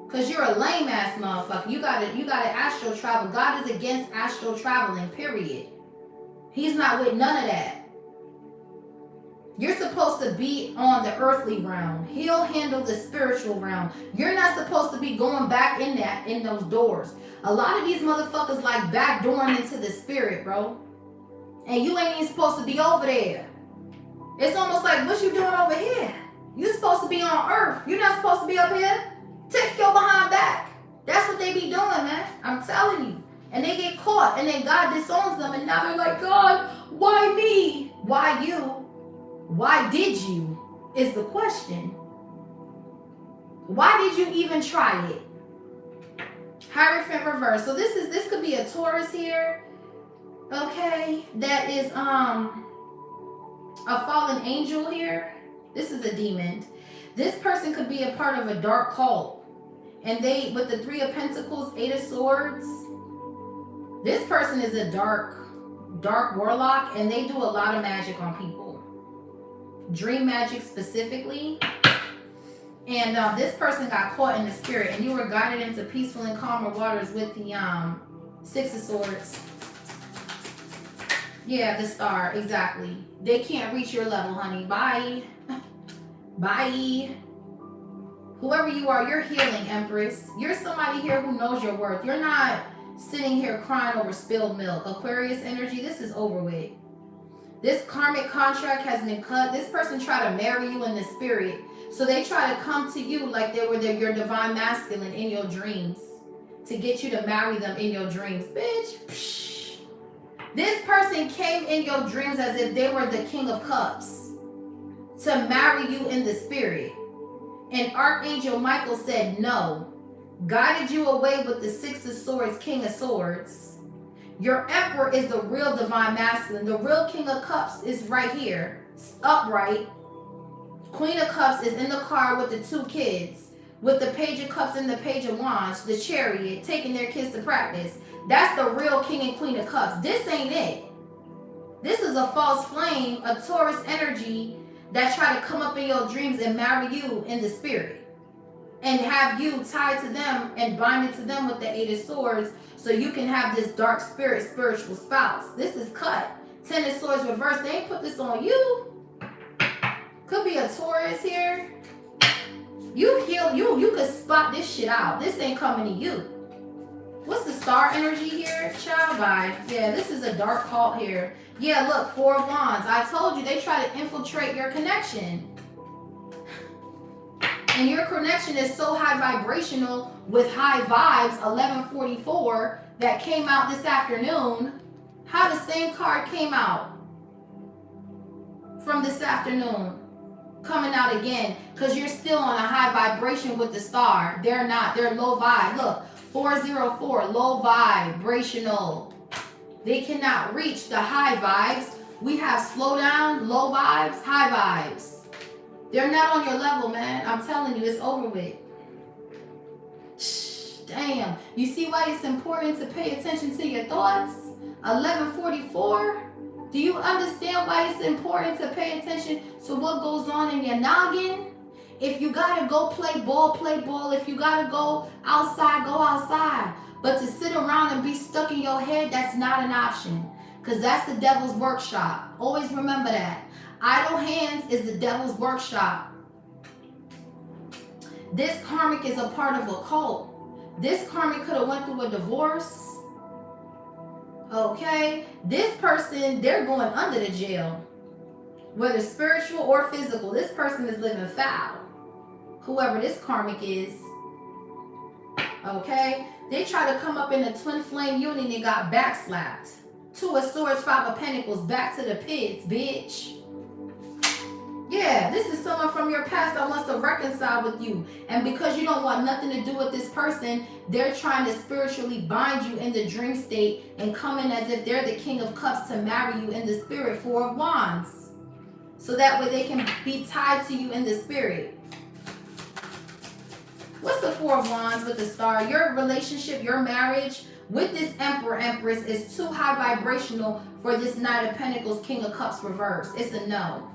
Because you're a lame ass motherfucker. You gotta astral travel. God is against astral traveling, period. He's not with none of that. You're supposed to be on the earthly realm. He'll handle the spiritual realm. You're not supposed to be going back in those doors. A lot of these motherfuckers like backdooring into the spirit, bro. And you ain't even supposed to be over there. It's almost like, what you doing over here? You supposed to be on earth. You're not supposed to be up here. Take your behind back. That's what they be doing, man. I'm telling you. And they get caught and then God disowns them and now they're like, God, why me? Why you? Why did you? Is the question. Why did you even try it? Hierophant reverse. So this could be a Taurus here. Okay. That is a fallen angel here. This is a demon. This person could be a part of a dark cult. And they, with the Three of Pentacles, Eight of Swords, this person is a dark warlock and they do a lot of magic on people. Dream magic specifically. And this person got caught in the spirit and you were guided into peaceful and calmer waters with the Six of Swords. Yeah, the Star, exactly. They can't reach your level, honey. Bye. Bye. Whoever you are, you're healing, Empress. You're somebody here who knows your worth. You're not sitting here crying over spilled milk. Aquarius energy, this is over with. This karmic contract has been cut. This person tried to marry you in the spirit. So they try to come to you like they were your divine masculine in your dreams. To get you to marry them in your dreams. Bitch. Psh. This person came in your dreams as if they were the King of Cups. To marry you in the spirit. And Archangel Michael said no. Guided you away with the Six of Swords, King of Swords. Your Emperor is the real divine masculine. The real King of Cups is right here. Upright. Queen of Cups is in the car with the two kids. With the Page of Cups and the Page of Wands. The Chariot. Taking their kids to practice. That's the real King and Queen of Cups. This ain't it. This is a false flame. A Taurus energy that try to come up in your dreams and marry you in the spirit. and have you tied to them and binded to them with the 8 of Swords, so you can have this dark spirit spiritual spouse. This is cut. 10 of Swords reversed. They ain't put this on you. Could be a Taurus here. You could spot this shit out. This ain't coming to you. What's the star energy here? Child by. Yeah, this is a dark cult here. Yeah, look, 4 of Wands. I told you they try to infiltrate your connection. And your connection is so high vibrational with high vibes, 1144, that came out this afternoon. How the same card came out from this afternoon, coming out again, because you're still on a high vibration with the star. They're not. They're low vibe. Look, 404, low vibrational. They cannot reach the high vibes. We have slow down, low vibes, high vibes. They're not on your level, man. I'm telling you, it's over with. Damn. You see why it's important to pay attention to your thoughts? 1144. Do you understand why it's important to pay attention to what goes on in your noggin? If you gotta go play ball, play ball. If you gotta go outside, go outside. But to sit around and be stuck in your head, that's not an option. Because that's the devil's workshop. Always remember that. Idle hands is the devil's workshop. This karmic is a part of a cult. This karmic could have went through a divorce. Okay? This person, they're going under the jail. Whether spiritual or physical, this person is living foul. Whoever this karmic is. Okay? They try to come up in a twin flame union and got backslapped. 2 of Swords, 5 of Pentacles, back to the pits, bitch. Yeah, this is someone from your past that wants to reconcile with you. And because you don't want nothing to do with this person, they're trying to spiritually bind you in the dream state and come in as if they're the King of Cups to marry you in the spirit, 4 of Wands. So that way they can be tied to you in the spirit. What's the 4 of Wands with the star? Your relationship, your marriage with this Emperor, Empress is too high vibrational for this Knight of Pentacles, King of Cups reverse. It's a no.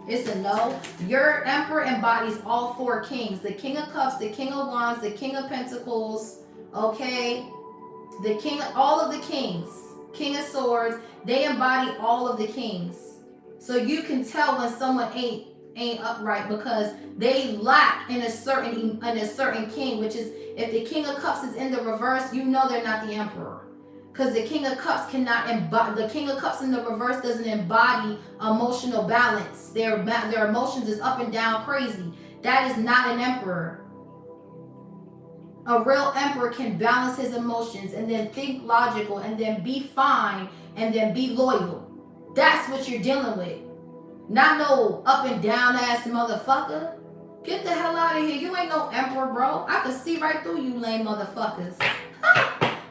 It's a no. Your Emperor embodies all 4 kings. The King of Cups, the King of Wands, the King of Pentacles, okay? The King, all of the kings. King of Swords, they embody all of the kings. So you can tell when someone ain't upright because they lack in a certain king, which is if the King of Cups is in the reverse, you know they're not the Emperor. Because the King of Cups cannot embody, the King of Cups in the reverse doesn't embody emotional balance. Their emotions is up and down crazy. That is not an Emperor. A real Emperor can balance his emotions and then think logical and then be fine and then be loyal. That's what you're dealing with. Not no up and down ass motherfucker. Get the hell out of here. You ain't no Emperor, bro. I can see right through you lame motherfuckers.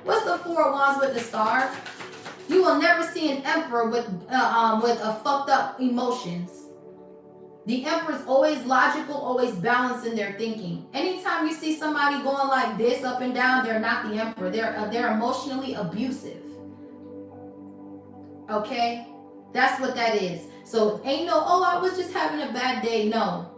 What's the 4 of Wands with the star? You will never see an Emperor with a fucked up emotions. The Emperor's always logical, always balanced in their thinking. Anytime you see somebody going like this up and down, they're not the Emperor. They're emotionally abusive. Okay? That's what that is. So ain't no, oh, I was just having a bad day. No.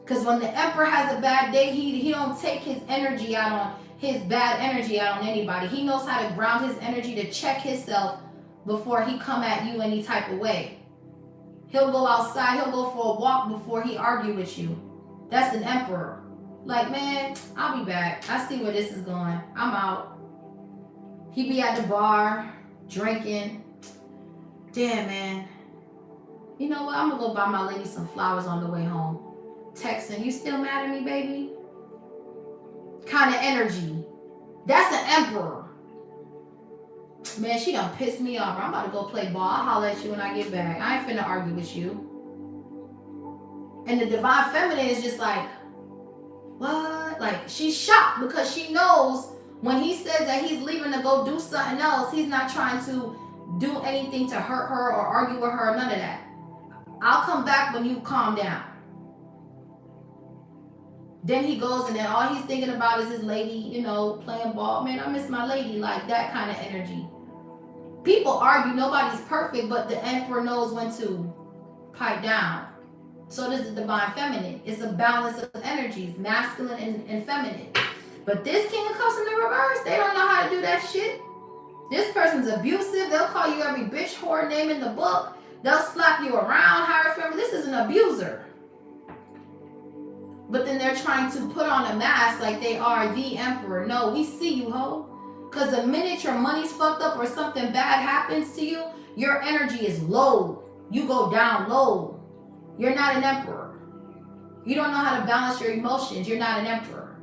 Because when the Emperor has a bad day, he don't take his energy out on his bad energy out on anybody. He knows how to ground his energy to check himself before he come at you any type of way. He'll go outside, he'll go for a walk before he argue with you. That's an Emperor. Like, man, I'll be back. I see where this is going. I'm out. He be at the bar, drinking. Damn, man. You know what? I'm gonna go buy my lady some flowers on the way home. Texting, you still mad at me, baby? Kind of energy. That's an Emperor. Man, she done pissed me off. I'm about to go play ball. I'll holler at you when I get back. I ain't finna argue with you. And the Divine Feminine is just like, what? Like, she's shocked because she knows when he says that he's leaving to go do something else, he's not trying to do anything to hurt her or argue with her, none of that. I'll come back when you calm down. Then he goes and then all he's thinking about is his lady, you know, playing ball. Man, I miss my lady. Like that kind of energy. People argue. Nobody's perfect, but the Emperor knows when to pipe down. So does the divine feminine. It's a balance of energies, masculine and feminine. But this King of Cups in the reverse, they don't know how to do that shit. This person's abusive. They'll call you every bitch whore name in the book. They'll slap you around. Hierophant. This is an abuser. But then they're trying to put on a mask like they are the emperor. No, we see you, ho. Because the minute your money's fucked up or something bad happens to you, your energy is low. You go down low. You're not an emperor. You don't know how to balance your emotions. You're not an emperor.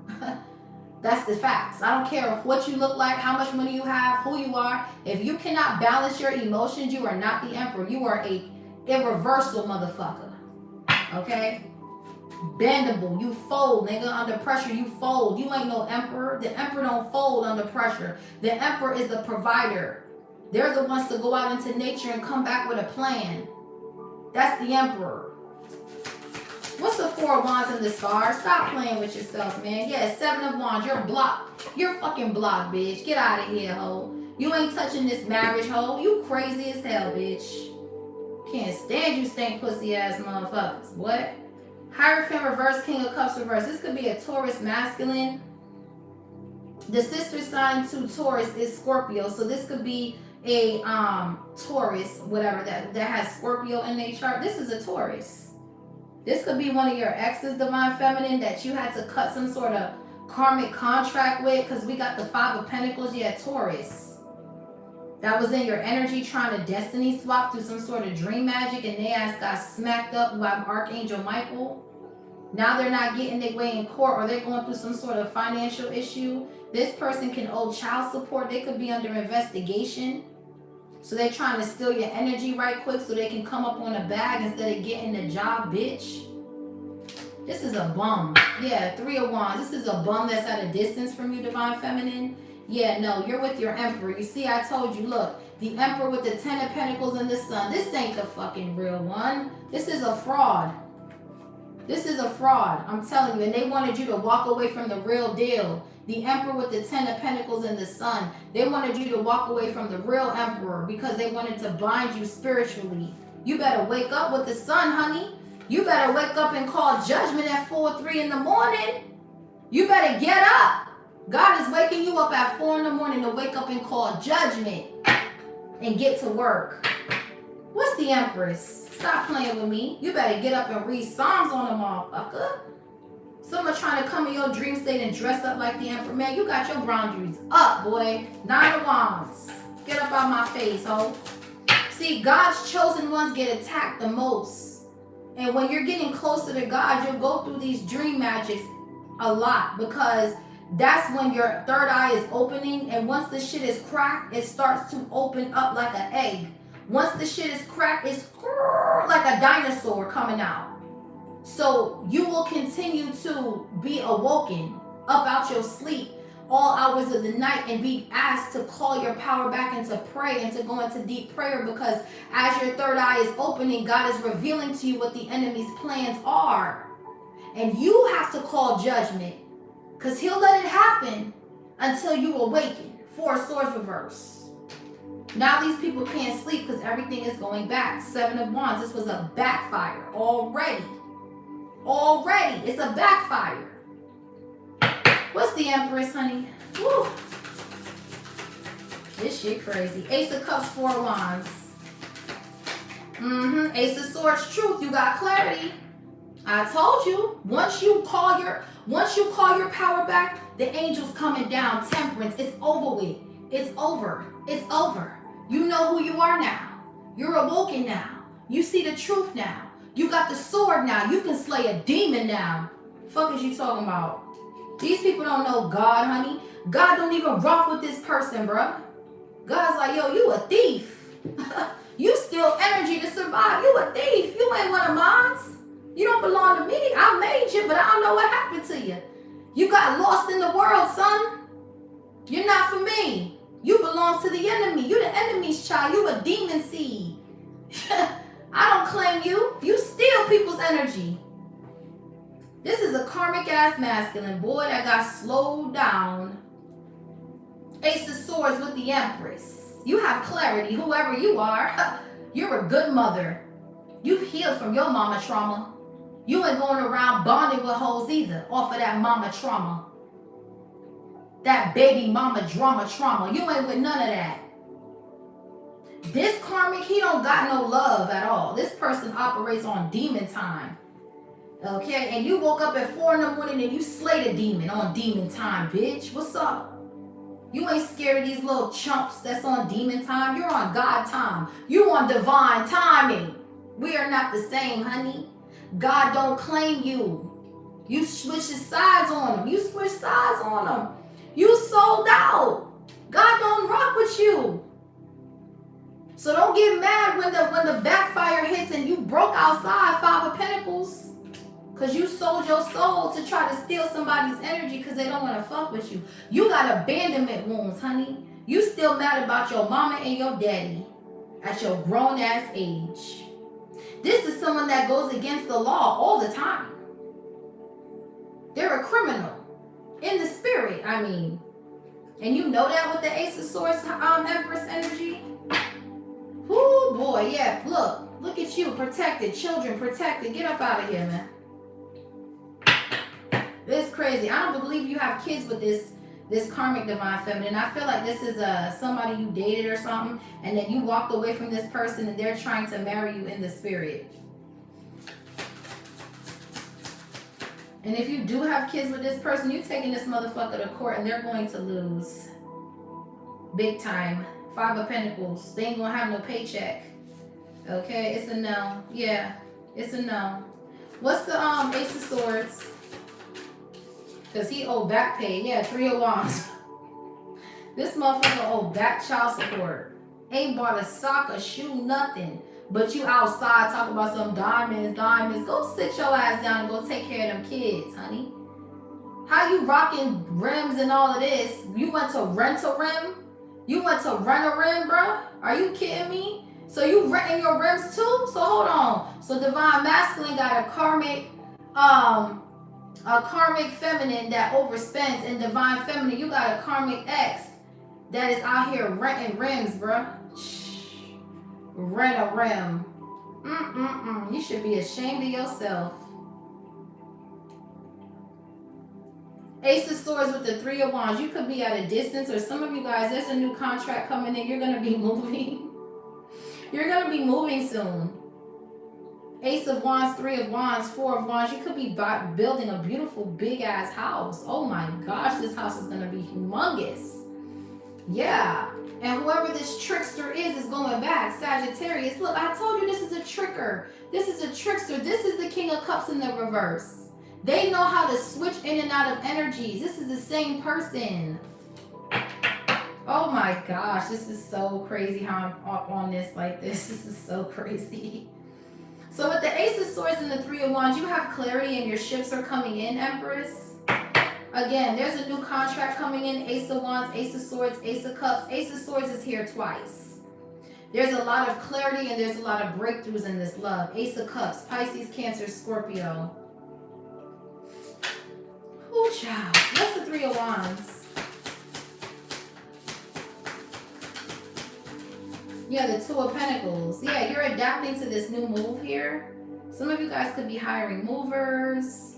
That's the facts. I don't care what you look like, how much money you have, who you are. If you cannot balance your emotions, you are not the emperor. You are a irreversible motherfucker. Okay? Bendable. You fold, nigga. Under pressure, you fold. You ain't no emperor. The emperor don't fold under pressure. The emperor is the provider. They're the ones to go out into nature and come back with a plan. That's the emperor. What's the 4 of Wands in the stars? Stop playing with yourself, man. Yeah, 7 of Wands. You're blocked. You're fucking blocked, bitch. Get out of here, ho. You ain't touching this marriage, ho. You crazy as hell, bitch. Can't stand you stink pussy ass motherfuckers. What? Hierophant reverse, King of Cups reverse. This could be a Taurus masculine. The sister sign to Taurus is Scorpio. So this could be a Taurus, whatever, that has Scorpio in their chart. This is a Taurus. This could be one of your exes, divine feminine, that you had to cut some sort of karmic contract with, because we got the 5 of Pentacles. Yeah, Taurus. That was in your energy trying to destiny swap through some sort of dream magic, and they ass got smacked up by Archangel Michael. Now they're not getting their way in court, or they're going through some sort of financial issue. This person can owe child support. They could be under investigation. So they're trying to steal your energy right quick so they can come up on a bag instead of getting the job, bitch. This is a bum. Yeah, 3 of Wands. This is a bum that's at a distance from you, divine feminine. Yeah, no, you're with your emperor. You see, I told you, look, the emperor with the 10 of Pentacles and the sun. This ain't the fucking real one. This is a fraud. This is a fraud. I'm telling you. And they wanted you to walk away from the real deal. The emperor with the 10 of Pentacles and the sun. They wanted you to walk away from the real emperor because they wanted to bind you spiritually. You better wake up with the sun, honey. You better wake up and call judgment at 4 or 3 in the morning. You better get up. God is waking you up at 4 in the morning to wake up and call judgment and get to work. What's the Empress? Stop playing with me. You better get up and read Psalms on the motherfucker. Someone trying to come in your dream state and dress up like the Emperor. Man, you got your boundaries up, boy. 9 of Wands. Get up out my face, ho. See, God's chosen ones get attacked the most. And when you're getting closer to God, you'll go through these dream magics a lot, because that's when your third eye is opening. And once the shit is cracked, it starts to open up like an egg. Once the shit is cracked, it's like a dinosaur coming out. So you will continue to be awoken up out your sleep all hours of the night and be asked to call your power back and to pray and to go into deep prayer, because as your third eye is opening, God is revealing to you what the enemy's plans are. And you have to call judgment, because he'll let it happen until you awaken. 4 of Swords reverse. Now these people can't sleep because everything is going back. 7 of Wands. This was a backfire already. Already. It's a backfire. What's the Empress, honey? Woo. This shit crazy. Ace of Cups, 4 of Wands. Ace of Swords, truth. You got clarity. I told you. Once you call your power back, the angels coming down. Temperance. It's over with. It's over. It's over. You know who you are now. You're awoken now. You see the truth now. You got the sword now. You can slay a demon now. Fuck is you talking about? These people don't know God, honey. God don't even rock with this person, bruh. God's like, yo, you a thief. You steal energy to survive. You a thief. You ain't one of mine. You don't belong to me. I made you, but I don't know what happened to you. You got lost in the world, son. You're not for me. You belong to the enemy. You the enemy's child. You a demon seed. I don't claim you. You steal people's energy. This is a karmic ass masculine boy that got slowed down. Ace of Swords with the Empress. You have clarity, whoever you are. You're a good mother. You've healed from your mama trauma. You ain't going around bonding with hoes either off of that mama trauma. That baby mama trauma. You ain't with none of that. This karmic, he don't got no love at all. This person operates on demon time. Okay, and you woke up at 4 in the morning and you slayed a demon on demon time, bitch. What's up? You ain't scared of these little chumps that's on demon time. You're on God time. You on divine timing. We are not the same, honey. God don't claim you. You switch sides on him. You switch sides on him. You sold out. God don't rock with you. So don't get mad when the backfire hits and you broke outside 5 of Pentacles. Because you sold your soul to try to steal somebody's energy because they don't want to fuck with you. You got abandonment wounds, honey. You still mad about your mama and your daddy at your grown-ass age. This is someone that goes against the law all the time. They're a criminal. In the spirit, I mean. And you know that with the Ace of Swords, Empress energy? Ooh, boy, yeah. Look at you. Protected. Children protected. Get up out of here, man. This is crazy. I don't believe you have kids with this karmic divine feminine. I feel like this is somebody you dated or something, and then you walked away from this person and they're trying to marry you in the spirit. And if you do have kids with this person, you're taking this motherfucker to court and they're going to lose. Big time. 5 of Pentacles. They ain't gonna have no paycheck. Okay, it's a no. Yeah, it's a no. What's the Ace of Swords? Because he owed back pay. Yeah, 3 of Wands. This motherfucker owed back child support. Ain't bought a sock, a shoe, nothing. But you outside talking about some diamonds. Go sit your ass down and go take care of them kids, honey. How you rocking rims and all of this? You went to rent a rim? You went to rent a rim, bro? Are you kidding me? So you renting your rims too? So hold on. So divine masculine got a karmic feminine that overspends, and divine feminine, you got a karmic ex that is out here renting rims, bruh. Rent a rim. You should be ashamed of yourself. Ace of Swords with the 3 of Wands. You could be at a distance, or some of you guys, there's a new contract coming in. You're going to be moving. You're going to be moving soon. Ace of Wands, 3 of Wands, 4 of Wands. You could be building a beautiful big ass house. Oh my gosh, this house is going to be humongous. Yeah. And whoever this trickster is going back. Sagittarius. Look, I told you this is a tricker. This is a trickster. This is the King of Cups in the reverse. They know how to switch in and out of energies. This is the same person. Oh my gosh, this is so crazy how I'm on this like this. This is so crazy. So with the Ace of Swords and the 3 of Wands, you have clarity and your ships are coming in, Empress. Again, there's a new contract coming in. Ace of Wands, Ace of Swords, Ace of Cups. Ace of Swords is here twice. There's a lot of clarity and there's a lot of breakthroughs in this love. Ace of Cups, Pisces, Cancer, Scorpio. Ooh, child. What's the 3 of Wands? Yeah, the 2 of Pentacles. Yeah, you're adapting to this new move here. Some of you guys could be hiring movers.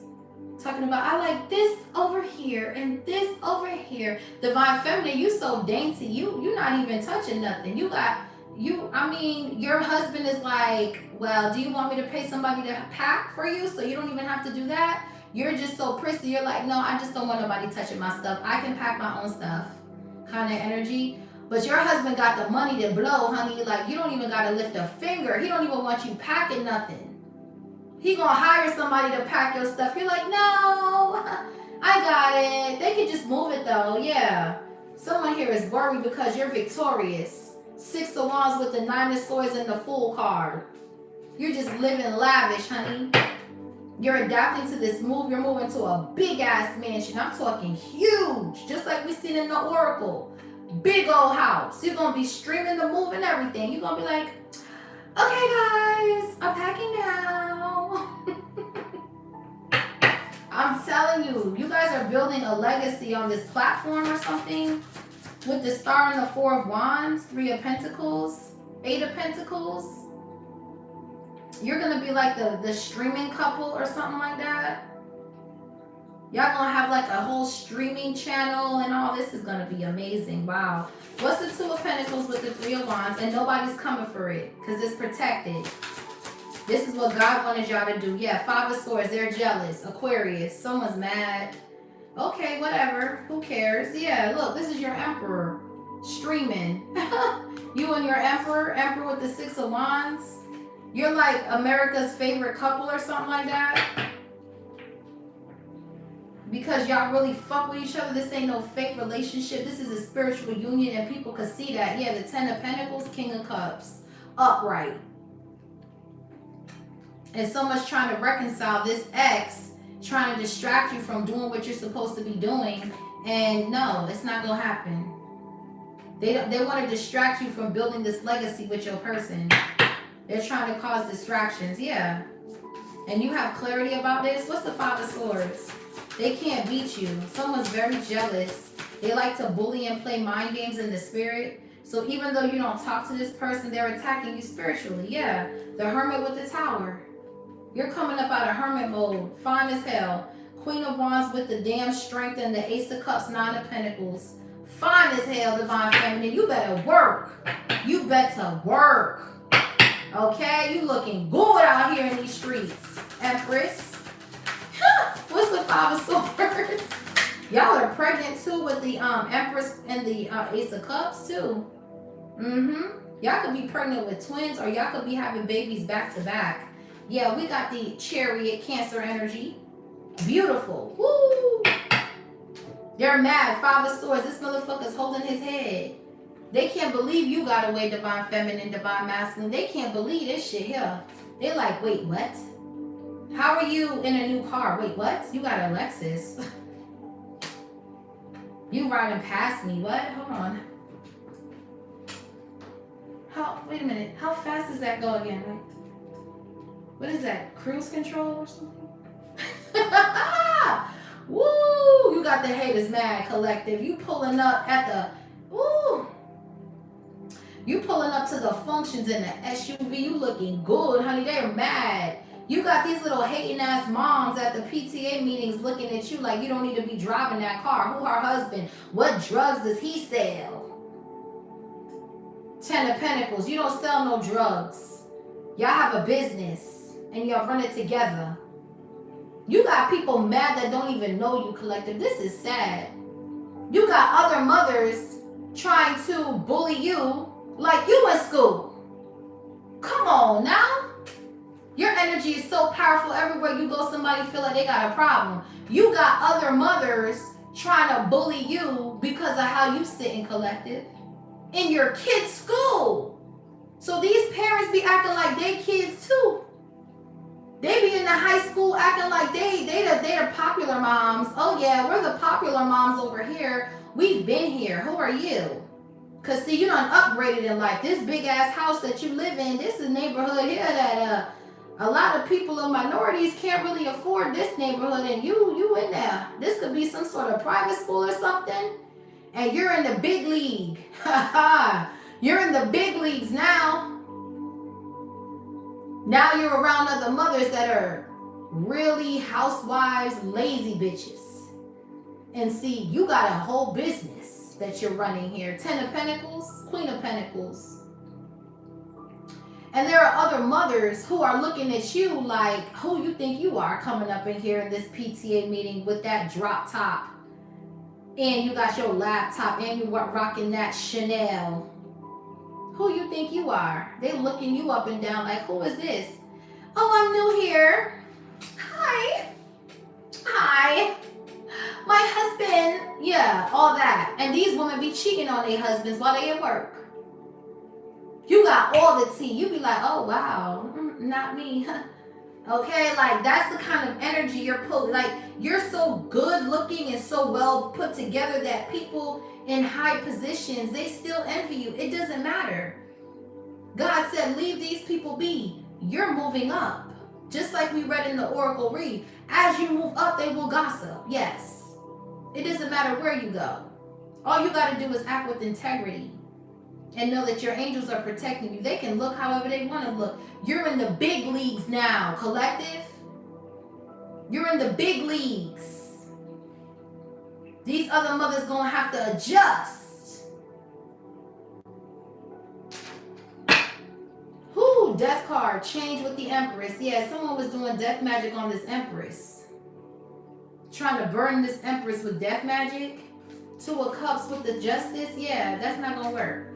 Talking about, I like this over here and this over here. Divine Feminine, you so dainty. You're not even touching nothing. I mean, your husband is like, well, do you want me to pay somebody to pack for you so you don't even have to do that? You're just so prissy. You're like, no, I just don't want nobody touching my stuff. I can pack my own stuff kind of energy. But your husband got the money to blow, honey. Like, you don't even got to lift a finger. He don't even want you packing nothing. He gonna hire somebody to pack your stuff. You're like, no, I got it. They can just move it though, yeah. Someone here is worried because you're victorious. 6 of Wands with the 9 of Swords and the Fool card. You're just living lavish, honey. You're adapting to this move. You're moving to a big ass mansion. I'm talking huge, just like we seen in the Oracle. Big old house. You're gonna be streaming the move and everything. You're gonna be like, okay guys, I'm packing now. I'm telling you, you guys are building a legacy on this platform or something. With the Star and the 4 of Wands, 3 of Pentacles, 8 of Pentacles. You're gonna be like the streaming couple or something like that. Y'all gonna have like a whole streaming channel and all. This is gonna be amazing. Wow. What's the Two of Pentacles with the Three of Wands? And nobody's coming for it because it's protected. This is what God wanted y'all to do. Yeah, Five of Swords. They're jealous. Aquarius. Someone's mad. Okay, whatever. Who cares? Yeah, look, this is your Emperor streaming. You and your Emperor with the Six of Wands. You're like America's favorite couple or something like that. Because y'all really fuck with each other. This ain't no fake relationship. This is a spiritual union and people can see that. Yeah, the Ten of Pentacles, King of Cups. Upright. And someone's trying to reconcile this ex, trying to distract you from doing what you're supposed to be doing. And no, it's not going to happen. They want to distract you from building this legacy with your person. They're trying to cause distractions. Yeah. And you have clarity about this. What's the Five of Swords? They can't beat you. Someone's very jealous. They like to bully and play mind games in the spirit. So even though you don't talk to this person, they're attacking you spiritually. Yeah. The Hermit with the Tower. You're coming up out of hermit mode. Fine as hell. Queen of Wands with the damn strength and the Ace of Cups, Nine of Pentacles. Fine as hell, Divine Feminine. You better work. You better work. Okay? You looking good out here in these streets. Empress. What's the Five of Swords? Y'all are pregnant too with the Empress and the Ace of Cups too. Y'all could be pregnant with twins or y'all could be having babies back to back. Yeah, we got the Chariot, Cancer energy. Beautiful. Woo! They're mad. Five of Swords. This motherfucker's holding his head. They can't believe you got away, Divine Feminine, Divine Masculine. They can't believe this shit here. They're like, wait, what? How are you in a new car? Wait, what? You got a Lexus. You riding past me. What? Hold on. Wait a minute. How fast does that go again? Wait. What is that? Cruise control or something? Woo! You got the haters mad, collective. You pulling up at the... Woo! You pulling up to the functions in the SUV. You looking good, honey. They're mad. You got these little hating ass moms at the PTA meetings looking at you like you don't need to be driving that car. Who her husband? What drugs does he sell? Ten of Pentacles. You don't sell no drugs. Y'all have a business and y'all run it together. You got people mad that don't even know you, collective. This is sad. You got other mothers trying to bully you like you in school. Come on now. Your energy is so powerful. Everywhere you go, somebody feel like they got a problem. You got other mothers trying to bully you because of how you sit in collective in your kids' school. So these parents be acting like they kids too. They be in the high school acting like they the popular moms. Oh yeah, we're the popular moms over here. We've been here. Who are you? Cause see, you done upgraded in life. This big ass house that you live in, this is a neighborhood here that a lot of people of minorities can't really afford this neighborhood, and you in there. This could be some sort of private school or something, and you're in the big league. You're in the big leagues now. Now you're around other mothers that are really housewives, lazy bitches. And see, you got a whole business that you're running here. Ten of Pentacles, Queen of Pentacles. And there are other mothers who are looking at you like, who you think you are coming up in here in this PTA meeting with that drop top. And you got your laptop and you rocking that Chanel. Who you think you are? They looking you up and down like, who is this? Oh, I'm new here. Hi. Hi. My husband. Yeah, all that. And these women be cheating on their husbands while they at work. You got all the tea. You be like, oh, wow. Not me. Okay, like that's the kind of energy you're pulling. Like you're so good looking and so well put together that people in high positions, they still envy you. It doesn't matter. God said, leave these people be. You're moving up. Just like we read in the Oracle read. As you move up, they will gossip. Yes. It doesn't matter where you go. All you got to do is act with integrity. and know that your angels are protecting you. They can look however they want to look. You're in the big leagues now, collective. You're in the big leagues. These other mothers gonna have to adjust. Whoo, death card, change with the Empress. Yeah, someone was doing death magic on this Empress. Trying to burn this Empress with death magic. Two of Cups with the Justice. Yeah, that's not gonna work.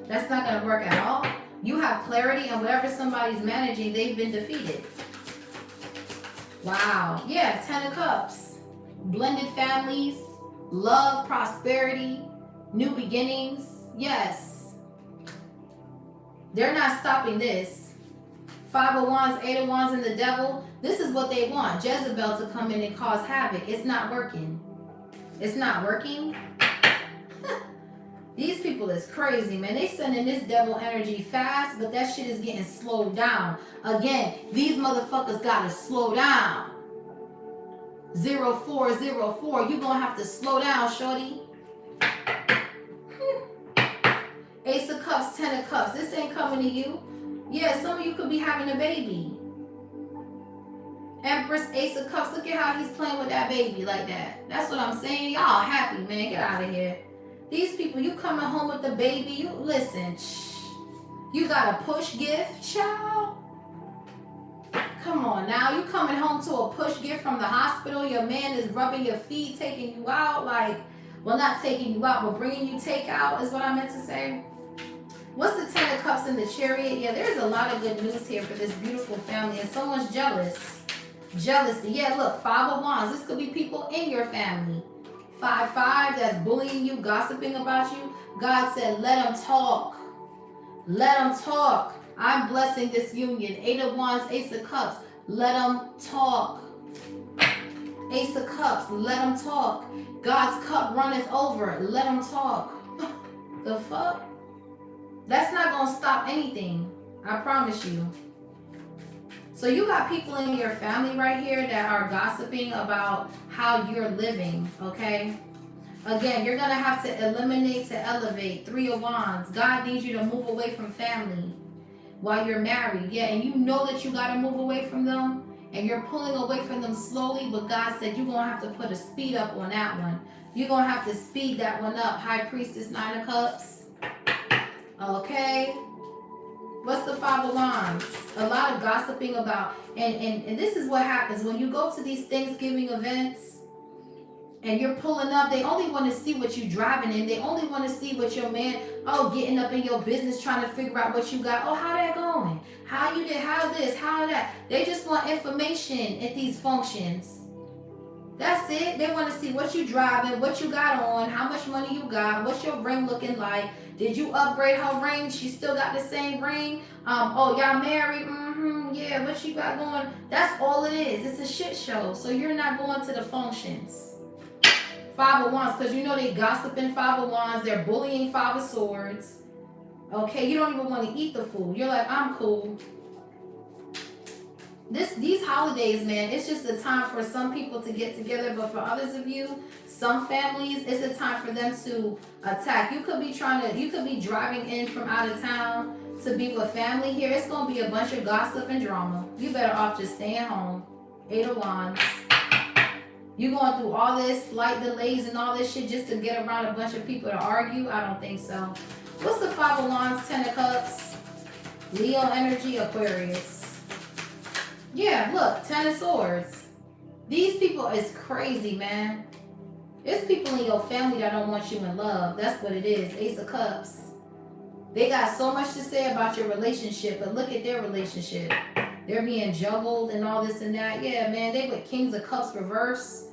That's not gonna work at all. You have clarity, and whatever somebody's managing, they've been defeated. Wow. Yeah, 10 of Cups. Blended families, love, prosperity, new beginnings. Yes. They're not stopping this. 5 of Wands, 8 of Wands, and the Devil. This is what they want. Jezebel to come in and cause havoc. It's not working. It's not working. These people is crazy, man. They sending this devil energy fast, but that shit is getting slowed down. Again, these motherfuckers gotta slow down. 0404, you gonna have to slow down, shorty. Ace of Cups, 10 of Cups. This ain't coming to you. Yeah, some of you could be having a baby. Empress, Ace of Cups. Look at how he's playing with that baby like that. That's what I'm saying. Y'all happy, man. Get out of here. These people, you coming home with the baby. You listen. You got a push gift, child. Come on now. You coming home to a push gift from the hospital. Your man is rubbing your feet, taking you out. Like, well, not taking you out, but bringing you takeout is what I meant to say. What's the 10 of Cups in the Chariot? Yeah, there's a lot of good news here for this beautiful family, and someone's jealous. Jealousy. Yeah, look, 5 of Wands. This could be people in your family. 5-5 that's bullying you, gossiping about you. God said, let them talk. Let them talk. I'm blessing this union. 8 of Wands, Ace of Cups. Let them talk. Ace of Cups. Let them talk. God's cup runneth over. Let them talk. The fuck? That's not going to stop anything. I promise you. So you got people in your family right here that are gossiping about how you're living, okay? Again, you're going to have to eliminate to elevate. 3 of Wands. God needs you to move away from family while you're married. Yeah, and you know that you got to move away from them, and you're pulling away from them slowly, but God said you're going to have to put a speed up on that one. You're going to have to speed that one up. High Priestess, 9 of Cups. Okay. What's the 5 of Wands? A lot of gossiping about, and this is what happens when you go to these Thanksgiving events and you're pulling up. They only want to see what you're driving in. They only want to see what your man, getting up in your business, trying to figure out what you got. Oh, how that going? How you did? How this? How that? They just want information at these functions. That's it. They want to see what you driving, what you got on, how much money you got, what's your ring looking like. Did you upgrade her ring? She still got the same ring. Y'all married? Yeah, what you got going? That's all it is. It's a shit show. So you're not going to the functions. 5 of Wands, because you know they gossiping 5 of Wands. They're bullying 5 of Swords. Okay, you don't even want to eat the food. You're like, I'm cool. These holidays, man, it's just a time for some people to get together, but for others of you, some families, it's a time for them to attack. You could be driving in from out of town to be with family here. It's gonna be a bunch of gossip and drama. You better off just staying home. 8 of Wands. You going through all this flight delays and all this shit just to get around a bunch of people to argue? I don't think so. What's the 5 of Wands, 10 of Cups? Leo energy, Aquarius. Yeah, look, 10 of Swords. These people is crazy, man. There's people in your family that don't want you in love. That's what it is. Ace of Cups. They got so much to say about your relationship, but look at their relationship. They're being juggled and all this and that. Yeah, man, they with Kings of Cups reverse.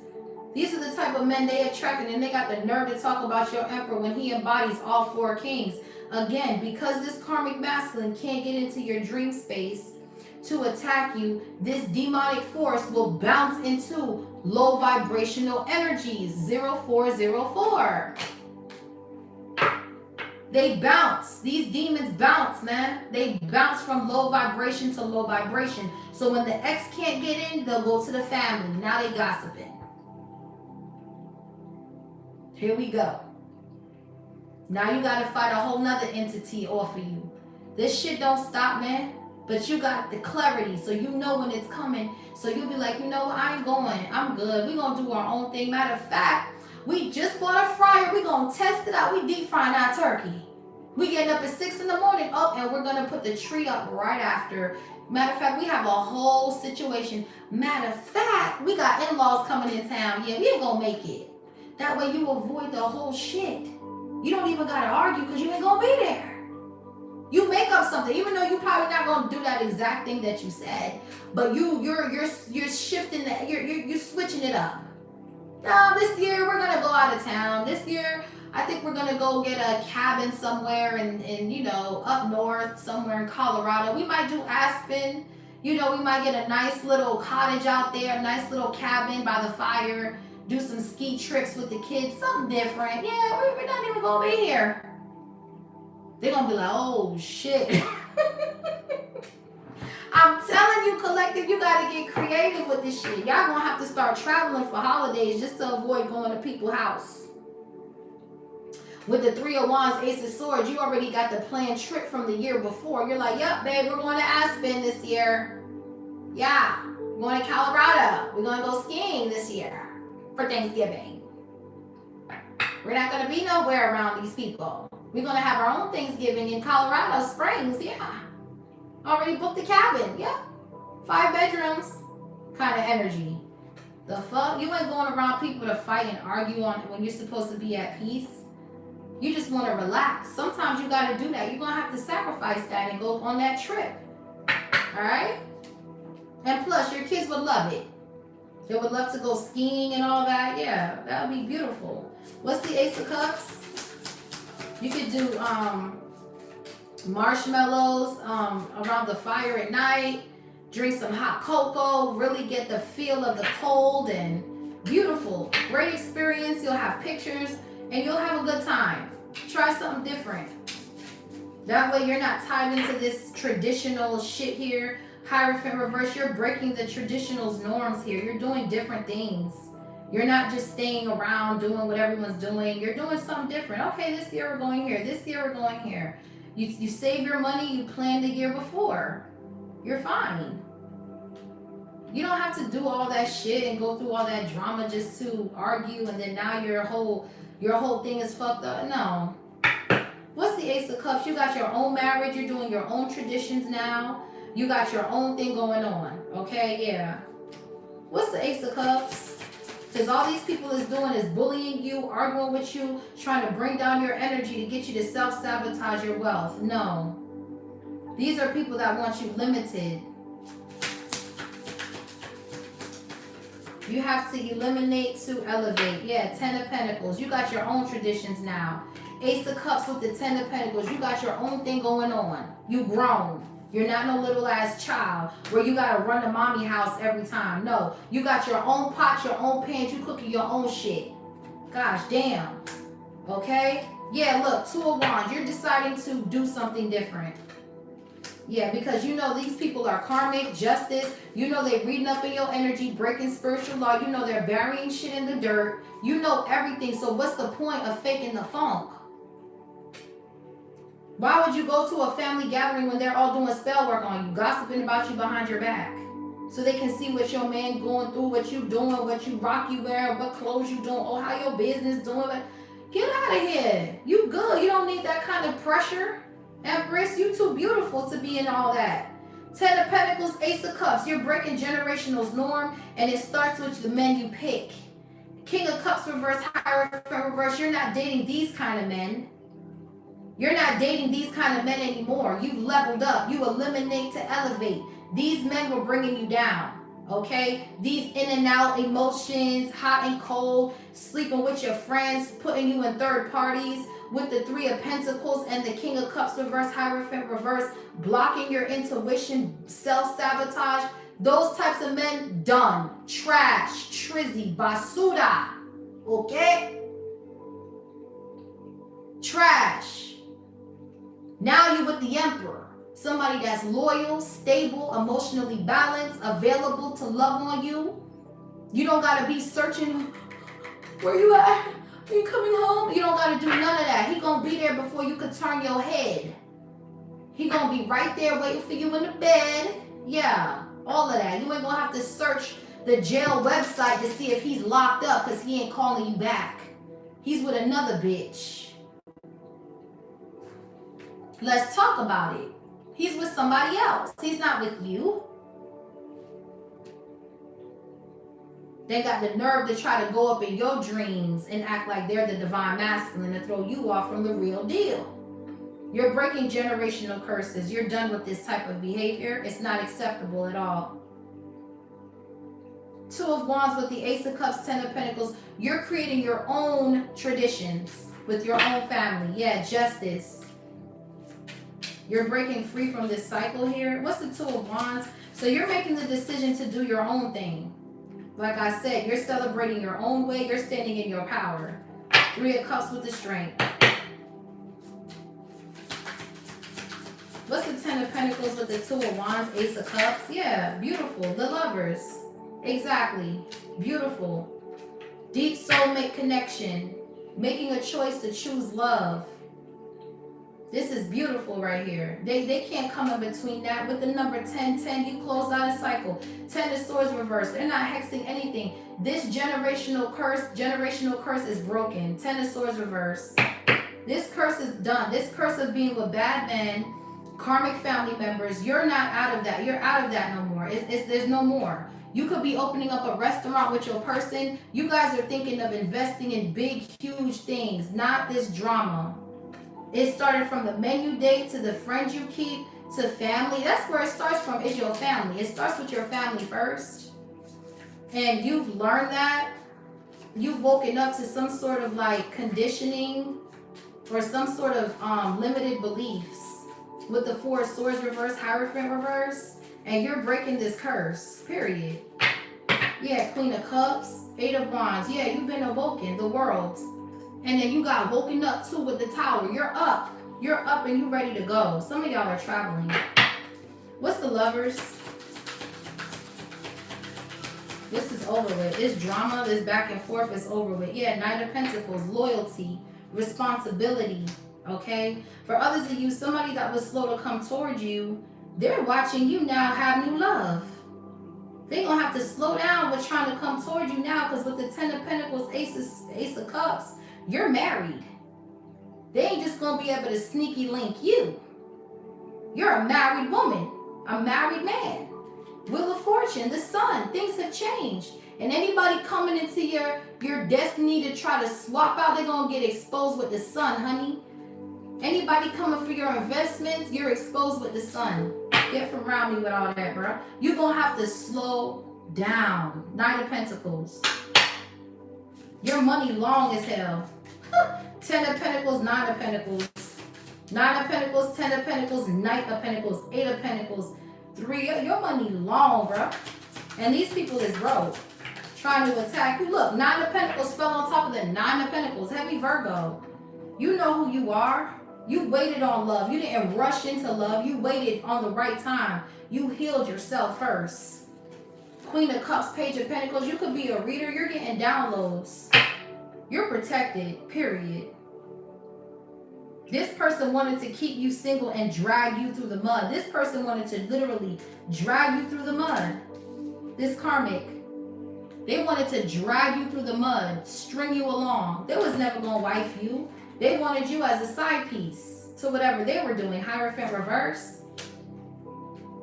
These are the type of men they attracted, and they got the nerve to talk about your emperor when he embodies all 4 kings. Again, because this karmic masculine can't get into your dream space to attack you, this demonic force will bounce into low vibrational energies. 0404. They bounce. These demons bounce, man. They bounce from low vibration to low vibration. So when the ex can't get in, they'll go to the family. Now they gossiping. Here we go. Now you gotta fight a whole nother entity off of you. This shit don't stop, man. But you got the clarity, so you know when it's coming. So you'll be like, you know what, I ain't going. I'm good. We gonna do our own thing. Matter of fact, we just bought a fryer. We gonna test it out. We deep frying our turkey. We getting up at 6 in the morning, and we're gonna put the tree up right after. Matter of fact, we have a whole situation. Matter of fact, we got in-laws coming in town. Yeah, we ain't gonna make it. That way you avoid the whole shit. You don't even gotta argue because you ain't gonna be there. You make up something, even though you probably not gonna do that exact thing that you said, but you're shifting that, you're switching it up. No, this year we're gonna go out of town. This year, I think we're gonna go get a cabin somewhere in up north, somewhere in Colorado. We might do Aspen. We might get a nice little cottage out there, a nice little cabin by the fire, do some ski trips with the kids, something different. Yeah, we're not even gonna be here. They're gonna be like, oh shit. I'm telling you, collective, you gotta get creative with this shit. Y'all gonna have to start traveling for holidays just to avoid going to people's house. With the 3 of Wands, Ace of Swords, you already got the planned trip from the year before. You're like, yep, babe, we're going to Aspen this year. Yeah, we're going to Colorado. We're gonna go skiing this year for Thanksgiving. We're not gonna be nowhere around these people. We're gonna have our own Thanksgiving in Colorado Springs, yeah. Already booked the cabin, yeah. 5 bedrooms, kind of energy. The fuck? You ain't going around people to fight and argue on when you're supposed to be at peace. You just want to relax. Sometimes you gotta do that. You're gonna have to sacrifice that and go on that trip. Alright? And plus, your kids would love it. They would love to go skiing and all that. Yeah, that would be beautiful. What's the Ace of Cups? You could do marshmallows around the fire at night, drink some hot cocoa, really get the feel of the cold, and beautiful. Great experience. You'll have pictures and you'll have a good time. Try something different. That way you're not tied into this traditional shit here. Hierophant reverse, you're breaking the traditional norms here. You're doing different things. You're not just staying around doing what everyone's doing. You're doing something different. Okay, this year we're going here. This year we're going here. You save your money. You planned the year before. You're fine. You don't have to do all that shit and go through all that drama just to argue, and then now your whole thing is fucked up. No. What's the Ace of Cups? You got your own marriage. You're doing your own traditions now. You got your own thing going on. Okay, yeah. What's the Ace of Cups? Because all these people is doing is bullying you, arguing with you, trying to bring down your energy to get you to self-sabotage your wealth. No. These are people that want you limited. You have to eliminate to elevate. Yeah, 10 of Pentacles. You got your own traditions now. Ace of Cups with the 10 of Pentacles. You got your own thing going on. You grown. You're not no little ass child where you gotta run to mommy house every time. No, you got your own pot, your own pans, you cooking your own shit. Gosh damn. Okay? Yeah, look, 2 of Wands. You're deciding to do something different. Yeah, because you know these people are karmic, justice. You know they're reading up in your energy, breaking spiritual law. You know they're burying shit in the dirt. You know everything. So what's the point of faking the funk? Why would you go to a family gathering when they're all doing spell work on you, gossiping about you behind your back? So they can see what your man going through, what you doing, what you rock you wearing, what clothes you doing, oh, how your business doing. Get out of here. You good. You don't need that kind of pressure. Empress, you too beautiful to be in all that. 10 of Pentacles, Ace of Cups. You're breaking generational norm, and it starts with the men you pick. King of Cups reverse, Hierophant reverse. You're not dating these kind of men. You're not dating these kind of men anymore. You've leveled up. You eliminate to elevate. These men were bringing you down. Okay? These in and out emotions, hot and cold, sleeping with your friends, putting you in third parties with the 3 of Pentacles and the King of Cups reverse, Hierophant reverse, blocking your intuition, self-sabotage. Those types of men, done. Trash, trizzy, basura. Okay? Trash. Now you with the Emperor. Somebody that's loyal, stable, emotionally balanced, available to love on you. You don't got to be searching, where you at? Are you coming home? You don't got gotta do none of that. He gonna be there before you could turn your head. He gonna be right there waiting for you in the bed. Yeah, all of that. You ain't gonna have to search the jail website to see if he's locked up because he ain't calling you back. He's with another bitch. Let's talk about it. He's with somebody else. He's not with you. They got the nerve to try to go up in your dreams and act like they're the divine masculine and throw you off from the real deal. You're breaking generational curses. You're done with this type of behavior. It's not acceptable at all. Two of Wands with the Ace of Cups, Ten of Pentacles. You're creating your own traditions with your own family. Yeah, justice. You're breaking free from this cycle here. What's the Two of Wands? So you're making the decision to do your own thing. Like I said, you're celebrating your own way. You're standing in your power. Three of Cups with the Strength. What's the Ten of Pentacles with the Two of Wands, Ace of Cups? Yeah, beautiful. The Lovers. Exactly. Beautiful. Deep soulmate connection. Making a choice to choose love. This is beautiful right here. They can't come in between that. With the number 10, 10, you close out a cycle. 10 of Swords reversed. They're not hexing anything. This generational curse is broken. 10 of Swords reversed. This curse is done. This curse of being with bad men, karmic family members, you're not out of that. You're out of that no more. There's no more. You could be opening up a restaurant with your person. You guys are thinking of investing in big, huge things, not this drama. It started from the menu date to the friends you keep to family. That's where it starts from, is your family. It starts with your family first. And you've learned that. You've woken up to some sort of like conditioning or some sort of limited beliefs with the Four of Swords reverse, Hierophant reverse. And you're breaking this curse, period. Yeah, Queen of Cups, Eight of Wands. Yeah, you've been awoken, the world. And then you got woken up too with the Tower. You're up. You're up and you're ready to go. Some of y'all are traveling. What's the Lovers? This is over with. This drama, this back and forth is over with. Yeah, Knight of Pentacles, loyalty, responsibility, okay? For others of you, somebody that was slow to come toward you, they're watching you now have new love. They're going to have to slow down with trying to come toward you now because with the Ten of Pentacles, Ace of Cups, you're married. They ain't just going to be able to sneaky link you. You're a married woman, a married man. Wheel of Fortune, the Sun, things have changed. And anybody coming into your destiny to try to swap out, they're going to get exposed with the Sun, honey. Anybody coming for your investments, you're exposed with the Sun. Get from around me with all that, bro. You're going to have to slow down. Nine of Pentacles. Your money long as hell. 10 of Pentacles, 9 of Pentacles. 9 of Pentacles, 10 of Pentacles, Knight of Pentacles, 8 of Pentacles. 3, your money long, bro. And these people is broke. Trying to attack you. Look, 9 of Pentacles fell on top of the 9 of Pentacles. Heavy Virgo. You know who you are. You waited on love. You didn't rush into love. You waited on the right time. You healed yourself first. Queen of Cups, Page of Pentacles. You could be a reader. You're getting downloads. You're protected, period. This person wanted to keep you single and drag you through the mud. This person wanted to literally drag you through the mud. This karmic. They wanted to drag you through the mud, string you along. They was never going to wife you. They wanted you as a side piece to whatever they were doing. Hierophant reverse.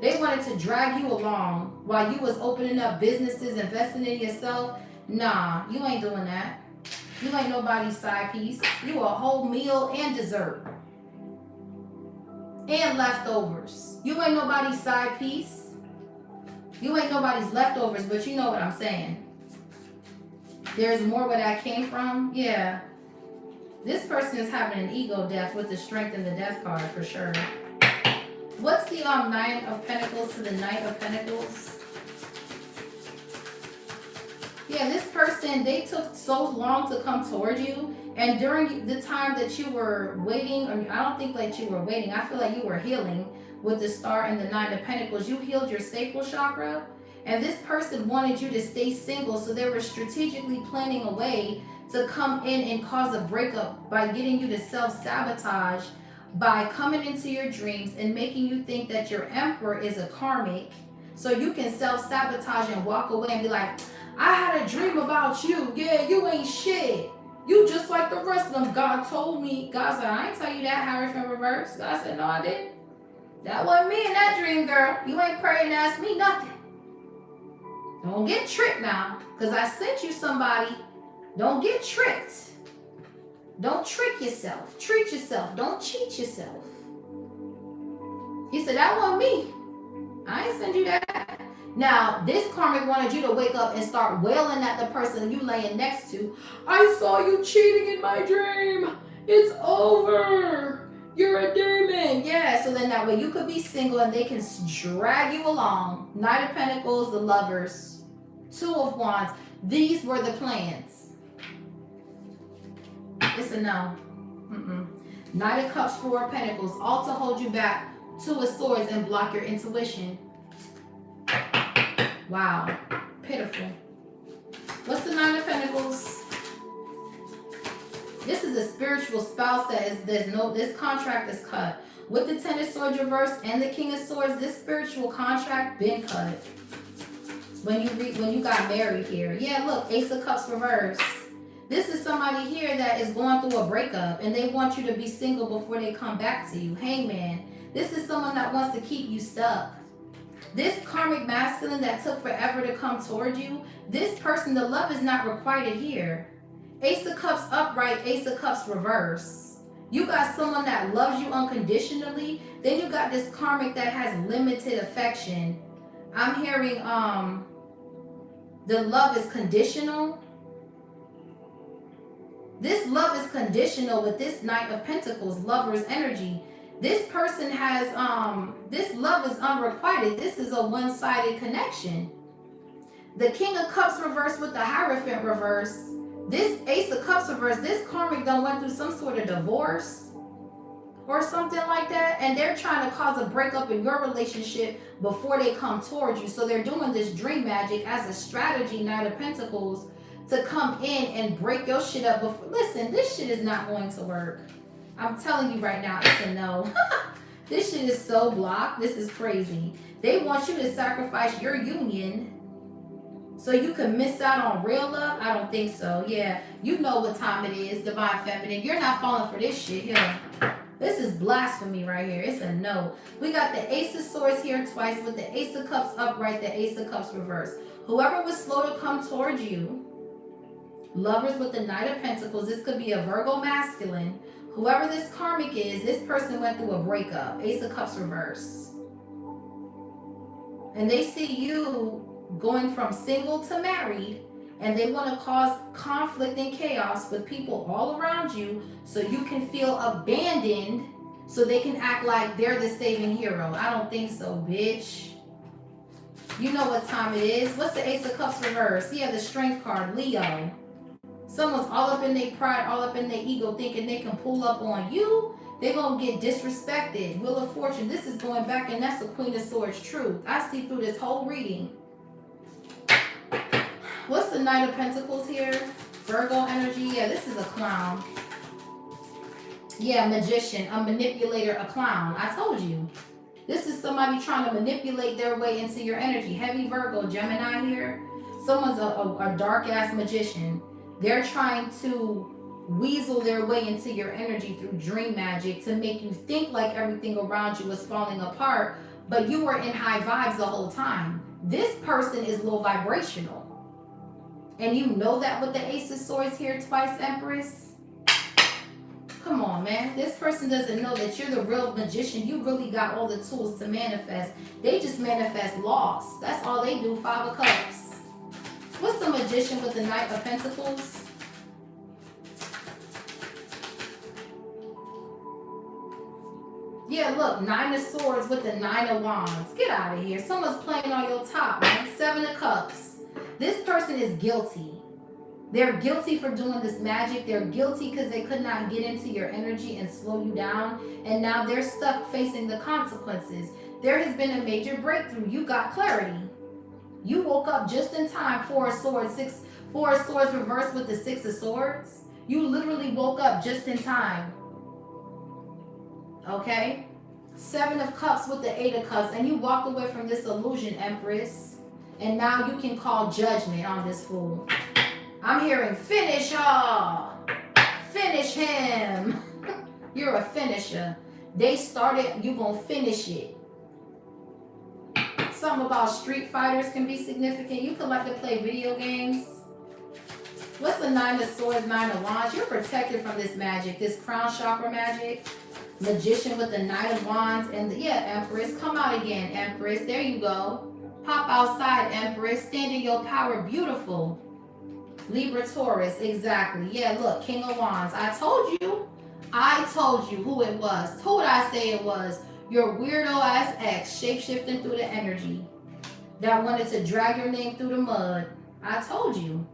They wanted to drag you along while you was opening up businesses, investing in yourself. Nah, you ain't doing that. You ain't nobody's side piece. You a whole meal and dessert. And leftovers. You ain't nobody's side piece. You ain't nobody's leftovers, but you know what I'm saying. There's more where that came from. Yeah. This person is having an ego death with the Strength and the Death card for sure. What's the 9 of Pentacles to the Knight of Pentacles? Yeah, this person, they took so long to come toward you. And during the time that you were waiting, or I don't think like you were waiting, I feel like you were healing with the Star and the 9 of Pentacles. You healed your sacral chakra. And this person wanted you to stay single, so they were strategically planning a way to come in and cause a breakup by getting you to self-sabotage, by coming into your dreams and making you think that your emperor is a karmic, so you can self-sabotage and walk away and be like, I had a dream about you. Yeah, you ain't shit. You just like the rest of them. God told me. God said, I ain't tell you that, Hierophant reverse. God said, no, I didn't. That wasn't me in that dream, girl. You ain't praying and ask me nothing. Don't get tricked now, because I sent you somebody. Don't get tricked. Don't trick yourself. Treat yourself. Don't cheat yourself. He said, that wasn't me. I ain't send you that. Now, this karmic wanted you to wake up and start wailing at the person you laying next to. I saw you cheating in my dream. It's over. You're a demon. Yeah, so then that way you could be single and they can drag you along. Knight of Pentacles, the Lovers. Two of Wands. These were the plans. It's a no. Knight of Cups, Four of Pentacles. All to hold you back. Two of Swords and block your intuition. Wow. Pitiful. What's the Nine of Pentacles? This is a spiritual spouse that is, this contract is cut. With the Ten of Swords reversed and the King of Swords, this spiritual contract been cut. When you got married here. Yeah, look, Ace of Cups reversed. This is somebody here that is going through a breakup and they want you to be single before they come back to you. Hangman. This is someone that wants to keep you stuck. This karmic masculine that took forever to come toward you, this person, the love is not requited here. Ace of Cups upright, Ace of Cups reverse. You got someone that loves you unconditionally. Then you got this karmic that has limited affection. I'm hearing the love is conditional. This love is conditional with this Knight of Pentacles, Lover's energy. This person has, this love is unrequited. This is a one-sided connection. The King of Cups reversed with the Hierophant reverse. This Ace of Cups reverse, this karmic done went through some sort of divorce or something like that. And they're trying to cause a breakup in your relationship before they come towards you. So they're doing this dream magic as a strategy, Knight of Pentacles, to come in and break your shit up before. Listen, this shit is not going to work. I'm telling you right now, it's a no. This shit is so blocked. This is crazy. They want you to sacrifice your union so you can miss out on real love? I don't think so. Yeah, you know what time it is, Divine Feminine. You're not falling for this shit here. This is blasphemy right here. It's a no. We got the Ace of Swords here twice with the Ace of Cups upright, the Ace of Cups reversed. Whoever was slow to come towards you, Lovers with the Knight of Pentacles. This could be a Virgo masculine. Whoever this karmic is, this person went through a breakup. Ace of Cups reverse. And they see you going from single to married, and they want to cause conflict and chaos with people all around you so you can feel abandoned, so they can act like they're the saving hero. I don't think so, bitch. You know what time it is. What's the Ace of Cups reverse? Yeah, the Strength card, Leo. Someone's all up in their pride, all up in their ego, thinking they can pull up on you. They're going to get disrespected. Wheel of Fortune, this is going back, and that's the Queen of Swords truth. I see through this whole reading. What's the Knight of Pentacles here? Virgo energy. Yeah, this is a clown. Yeah, magician, a manipulator, a clown. I told you. This is somebody trying to manipulate their way into your energy. Heavy Virgo, Gemini here. Someone's a dark-ass magician. They're trying to weasel their way into your energy through dream magic to make you think like everything around you is falling apart, but you were in high vibes the whole time. This person is low vibrational. And you know that with the Ace of Swords here twice, Empress? Come on, man. This person doesn't know that you're the real magician. You really got all the tools to manifest. They just manifest loss. That's all they do. Five of Cups. What's the magician with the Knight of Pentacles? Yeah, look, Nine of Swords with the Nine of Wands. Get out of here. Someone's playing on your top, man. Seven of Cups. This person is guilty. They're guilty for doing this magic. They're guilty because they could not get into your energy and slow you down. And now they're stuck facing the consequences. There has been a major breakthrough. You got clarity. You woke up just in time. Four of Swords, Four of Swords reversed with the Six of Swords. You literally woke up just in time. Okay? Seven of Cups with the Eight of Cups. And you walked away from this illusion, Empress. And now you can call judgment on this fool. I'm hearing finish her. Finish him. You're a finisher. They started, you gonna finish it. Something about Street Fighters can be significant. You could like to play video games. What's the Nine of Swords, Nine of Wands? You're protected from this magic, this crown chakra magic. Magician with the Knight of Wands and the, Empress. Come out again, Empress. There you go. Pop outside, Empress. Stand in your power. Beautiful. Libra, Taurus. Exactly. Yeah, look. King of Wands. I told you who it was. Who did I say it was? Your weirdo ass ex shape-shifting through the energy that wanted to drag your name through the mud. I told you.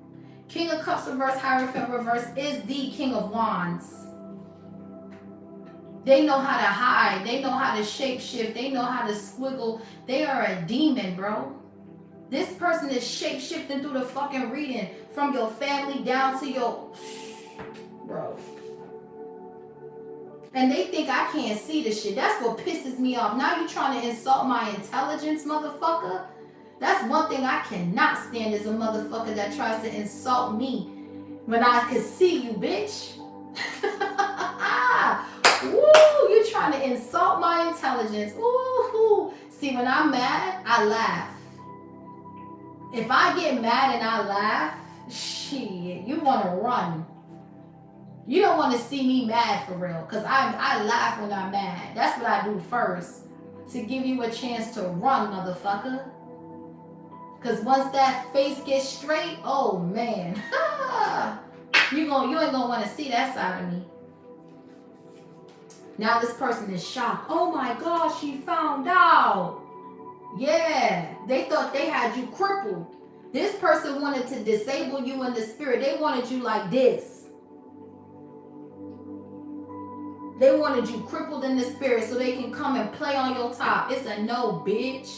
King of Cups reverse, Hierophant reverse is the King of Wands. They know how to hide. They know how to shape-shift. They know how to squiggle. They are a demon, bro. This person is shape-shifting through the fucking reading from your family down to your... Bro. And they think I can't see this shit. That's what pisses me off. Now you trying to insult my intelligence, motherfucker? That's one thing I cannot stand is a motherfucker that tries to insult me when I can see you, bitch. Woo, you trying to insult my intelligence. Ooh. See, when I'm mad, I laugh. If I get mad and I laugh, shit, you want to run. You don't want to see me mad for real, because I laugh when I'm mad. That's what I do first, to give you a chance to run, motherfucker. Because once that face gets straight, oh man, you ain't gonna want to see that side of me. Now this person is shocked. Oh my God, she found out. Yeah, they thought they had you crippled. This person wanted to disable you in the spirit. They wanted you like this. They wanted you crippled in the spirit so they can come and play on your top. It's a no, bitch.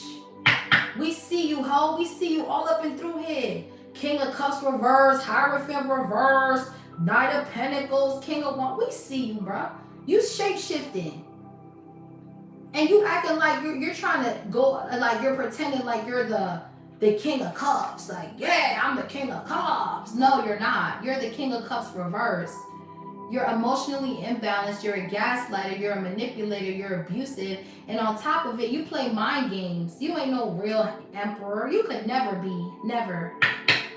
We see you, ho. We see you all up and through here. King of Cups reverse, Hierophant reverse, Knight of Pentacles, King of Wands. We see you, bro. You shape-shifting. And you acting like you're trying to go, like you're pretending like you're the King of Cups. Like, yeah, I'm the King of Cups. No, you're not. You're the King of Cups reverse. You're emotionally imbalanced. You're a gaslighter. You're a manipulator. You're abusive. And on top of it, you play mind games. You ain't no real emperor. You could never be. Never.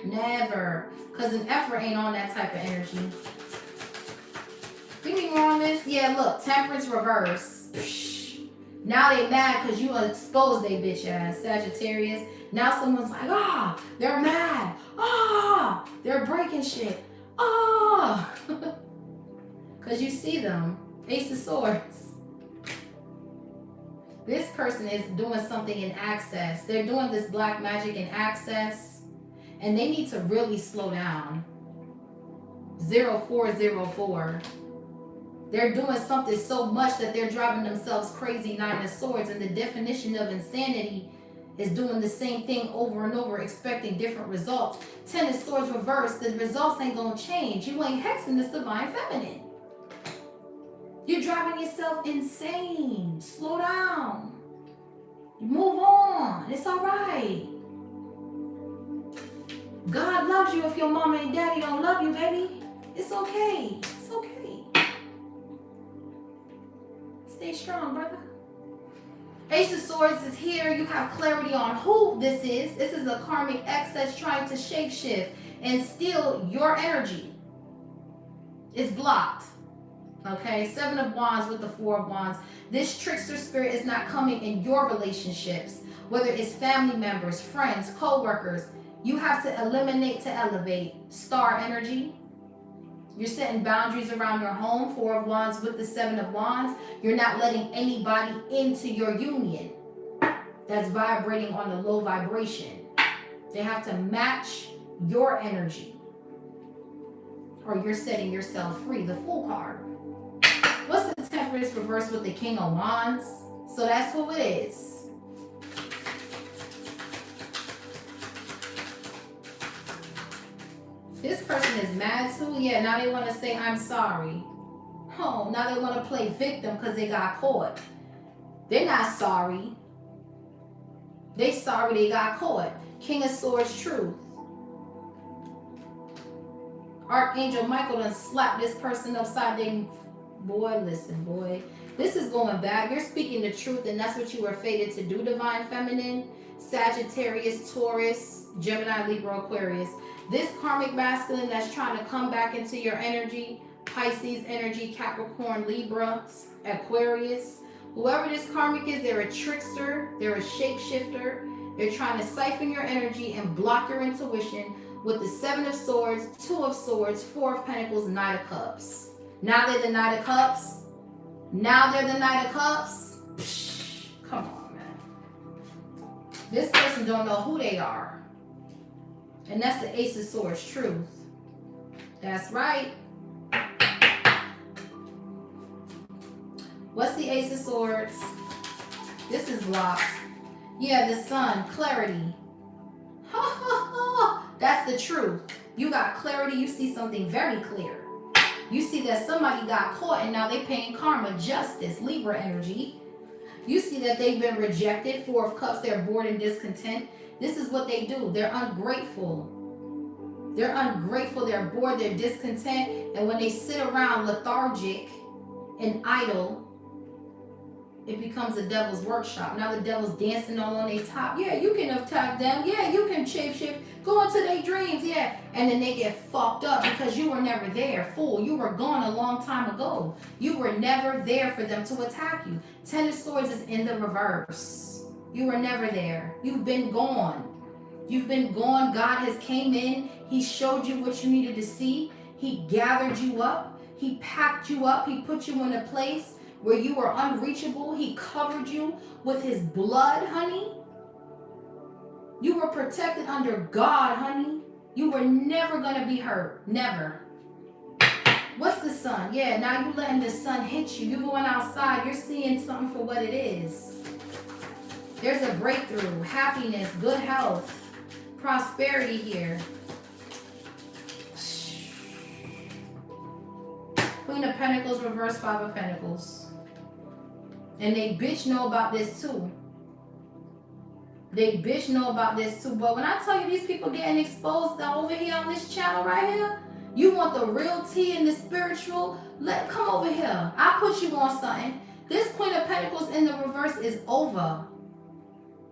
Never. Because an emperor ain't on that type of energy. You mean wrong this? Yeah, look. Temperance reverse. Psh. Now they mad because you exposed they bitch ass. Sagittarius. Now someone's like, they're mad. They're breaking shit. Because you see them. Ace of Swords. This person is doing something in access. They're doing this black magic in access. And they need to really slow down. 0404. They're doing something so much that they're driving themselves crazy. Nine of Swords. And the definition of insanity is doing the same thing over and over, expecting different results. 10 of Swords reversed. The results ain't going to change. You ain't hexing this divine feminine. You're driving yourself insane. Slow down. Move on. It's all right. God loves you if your mama and daddy don't love you, baby. It's okay. It's okay. Stay strong, brother. Ace of Swords is here. You have clarity on who this is. This is a karmic ex that's trying to shapeshift and steal your energy. It's blocked. Okay, 7 of Wands with the 4 of Wands. This trickster spirit is not coming in your relationships, whether it's family members, friends, co-workers. You have to eliminate to elevate. Star energy. You're setting boundaries around your home. 4 of Wands with the 7 of Wands. You're not letting anybody into your union that's vibrating on a low vibration. They have to match your energy, or you're setting yourself free. The Fool card. What's the Temperance reverse with the King of Wands? So that's who it is. This person is mad too. Yeah, now they want to say, I'm sorry. Oh, now they want to play victim because they got caught. They're not sorry. They sorry they got caught. King of Swords, truth. Archangel Michael done slapped this person upside their... Boy, listen, boy. This is going bad. You're speaking the truth, and that's what you were fated to do, Divine Feminine. Sagittarius, Taurus, Gemini, Libra, Aquarius. This karmic masculine that's trying to come back into your energy, Pisces energy, Capricorn, Libra, Aquarius. Whoever this karmic is, they're a trickster, they're a shapeshifter. They're trying to siphon your energy and block your intuition with the 7 of Swords, 2 of Swords, 4 of Pentacles, Knight of Cups. Now they're the Knight of Cups. Now they're the Knight of Cups. Psh, come on, man. This person don't know who they are. And that's the Ace of Swords, truth. That's right. What's the Ace of Swords? This is blocked. Yeah, the Sun, clarity. Ha ha ha. That's the truth. You got clarity. You see something very clear. You see that somebody got caught and now they paying karma, justice, Libra energy. You see that they've been rejected, 4 of Cups, they're bored and discontent. This is what they do. They're ungrateful. They're ungrateful, they're bored, they're discontent. And when they sit around lethargic and idle, it becomes a devil's workshop. Now the devil's dancing all on their top. Yeah, you can attack them. Yeah, you can shapeshift. Go into their dreams. Yeah. And then they get fucked up because you were never there. Fool, you were gone a long time ago. You were never there for them to attack you. 10 of Swords is in the reverse. You were never there. You've been gone. You've been gone. God has came in. He showed you what you needed to see. He gathered you up. He packed you up. He put you in a place where you were unreachable. He covered you with his blood, honey. You were protected under God, honey. You were never going to be hurt. Never. What's the Sun? Yeah, now you letting the sun hit you. You going outside. You're seeing something for what it is. There's a breakthrough, happiness, good health, prosperity here. Queen of Pentacles, reverse 5 of Pentacles. And they bitch know about this too. They bitch know about this too. But when I tell you these people getting exposed over here on this channel right here, you want the real tea and the spiritual, come over here. I'll put you on something. This Queen of Pentacles in the reverse is over.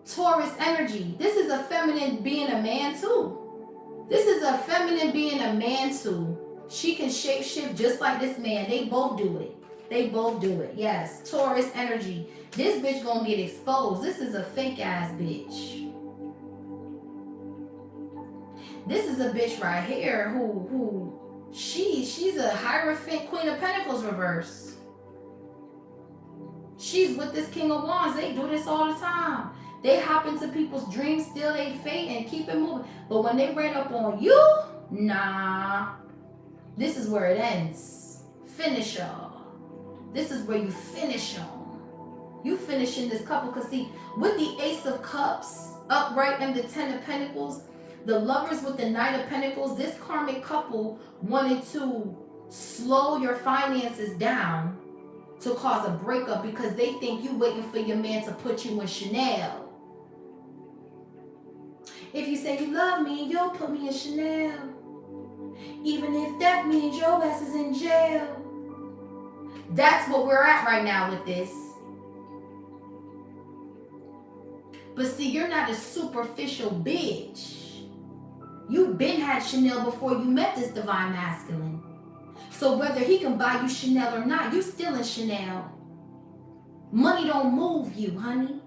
Taurus energy. This is a feminine being a man too. This is a feminine being a man too. She can shapeshift just like this man. They both do it. They both do it. Yes. Taurus energy. This bitch gonna get exposed. This is a fake ass bitch. This is a bitch right here she's a Hierophant, Queen of Pentacles reverse. She's with this King of Wands. They do this all the time. They hop into people's dreams, steal their fate, and keep it moving. But when they ran up on you, nah. This is where it ends. Finish y'all. This is where you finish y'all. You finishing this couple. Because see, with the Ace of Cups upright and the 10 of Pentacles, the Lovers with the Knight of Pentacles, this karmic couple wanted to slow your finances down to cause a breakup because they think you waiting for your man to put you in Chanel. If you say you love me, you'll put me in Chanel. Even if that means your ass is in jail. That's what we're at right now with this. But see, you're not a superficial bitch. You been had Chanel before you met this divine masculine. So whether he can buy you Chanel or not, you still in Chanel. Money don't move you, honey.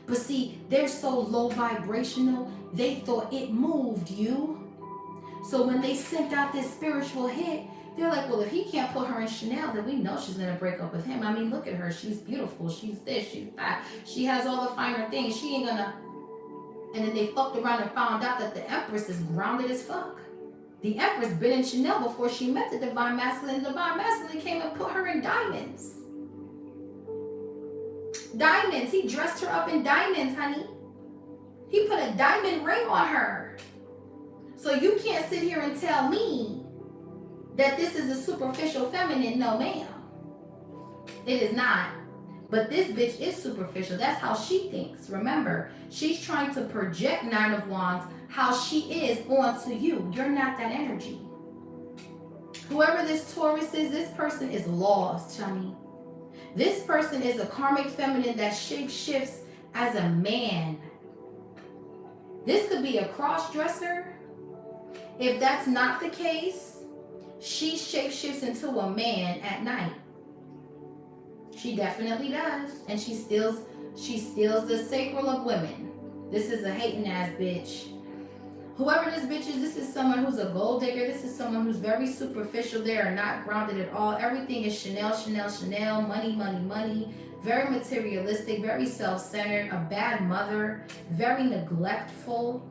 But see, they're so low vibrational, they thought it moved you. So when they sent out this spiritual hit, they're like, well, if he can't put her in Chanel, then we know she's going to break up with him. I mean, look at her. She's beautiful. She's this. She's that. She has all the finer things. She ain't going to. And then they fucked around and found out that the Empress is grounded as fuck. The Empress been in Chanel before she met the Divine Masculine. The Divine Masculine came and put her in diamonds. Diamonds. He dressed her up in diamonds, honey. He put a diamond ring on her. So you can't sit here and tell me that this is a superficial feminine. No, ma'am. It is not. But this bitch is superficial. That's how she thinks. Remember, she's trying to project Nine of Wands, how she is, onto you. You're not that energy. Whoever this Taurus is, this person is lost, honey. This person is a karmic feminine that shape-shifts as a man. This could be a cross-dresser. If that's not the case, she shape-shifts into a man at night. She definitely does. And she steals the sacral of women. This is a hating ass bitch. Whoever this bitch is, this is someone who's a gold digger. This is someone who's very superficial. They are not grounded at all. Everything is Chanel, Chanel, Chanel. Money, money, money. Very materialistic, very self-centered, a bad mother, very neglectful.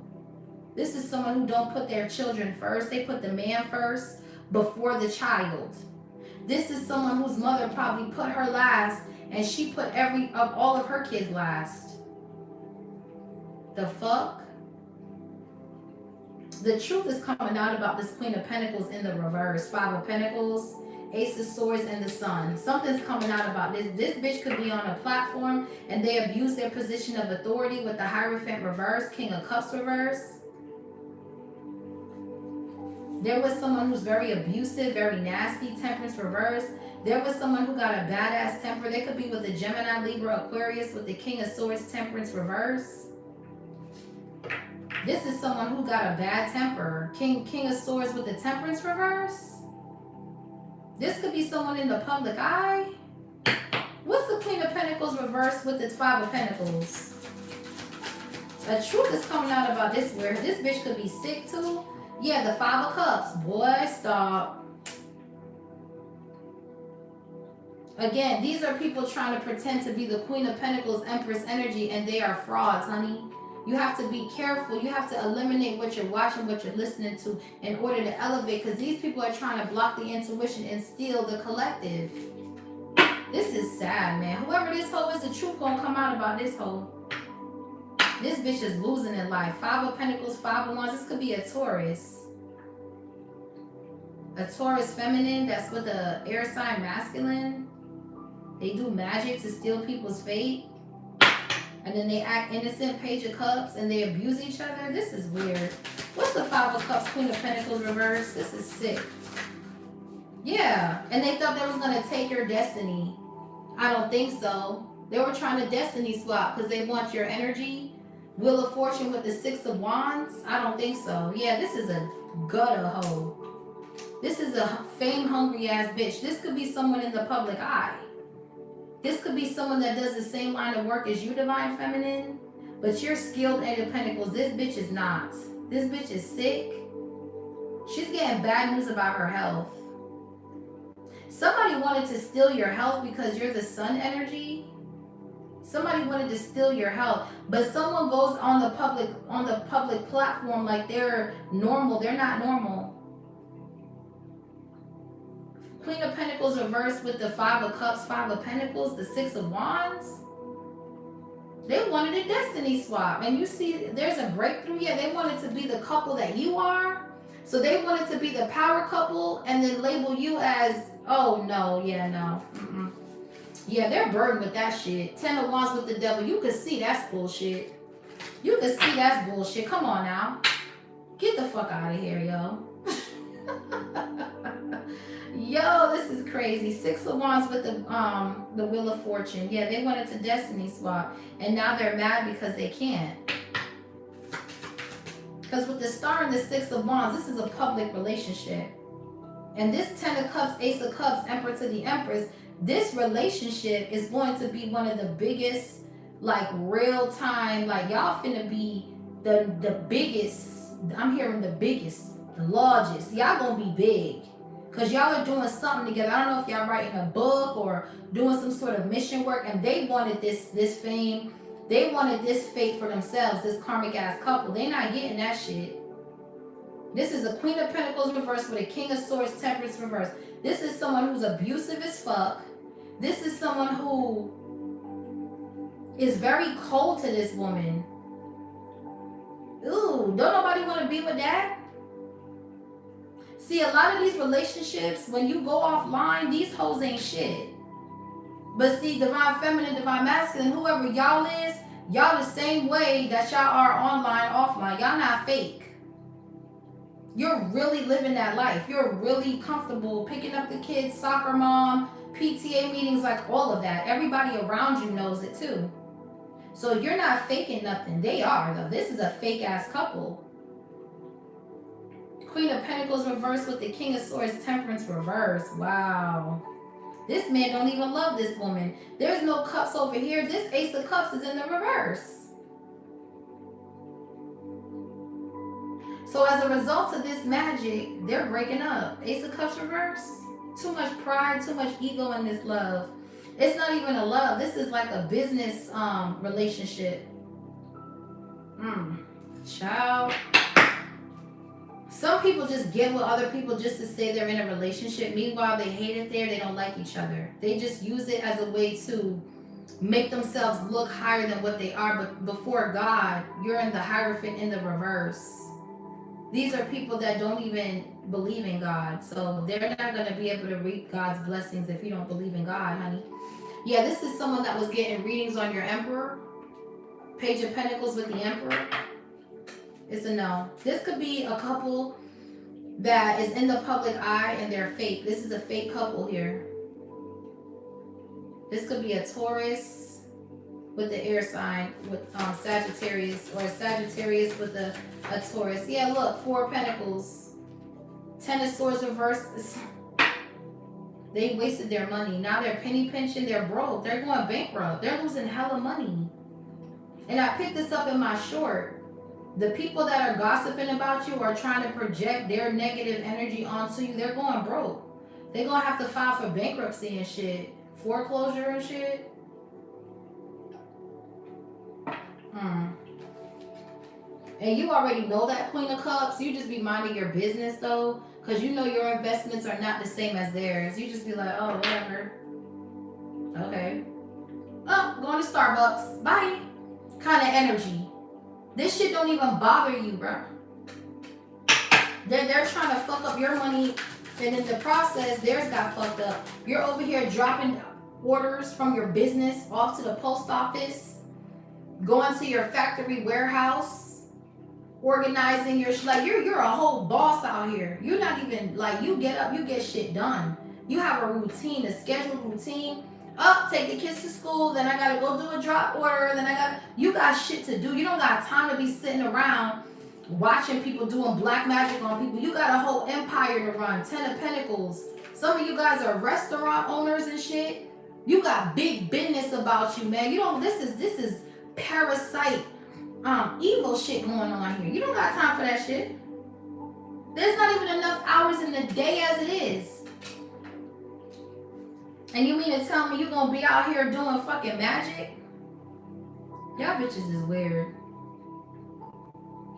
This is someone who don't put their children first. They put the man first before the child. This is someone whose mother probably put her last, and she put all of her kids last. The fuck? The truth is coming out about this Queen of Pentacles in the reverse. Five of Pentacles, Ace of Swords, and the Sun. Something's coming out about this. This bitch could be on a platform and they abuse their position of authority with the Hierophant reverse, King of Cups reverse. There was someone who's very abusive, very nasty, Temperance reverse. There was someone who got a badass temper. They could be with a Gemini, Libra, Aquarius with the King of Swords, Temperance reverse. This is someone who got a bad temper. King of Swords with the Temperance reverse. This could be someone in the public eye. What's the Queen of Pentacles reverse with the Five of Pentacles? The truth is coming out about this where this bitch could be sick too. Yeah, the Five of Cups. Boy, stop. Again, these are people trying to pretend to be the Queen of Pentacles, Empress energy, and they are frauds, honey. You have to be careful. You have to eliminate what you're watching, what you're listening to in order to elevate, because these people are trying to block the intuition and steal the collective. This is sad, man. Whoever this hoe is, the truth gonna come out about this hoe. This bitch is losing in life. Five of Pentacles, Five of Wands. This could be a Taurus. A Taurus feminine that's with a air sign masculine. They do magic to steal people's fate. And then they act innocent, Page of Cups, and they abuse each other. This is weird. What's the Five of Cups, Queen of Pentacles reverse? This is sick. Yeah, and they thought they was going to take your destiny. I don't think so. They were trying to destiny swap because they want your energy. Wheel of Fortune with the Six of Wands? I don't think so. Yeah, this is a gutter hoe. This is a fame-hungry ass bitch. This could be someone in the public eye. This could be someone that does the same line of work as you, Divine Feminine, but you're skilled Eight of Pentacles. This bitch is not. This bitch is sick. She's getting bad news about her health. Somebody wanted to steal your health because you're the Sun energy. Somebody wanted to steal your health, but someone goes on the public platform like they're normal. They're not normal. Queen of Pentacles reversed with the Five of Cups, Five of Pentacles, the Six of Wands. They wanted a destiny swap. And you see, there's a breakthrough here. They wanted to be the couple that you are. So they wanted to be the power couple and then label you as, oh, no, yeah, no. Yeah, they're burdened with that shit. Ten of Wands with the Devil. You could see that's bullshit. You could see that's bullshit. Come on now. Get the fuck out of here, yo. Yo, this is crazy. Six of Wands with the Wheel of Fortune. Yeah, they wanted to destiny swap. And now they're mad because they can't. Because with the Star and the Six of Wands, this is a public relationship. And this Ten of Cups, Ace of Cups, Emperor to the Empress, this relationship is going to be one of the biggest, like, real time, like, y'all finna be the biggest. I'm hearing the biggest, the largest. Y'all gonna be big. Because y'all are doing something together. I don't know if y'all writing a book or doing some sort of mission work. And they wanted this fame. They wanted this fate for themselves, this karmic ass couple. They're not getting that shit. This is a Queen of Pentacles reverse with a King of Swords, Temperance reverse. This is someone who's abusive as fuck. This is someone who is very cold to this woman. Ooh, don't nobody want to be with that? See, a lot of these relationships, when you go offline, these hoes ain't shit. But see, divine feminine, divine masculine, whoever y'all is, y'all the same way that y'all are online, offline. Y'all not fake. You're really living that life. You're really comfortable picking up the kids, soccer mom, PTA meetings, like all of that. Everybody around you knows it too. So you're not faking nothing. They are, though. This is a fake ass couple. Queen of Pentacles reversed with the King of Swords, Temperance reversed. Wow. This man don't even love this woman. There's no cups over here. This Ace of Cups is in the reverse. So as a result of this magic, they're breaking up. Ace of Cups reverse. Too much pride, too much ego in this love. It's not even a love. This is like a business relationship. Child. Some people just get with other people just to say they're in a relationship. Meanwhile, they hate it there. They don't like each other. They just use it as a way to make themselves look higher than what they are. But before God, you're in the Hierophant in the reverse. These are people that don't even believe in God. So they're not going to be able to reap God's blessings if you don't believe in God, honey. Yeah, this is someone that was getting readings on your Emperor. Page of Pentacles with the Emperor. It's a no. This could be a couple that is in the public eye and they're fake. This is a fake couple here. This could be a Taurus with the air sign with Sagittarius, or a Sagittarius with a Taurus. Yeah, look, 4 of Pentacles. 10 of Swords reversed. They wasted their money. Now they're penny pinching. They're broke. They're going bankrupt. They're losing hella money. And I picked this up in my short. The people that are gossiping about you are trying to project their negative energy onto you. They're going broke. They're going to have to file for bankruptcy and shit. Foreclosure and shit. And you already know that, Queen of Cups. You just be minding your business, though. Because you know your investments are not the same as theirs. You just be like, oh, whatever. Okay. Oh, going to Starbucks. Bye. Kind of energy. This shit don't even bother you, bro. They're trying to fuck up your money, and in the process, theirs got fucked up. You're over here dropping orders from your business off to the post office, going to your factory warehouse, organizing your like you're a whole boss out here. You're not even like, you get up, you get shit done. You have a routine, a scheduled routine. Up, take the kids to school, then I gotta go do a drop order, then you got shit to do. You don't got time to be sitting around watching people doing black magic on people. You got a whole empire to run. 10 of Pentacles. Some of you guys are restaurant owners and shit. You got big business about you, man. You don't, this is parasite, evil shit going on here. You don't got time for that shit. There's not even enough hours in the day as it is. And you mean to tell me you're gonna be out here doing fucking magic? Y'all bitches is weird.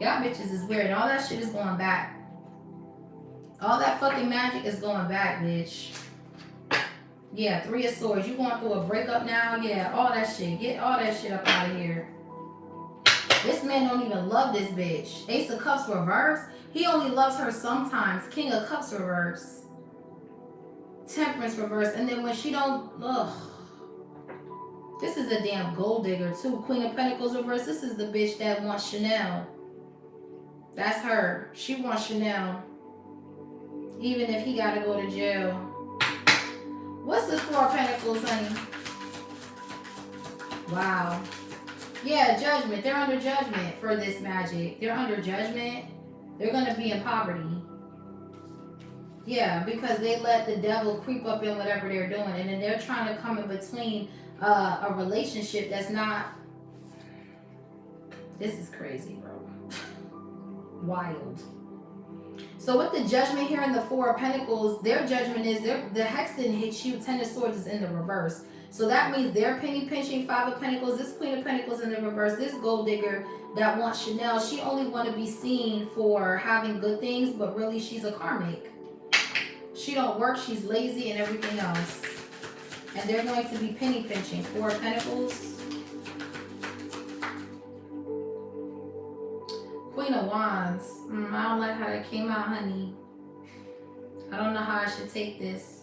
Y'all bitches is weird. All that shit is going back. All that fucking magic is going back, bitch. Yeah, 3 of Swords. You going through a breakup now? Yeah, all that shit. Get all that shit up out of here. This man don't even love this bitch. Ace of Cups reverse. He only loves her sometimes. King of Cups reverse. Temperance reverse. And then when she don't, ugh. This is a damn gold digger too. Queen of Pentacles reverse. This is the bitch that wants Chanel. That's her. She wants Chanel. Even if he gotta go to jail. What's the 4 of Pentacles, honey? Wow. Yeah, judgment. They're under judgment for this magic. They're under judgment. They're gonna be in poverty. Yeah, because they let the devil creep up in whatever they're doing, and then they're trying to come in between a relationship that's not. This is crazy, bro. Wild. So with the judgment here in the 4 of Pentacles, their judgment is the hex didn't hit you. 10 of Swords is in the reverse. So that means they're penny pinching. 5 of Pentacles. This Queen of Pentacles in the reverse. This gold digger that wants Chanel. She only want to be seen for having good things, but really she's a karmic. She don't work, she's lazy and everything else. And they're going to be penny pinching. 4 of Pentacles. Queen of Wands. I don't like how that came out, honey. I don't know how I should take this.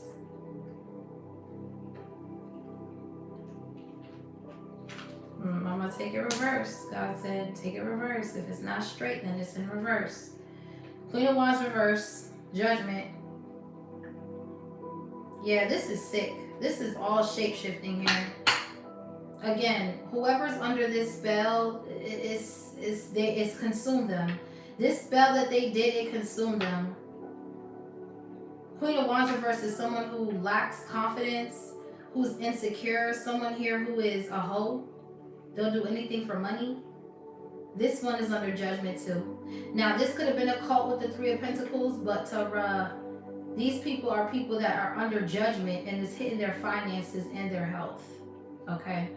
I'm gonna take it reverse. God said, take it reverse. If it's not straight, then it's in reverse. Queen of Wands reverse. Judgment. Yeah, this is sick. This is all shape-shifting here. Again, whoever's under this spell, it's consumed them. This spell that they did, it consumed them. Queen of Wands reverse is someone who lacks confidence, who's insecure, someone here who is a hoe. They'll do anything for money. This one is under judgment too. Now, this could have been a cult with the Three of Pentacles, but these people are people that are under judgment and is hitting their finances and their health. Okay?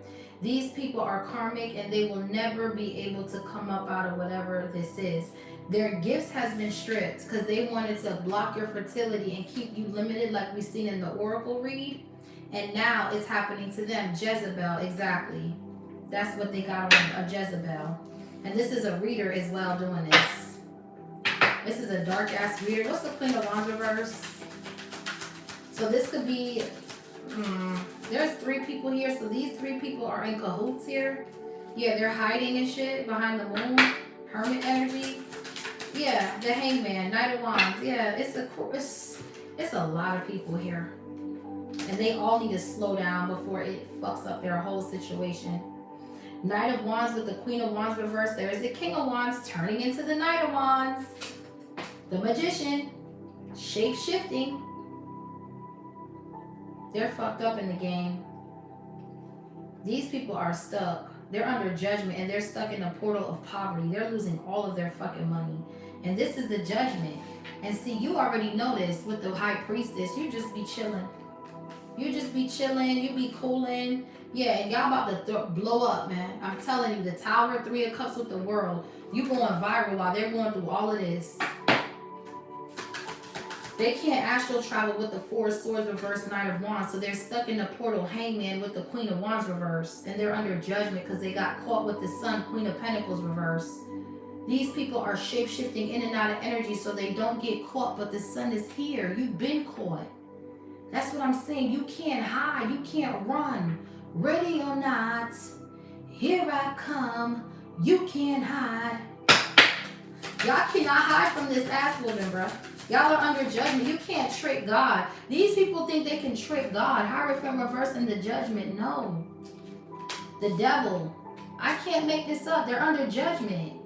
These people are karmic and they will never be able to come up out of whatever this is. Their gifts has been stripped because they wanted to block your fertility and keep you limited like we've seen in the Oracle read. And now it's happening to them. Jezebel, exactly. That's what they got on, a Jezebel. And this is a reader as well doing this. This is a dark ass reader. What's the Queen of Wands reverse? So this could be, there's 3 people here. So these 3 people are in cahoots here. Yeah, they're hiding and shit behind the moon. Hermit energy. Yeah, the Hangman, Knight of Wands. Yeah, it's a lot of people here. And they all need to slow down before it fucks up their whole situation. Knight of Wands with the Queen of Wands reverse. There's the King of Wands turning into the Knight of Wands. The Magician. Shape-shifting. They're fucked up in the game. These people are stuck. They're under judgment and they're stuck in a portal of poverty. They're losing all of their fucking money. And this is the judgment. And see, you already know this with the High Priestess. You just be chilling. You just be chilling. You be cooling. Yeah, and y'all about to blow up, man. I'm telling you, the Tower, 3 of Cups with the World. You going viral while they're going through all of this. They can't astral travel with the 4 of Swords reverse, Knight of Wands. So they're stuck in the portal Hangman with the Queen of Wands reverse. And they're under judgment because they got caught with the Sun, Queen of Pentacles reverse. These people are shape-shifting in and out of energy so they don't get caught. But the Sun is here. You've been caught. That's what I'm saying. You can't hide. You can't run. Ready or not, here I come. You can't hide. Y'all cannot hide from this ass whooping, bro. Y'all are under judgment. You can't trick God. These people think they can trick God. Hierophant reverse in the judgment. No. The devil. I can't make this up. They're under judgment.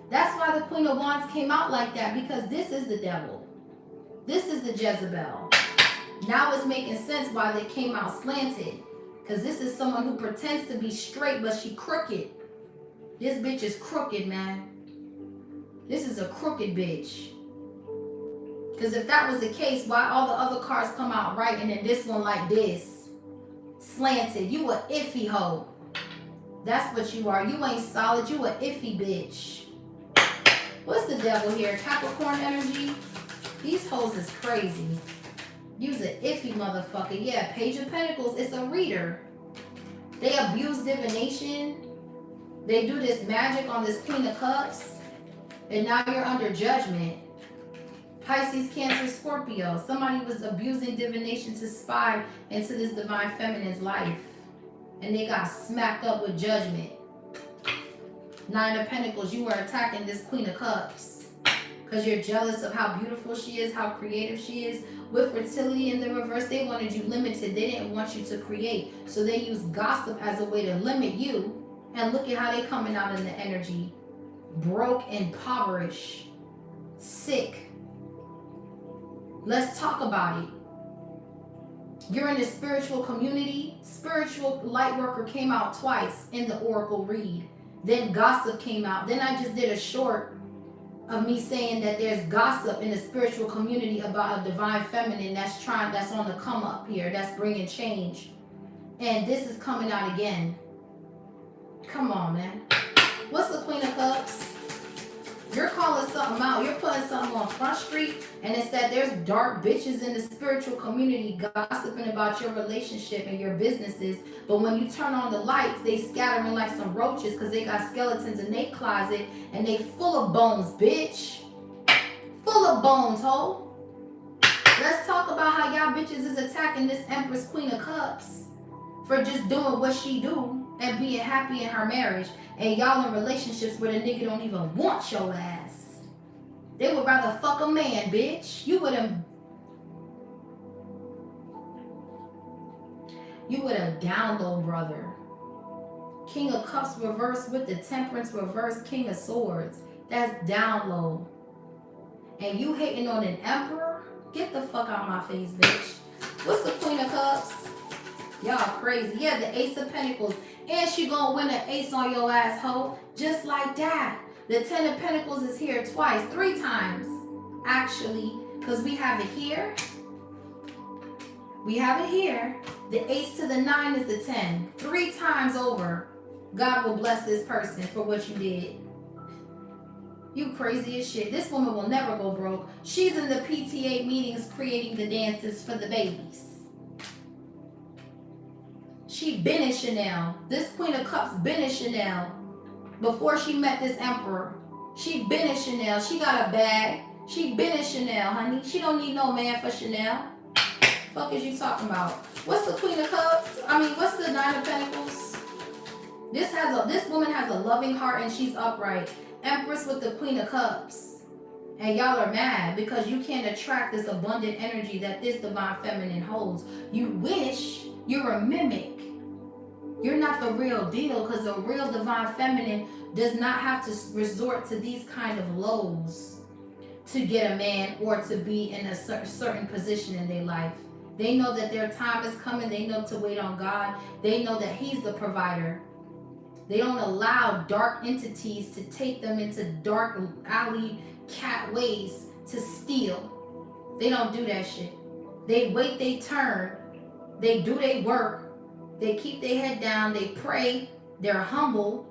That's why the Queen of Wands came out like that, because this is the devil. This is the Jezebel. Now it's making sense why they came out slanted. Because this is someone who pretends to be straight, but she crooked. This bitch is crooked, man. This is a crooked bitch. Because if that was the case, why all the other cards come out right and then this one like this? Slanted. You a iffy hoe. That's what you are. You ain't solid. You a iffy bitch. What's the devil here? Capricorn energy? These hoes is crazy. You's an iffy motherfucker. Yeah, Page of Pentacles. It's a reader. They abuse divination. They do this magic on this Queen of Cups. And now you're under judgment. Pisces, Cancer, Scorpio. Somebody was abusing divination to spy into this divine feminine's life. And they got smacked up with judgment. 9 of Pentacles. You were attacking this Queen of Cups. Because you're jealous of how beautiful she is, how creative she is. With fertility in the reverse, they wanted you limited. They didn't want you to create. So they used gossip as a way to limit you. And look at how they coming out in the energy. Broke, impoverished, sick. Let's talk about it. You're in a spiritual community. Spiritual light worker came out twice in the Oracle read. Then gossip came out. Then I just did a short of me saying that there's gossip in the spiritual community about a divine feminine that's on the come up here, that's bringing change. And this is coming out again. Come on, man. What's the Queen of Cups? You're calling something out. You're putting something on Front Street, and it's that there's dark bitches in the spiritual community gossiping about your relationship and your businesses. But when you turn on the lights, they scattering like some roaches because they got skeletons in their closet and they full of bones, bitch. Full of bones, ho. Let's talk about how y'all bitches is attacking this Empress Queen of Cups for just doing what she do and being happy in her marriage. And y'all in relationships where the nigga don't even want your ass. They would rather fuck a man, bitch. You would have down low, brother. King of Cups reversed with the Temperance reversed, King of Swords. That's down low. And you hating on an emperor? Get the fuck out of my face, bitch. What's the Queen of Cups? Y'all crazy. Yeah, the Ace of Pentacles. And she gonna win an ace on your asshole. Just like that. The Ten of Pentacles is here twice. 3 times. Actually. Because we have it here. We have it here. The Ace to the 9 is the 10. 3 times over. God will bless this person for what you did. You crazy as shit. This woman will never go broke. She's in the PTA meetings creating the dances for the babies. She been in Chanel. This Queen of Cups been in Chanel. Before she met this emperor. She been in Chanel. She got a bag. She been in Chanel, honey. She don't need no man for Chanel. Fuck is you talking about? What's the Queen of Cups? What's the 9 of Pentacles? This woman has a loving heart and she's upright. Empress with the Queen of Cups. And y'all are mad because you can't attract this abundant energy that this divine feminine holds. You wish you're a mimic. You're not the real deal because the real divine feminine does not have to resort to these kind of lows to get a man or to be in a certain position in their life. They know that their time is coming. They know to wait on God. They know that He's the provider. They don't allow dark entities to take them into dark alley cat ways to steal. They don't do that shit. They wait their turn. They do their work. They keep their head down. They pray. They're humble.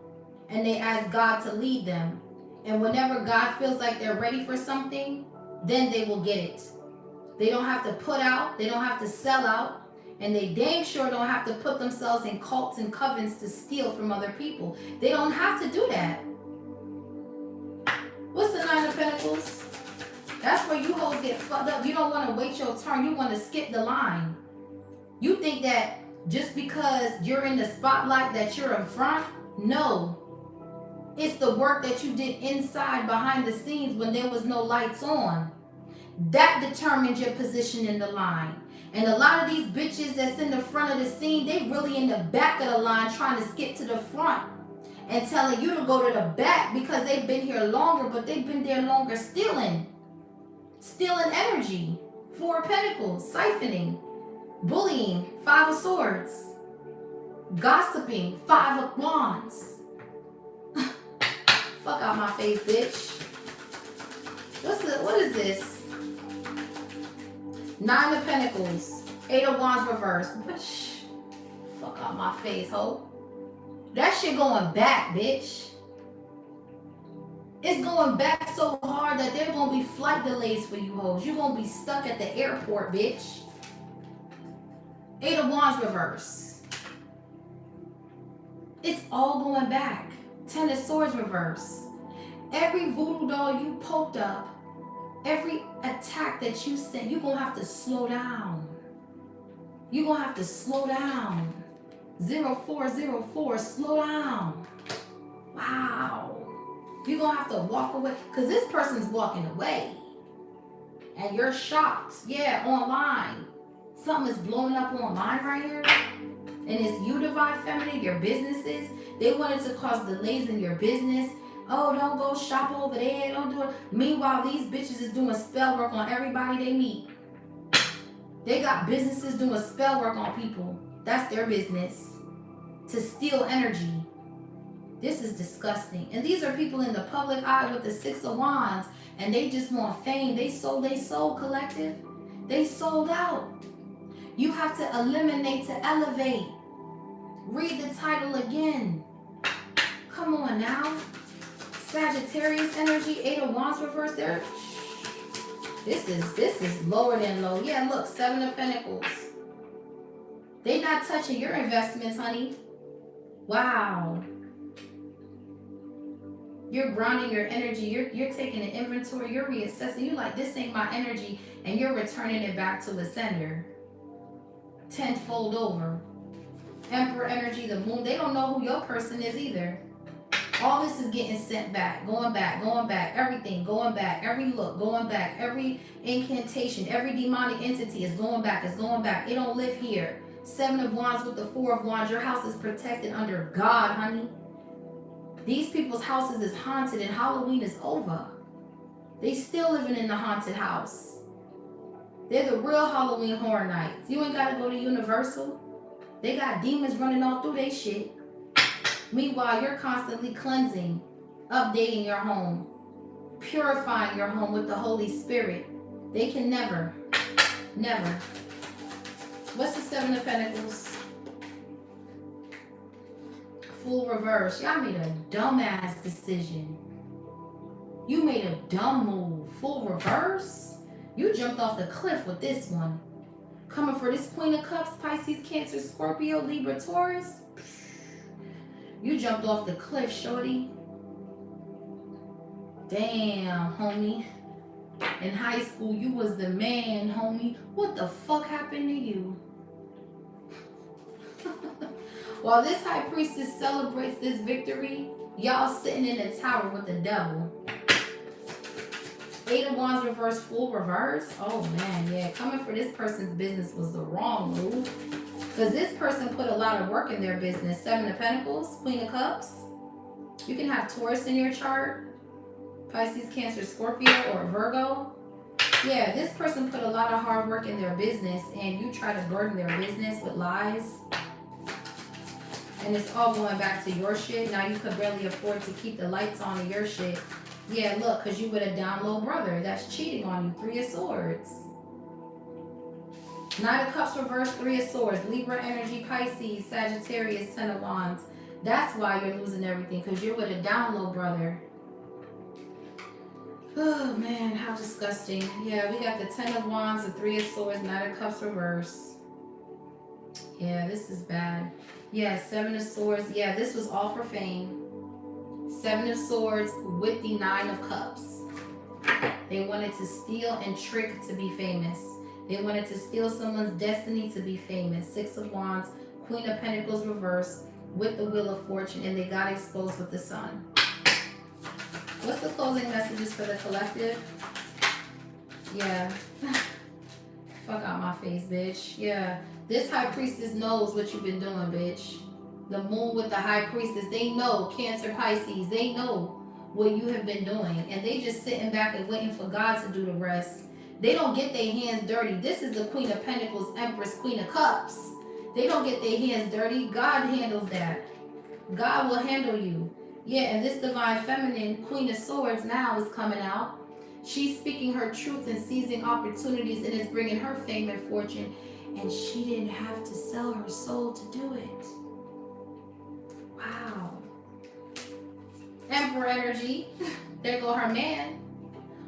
And they ask God to lead them. And whenever God feels like they're ready for something, then they will get it. They don't have to put out. They don't have to sell out. And they dang sure don't have to put themselves in cults and covens to steal from other people. They don't have to do that. What's the 9 of Pentacles? That's where you hoes get fucked up. You don't want to wait your turn. You want to skip the line. You think that just because you're in the spotlight that you're in front? No. It's the work that you did inside behind the scenes when there was no lights on. That determines your position in the line. And a lot of these bitches that's in the front of the scene, they really in the back of the line trying to skip to the front and telling you to go to the back because they've been here longer, but they've been there longer stealing energy. 4 of Pentacles, siphoning, bullying, 5 of Swords, gossiping, 5 of Wands. Fuck out my face, bitch. What is this? 9 of Pentacles, 8 of Wands reversed. Fuck out my face, ho. That shit going back, bitch. It's going back so hard that there gonna be flight delays for you hoes. You're gonna be stuck at the airport, bitch. 8 of Wands reverse. It's all going back. 10 of Swords reverse. Every voodoo doll you poked up, every attack that you sent, you're going to have to slow down. You're going to have to slow down. 0404, slow down. Wow. You're going to have to walk away. Because this person's walking away. And you're shocked. Yeah, online. Something is blowing up online right here. And it's you, divine feminine, your businesses. They wanted to cause delays in your business. Oh, don't go shop over there. Don't do it. Meanwhile, these bitches is doing spell work on everybody they meet. They got businesses doing spell work on people. That's their business. To steal energy. This is disgusting. And these are people in the public eye with the 6 of Wands. And they just want fame. They sold their soul, collective. They sold out. You have to eliminate to elevate. Read the title again. Come on now. Sagittarius energy, 8 of Wands reverse there. This is lower than low. Yeah, look, 7 of Pentacles. They not touching your investments, honey. Wow. You're grounding your energy. You're taking an inventory. You're reassessing. You're like, this ain't my energy, and you're returning it back to the sender, tenfold over. Emperor energy, the moon. They don't know who your person is either. All this is getting sent back, going back, everything going back, every look going back, every incantation, every demonic entity is going back, It don't live here. 7 of Wands with the 4 of Wands. Your house is protected under God, honey. These people's houses is haunted and Halloween is over. They still living in the haunted house. They're the real Halloween Horror Nights. You ain't gotta go to Universal. They got demons running all through they shit. Meanwhile, you're constantly cleansing, updating your home, purifying your home with the Holy Spirit. They can never. What's the 7 of Pentacles? Full reverse. Y'all made a dumbass decision. You made a dumb move. Full reverse? You jumped off the cliff with this one. Coming for this Queen of Cups, Pisces, Cancer, Scorpio, Libra, Taurus. You jumped off the cliff, shorty. Damn, homie. In high school, you was the man, homie. What the fuck happened to you? While this high priestess celebrates this victory, y'all sitting in a tower with the devil. 8 of Wands reverse, full reverse. Oh man, yeah. Coming for this person's business was the wrong move. Because this person put a lot of work in their business. 7 of Pentacles, Queen of Cups. You can have Taurus in your chart. Pisces, Cancer, Scorpio, or Virgo. Yeah, this person put a lot of hard work in their business and you try to burden their business with lies. And it's all going back to your shit. Now you could barely afford to keep the lights on in your shit. Yeah, look, because you with a down low brother that's cheating on you. 3 of Swords. 9 of Cups reverse, 3 of Swords. Libra energy, Pisces, Sagittarius, 10 of Wands. That's why you're losing everything, because you're with a down low brother. Oh man, how disgusting. Yeah, we got the 10 of Wands, the 3 of Swords, 9 of Cups reverse. Yeah, this is bad. Yeah, 7 of Swords. Yeah, this was all for fame. 7 of Swords with the 9 of Cups. They wanted to steal and trick to be famous. They wanted to steal someone's destiny to be famous. 6 of Wands, Queen of Pentacles reverse with the Wheel of Fortune, and they got exposed with the Sun. What's the closing messages for the collective? Yeah. Fuck out my face, bitch. Yeah. This high priestess knows what you've been doing, bitch. The moon with the high priestess, they know. Cancer, Pisces, they know what you have been doing. And they just sitting back and waiting for God to do the rest. They don't get their hands dirty. This is the Queen of Pentacles, Empress, Queen of Cups. They don't get their hands dirty. God handles that. God will handle you. Yeah, and this divine feminine, Queen of Swords, now is coming out. She's speaking her truth and seizing opportunities and is bringing her fame and fortune. And she didn't have to sell her soul to do it. Wow. Emperor energy. There go her man.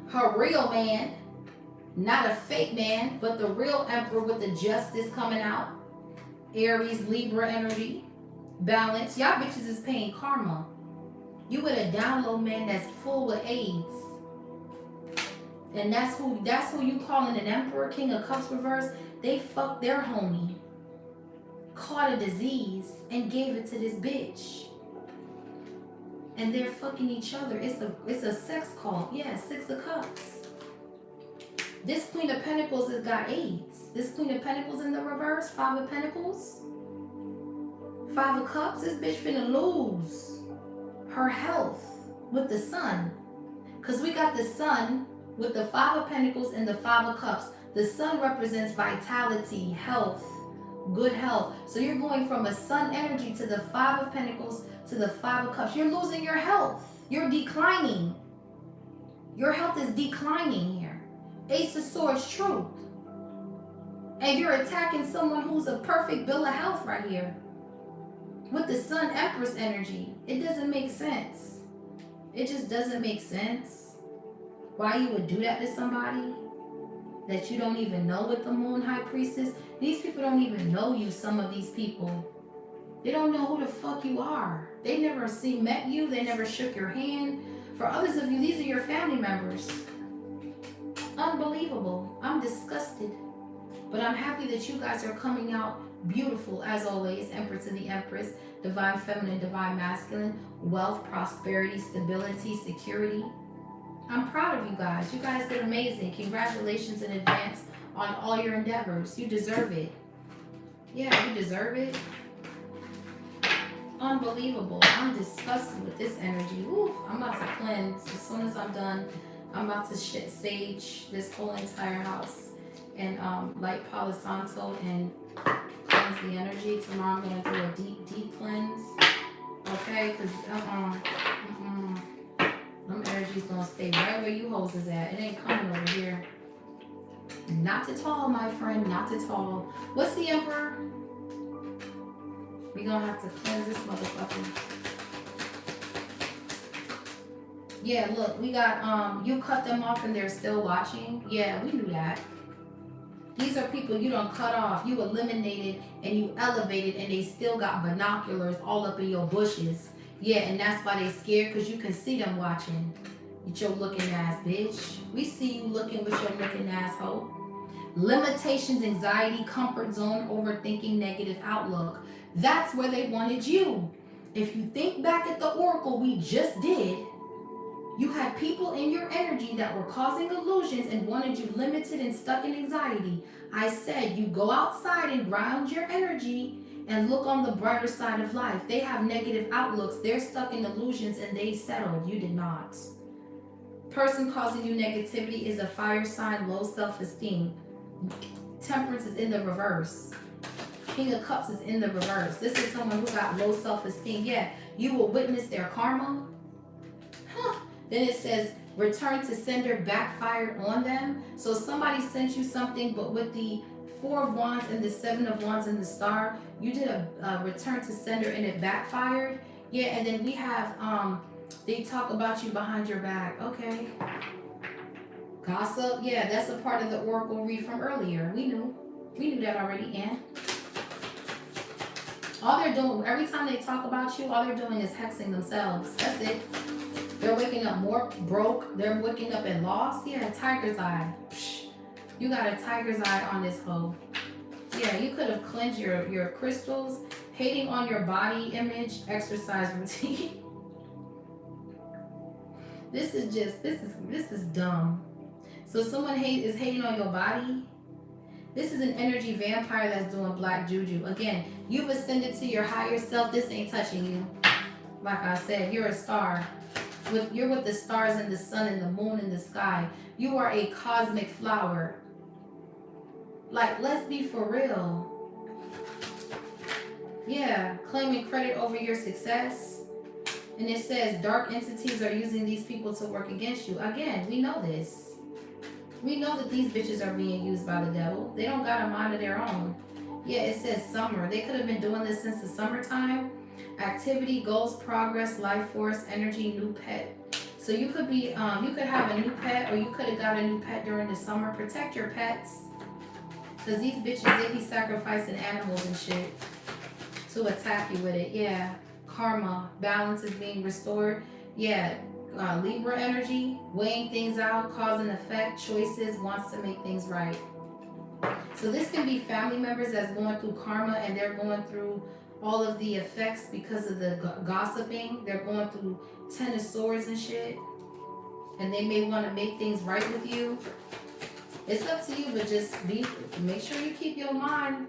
Her real man. Not a fake man, but the real emperor with the justice coming out. Aries, Libra energy. Balance. Y'all bitches is paying karma. You with a down low man that's full with AIDS. And that's who you calling an emperor, King of Cups reverse. They fucked their homie. Caught a disease and gave it to this bitch. And they're fucking each other. It's a sex cult. Yeah, 6 of Cups. This Queen of Pentacles has got AIDS. This Queen of Pentacles in the reverse, 5 of Pentacles. 5 of Cups, this bitch finna lose her health with the Sun. Because we got the Sun with the 5 of Pentacles and the 5 of Cups. The Sun represents vitality, health, good health. So you're going from a Sun energy to the 5 of Pentacles to the 5 of Cups. You're losing your health. You're declining. Your health is declining here. Ace of Swords, truth. And you're attacking someone who's a perfect bill of health right here. With the Sun Empress energy. It doesn't make sense. It just doesn't make sense. Why you would do that to somebody that you don't even know with the Moon High Priestess. These people don't even know you, some of these people. They don't know who the fuck you are. They never met you. They never shook your hand. For others of you, these are your family members. Unbelievable. I'm disgusted. But I'm happy that you guys are coming out beautiful as always. Empress and the Empress, divine feminine, divine masculine, wealth, prosperity, stability, security. I'm proud of you guys. You guys did amazing. Congratulations in advance on all your endeavors. You deserve it. Yeah, you deserve it. Unbelievable. I'm disgusted with this energy. Woo, I'm about to cleanse. As soon as I'm done, I'm about to sage this whole entire house and light Palo Santo and cleanse the energy. Tomorrow I'm going to do a deep cleanse. Okay? Because them energy's going to stay right where you hoes is at. It ain't coming over here. Not at all, my friend. Not at all. What's the Emperor? We gonna have to cleanse this motherfucker. Yeah, look, we got, you cut them off and they're still watching. Yeah, we knew that. These are people you don't cut off. You eliminated and you elevated and they still got binoculars all up in your bushes. Yeah, and that's why they scared, because you can see them watching. With your looking ass, bitch. We see you looking with your looking asshole. Limitations, anxiety, comfort zone, overthinking, negative outlook. That's where they wanted you. If you think back at the oracle we just did, you had people in your energy that were causing illusions and wanted you limited and stuck in anxiety. I said you go outside and ground your energy and look on the brighter side of life. They have negative outlooks. They're stuck in illusions and they settled. You did not. Person causing you negativity is a fire sign, low self-esteem. Temperance is in the reverse. King of Cups is in the reverse. This is someone who got low self-esteem. Yeah, you will witness their karma. Then it says, return to sender backfired on them. So somebody sent you something, but with the 4 of Wands and the 7 of Wands and the star, you did a return to sender and it backfired. Yeah, and then we have, they talk about you behind your back. Okay. Gossip. Yeah, that's a part of the oracle read from earlier. We knew that already, Anne. All they're doing, every time they talk about you, all they're doing is hexing themselves. That's it. They're waking up more broke. They're waking up in loss. Yeah, tiger's eye. Psh, you got a tiger's eye on this hoe. Yeah, you could have cleansed your crystals. Hating on your body image, exercise routine. This is dumb. So someone is hating on your body. This is an energy vampire that's doing black juju. Again, you've ascended to your higher self. This ain't touching you. Like I said, you're a star. You're with the stars and the sun and the moon and the sky. You are a cosmic flower. Like, let's be for real. Yeah, claiming credit over your success. And it says dark entities are using these people to work against you. Again, we know this. We know that these bitches are being used by the devil. They don't got a mind of their own. Yeah, it says summer. They could have been doing this since the summertime. Activity, goals, progress, life force, energy, new pet. So you could be, you could have a new pet, or you could have got a new pet during the summer. Protect your pets. Because these bitches, they be sacrificing animals and shit to attack you with it. Yeah. Karma, balance is being restored. Yeah. Libra energy, weighing things out, cause and effect, choices, wants to make things right. So this can be family members that's going through karma and they're going through all of the effects because of the gossiping. They're going through 10 of swords and shit. And they may want to make things right with you. It's up to you, but just make sure you keep your mind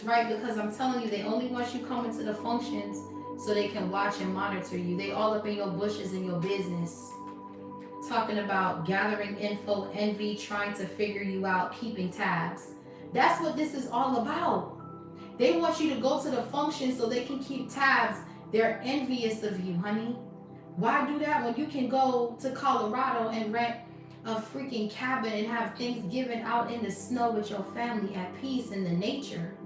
right, because I'm telling you, they only want you coming to the functions so they can watch and monitor you. They all up in your bushes and your business. Talking about gathering info, envy, trying to figure you out, keeping tabs. That's what this is all about. They want you to go to the function so they can keep tabs. They're envious of you, honey. Why do that when you can go to Colorado and rent a freaking cabin and have Thanksgiving out in the snow with your family at peace in the nature?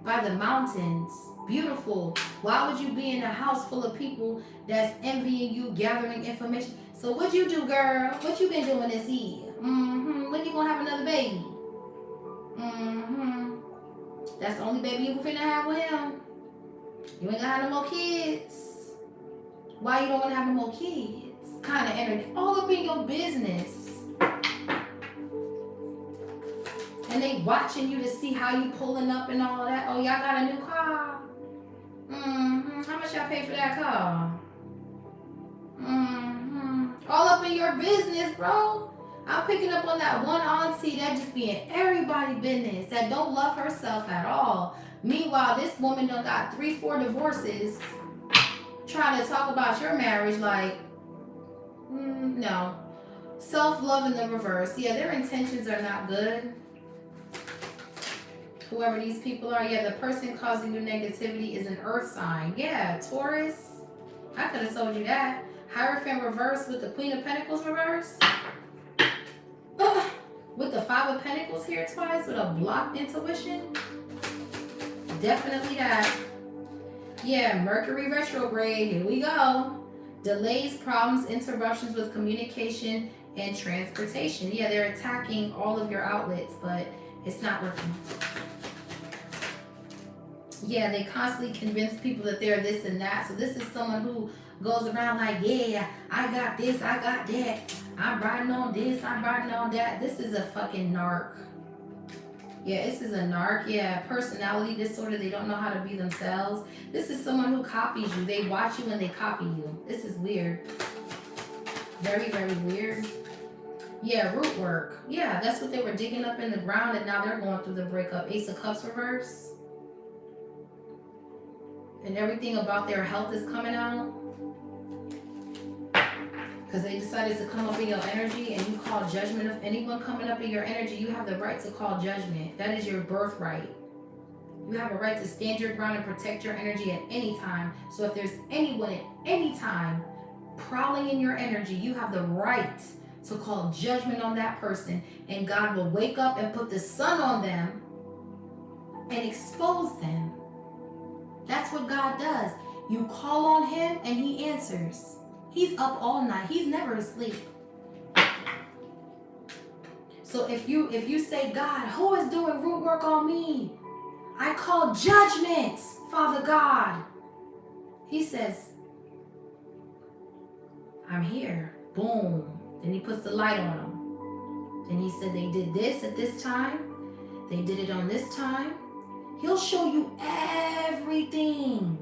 By the mountains. Beautiful. Why would you be in a house full of people that's envying you, gathering information? So what you do, girl? What you been doing this year? When you gonna have another baby? That's the only baby you finna have with him. You ain't gonna have no more kids. Why you don't wanna have no more kids? kind of energy. All up in your business. And they watching you to see how you pulling up and all that. Oh, y'all got a new car? How much y'all pay for that car? All up in your business, bro. I'm picking up on that one auntie that just be in everybody's business, that don't love herself at all. Meanwhile, this woman done got 3-4 divorces, trying to talk about your marriage like, no. Self-love in the reverse. Yeah, their intentions are not good. Whoever these people are, yeah, the person causing you negativity is an earth sign. Yeah, Taurus. I could have told you that. Hierophant reverse with the Queen of Pentacles reverse. With the 5 of Pentacles here twice with a blocked intuition. Definitely that. Yeah, Mercury retrograde. Here we go. Delays, problems, interruptions with communication and transportation. Yeah, they're attacking all of your outlets, but it's not working. Yeah, they constantly convince people that they're this and that. So this is someone who goes around like, yeah, I got this, I got that. I'm riding on this, I'm riding on that. This is a fucking narc. Yeah, this is a narc. Yeah, personality disorder. They don't know how to be themselves. This is someone who copies you. They watch you and they copy you. This is weird. Very, very weird. Yeah, root work. Yeah, that's what they were digging up in the ground and now they're going through the breakup. Ace of Cups reverse. And everything about their health is coming out. Because they decided to come up in your energy and you call judgment of anyone coming up in your energy. You have the right to call judgment. That is your birthright. You have a right to stand your ground and protect your energy at any time. So if there's anyone at any time prowling in your energy, you have the right to call judgment on that person. And God will wake up and put the sun on them and expose them. That's what God does. You call on him and he answers. He's up all night. He's never asleep. So if you say, God, who is doing root work on me? I call judgment, Father God. He says, I'm here. Boom. Then he puts the light on them. Then he said they did this at this time. They did it on this time. He'll show you everything.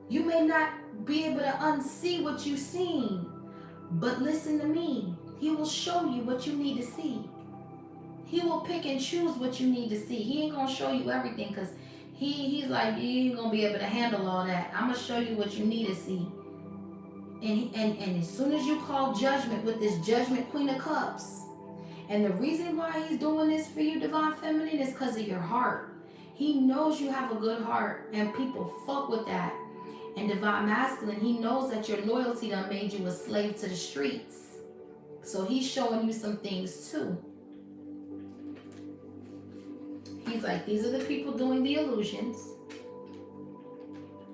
You may not be able to unsee what you've seen, but listen to me. He will show you what you need to see. He will pick and choose what you need to see. He ain't gonna show you everything because he's like, you ain't gonna be able to handle all that. I'm gonna show you what you need to see. And as soon as you call judgment with this judgment Queen of Cups, and the reason why he's doing this for you, Divine Feminine, is because of your heart. He knows you have a good heart and people fuck with that. And Divine Masculine, he knows that your loyalty done made you a slave to the streets. So he's showing you some things too. He's like, these are the people doing the illusions.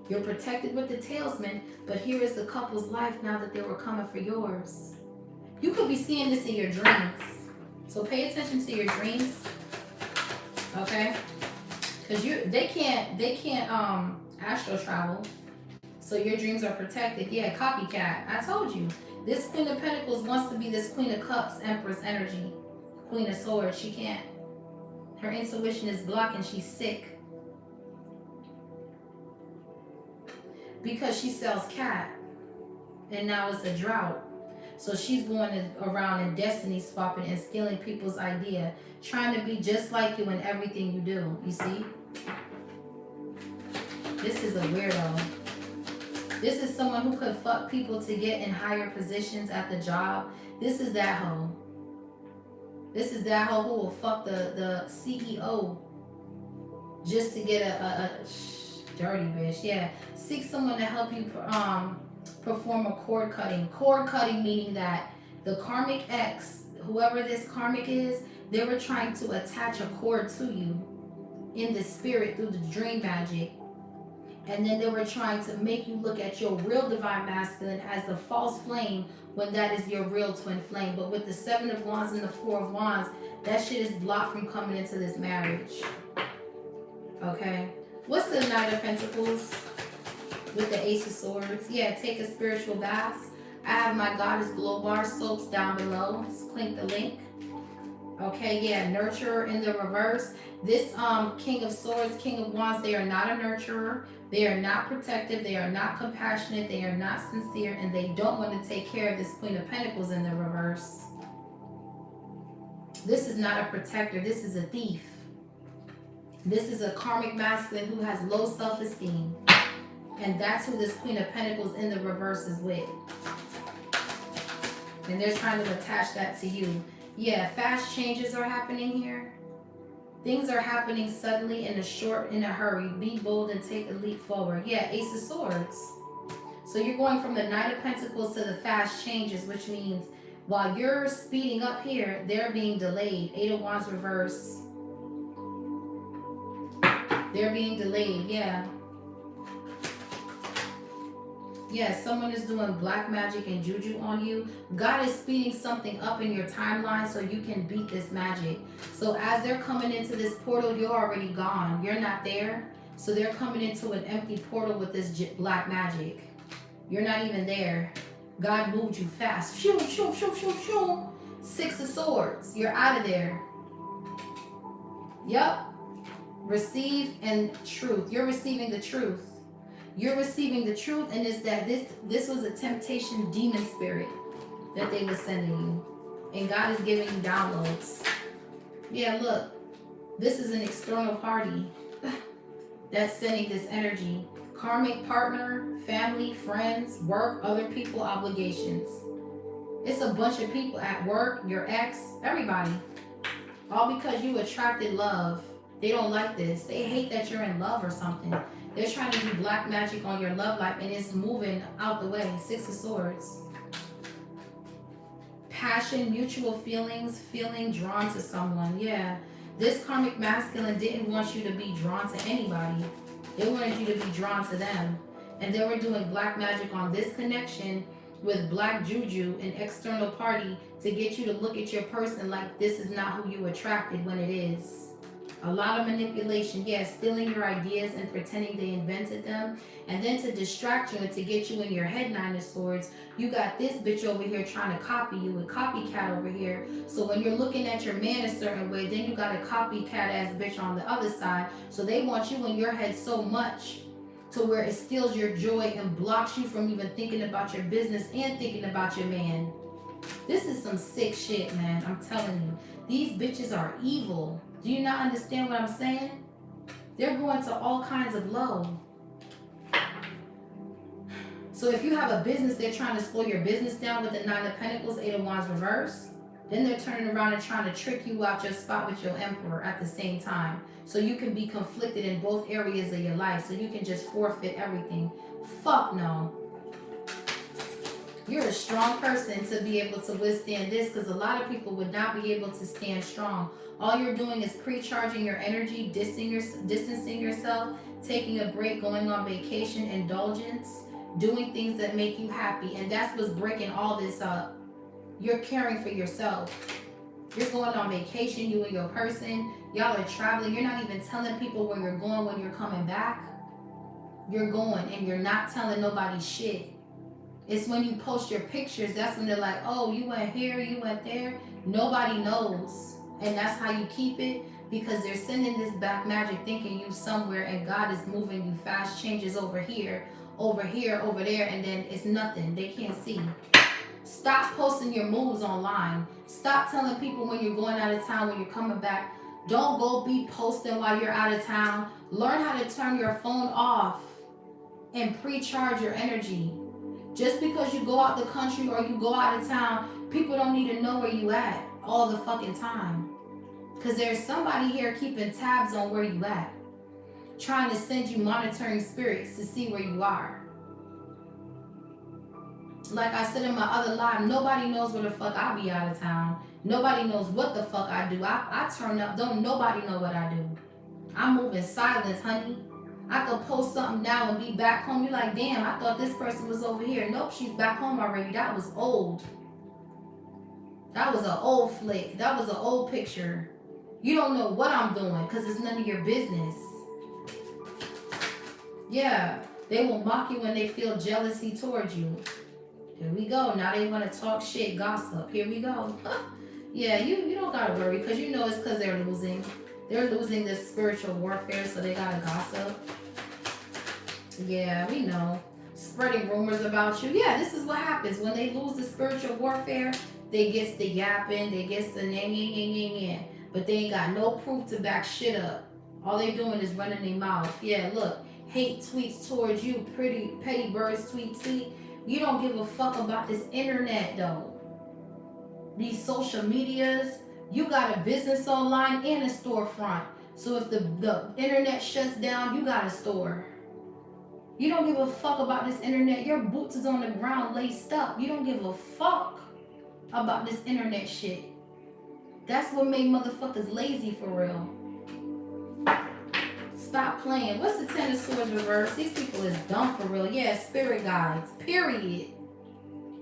You're protected with the Talesman, but here is the couple's life now that they were coming for yours. You could be seeing this in your dreams. So pay attention to your dreams. Okay? Because they can't astral travel. So your dreams are protected. Yeah, copycat. I told you. This Queen of Pentacles wants to be this Queen of Cups, Empress energy. Queen of Swords. She can't. Her intuition is blocked and she's sick. Because she sells cat. And now it's a drought. So she's going around and destiny swapping and stealing people's idea. Trying to be just like you in everything you do. You see? This is a weirdo. This is someone who could fuck people to get in higher positions at the job. This is that hoe. This is that hoe who will fuck the CEO just to get a dirty bitch. Yeah. Seek someone to help you perform a cord cutting. Cord cutting meaning that the karmic ex, whoever this karmic is, they were trying to attach a cord to you in the spirit through the dream magic. And then they were trying to make you look at your real Divine Masculine as the false flame when that is your real twin flame. But with the 7 of Wands and the 4 of Wands, that shit is blocked from coming into this marriage. Okay? What's the Knight of Pentacles with the Ace of Swords? Yeah, take a spiritual bath. I have my Goddess Glow Bar soaps down below. Just click the link. Okay, yeah, nurturer in the reverse. This King of Swords, King of Wands, they are not a nurturer. They are not protective. They are not compassionate. They are not sincere. And they don't want to take care of this Queen of Pentacles in the reverse. This is not a protector. This is a thief. This is a karmic masculine who has low self-esteem. And that's who this Queen of Pentacles in the reverse is with. And they're trying to attach that to you. Yeah, fast changes are happening here. Things are happening suddenly in a hurry. Be bold and take a leap forward. Yeah, Ace of Swords. So you're going from the Knight of Pentacles to the fast changes, which means while you're speeding up here, they're being delayed. Eight of Wands reverse. They're being delayed, yeah. Yes, someone is doing black magic and juju on you. God is speeding something up in your timeline so you can beat this magic. So as they're coming into this portal, you're already gone. You're not there. So they're coming into an empty portal with this black magic. You're not even there. God moved you fast. Shoo, shoo, shoo, shoo, shoo. Six of Swords. You're out of there. Yup. Receive and truth. You're receiving the truth. You're receiving the truth, and it's that this was a temptation demon spirit that they were sending you. And God is giving you downloads. Yeah, look. This is an external party that's sending this energy. Karmic partner, family, friends, work, other people, obligations. It's a bunch of people at work, your ex, everybody. All because you attracted love. They don't like this. They hate that you're in love or something. They're trying to do black magic on your love life and it's moving out the way. Six of Swords. Passion, mutual feelings, feeling drawn to someone. Yeah. This karmic masculine didn't want you to be drawn to anybody. They wanted you to be drawn to them. And they were doing black magic on this connection with black juju, an external party, to get you to look at your person like this is not who you attracted when it is. A lot of manipulation, yeah, stealing your ideas and pretending they invented them. And then to distract you and to get you in your head, Nine of Swords, you got this bitch over here trying to copy you, a copycat over here. So when you're looking at your man a certain way, then you got a copycat ass bitch on the other side. So they want you in your head so much to where it steals your joy and blocks you from even thinking about your business and thinking about your man. This is some sick shit, man. I'm telling you. These bitches are evil. Do you not understand what I'm saying? They're going to all kinds of low. So if you have a business, they're trying to slow your business down with the Nine of Pentacles, Eight of Wands reverse. Then they're turning around and trying to trick you out your spot with your Emperor at the same time. So you can be conflicted in both areas of your life. So you can just forfeit everything. Fuck no. You're a strong person to be able to withstand this, because a lot of people would not be able to stand strong. All you're doing is pre-charging your energy, distancing yourself, taking a break, going on vacation, indulgence, doing things that make you happy. And that's what's breaking all this up. You're caring for yourself. You're going on vacation, you and your person. Y'all are traveling. You're not even telling people where you're going when you're coming back. You're going and you're not telling nobody shit. It's when you post your pictures, that's when they're like, oh, you went here, you went there. Nobody knows. And that's how you keep it, because they're sending this back magic thinking you somewhere and God is moving you fast changes over here, over there, and then it's nothing. They can't see. Stop posting your moves online. Stop telling people when you're going out of town, when you're coming back. Don't go be posting while you're out of town. Learn how to turn your phone off and pre-charge your energy. Just because you go out the country or you go out of town, people don't need to know where you at all the fucking time. Because there's somebody here keeping tabs on where you at. Trying to send you monitoring spirits to see where you are. Like I said in my other live, nobody knows where the fuck I be out of town. Nobody knows what the fuck I do. I turn up, don't nobody know what I do. I'm moving silence, honey. I could post something now and be back home. You're like, damn, I thought this person was over here. Nope, she's back home already. That was old. That was an old flick. That was an old picture. You don't know what I'm doing because it's none of your business. Yeah, they will mock you when they feel jealousy towards you. Here we go. Now they want to talk shit, gossip. Here we go. Yeah, you don't gotta worry because you know it's because they're losing. They're losing this spiritual warfare, so they gotta gossip. Yeah, we know. Spreading rumors about you. Yeah, this is what happens when they lose the spiritual warfare. They gets the yapping, they gets the yeah. But they ain't got no proof to back shit up. All they doing is running their mouth. Yeah, look, hate tweets towards you, pretty petty birds tweet. You don't give a fuck about this internet though. These social medias, you got a business online and a storefront. So if the internet shuts down, you got a store. You don't give a fuck about this internet. Your boots is on the ground laced up. You don't give a fuck about this internet shit. That's what made motherfuckers lazy for real. Stop playing. What's the Ten of Swords reverse? These people is dumb for real. Yeah, spirit guides. Period.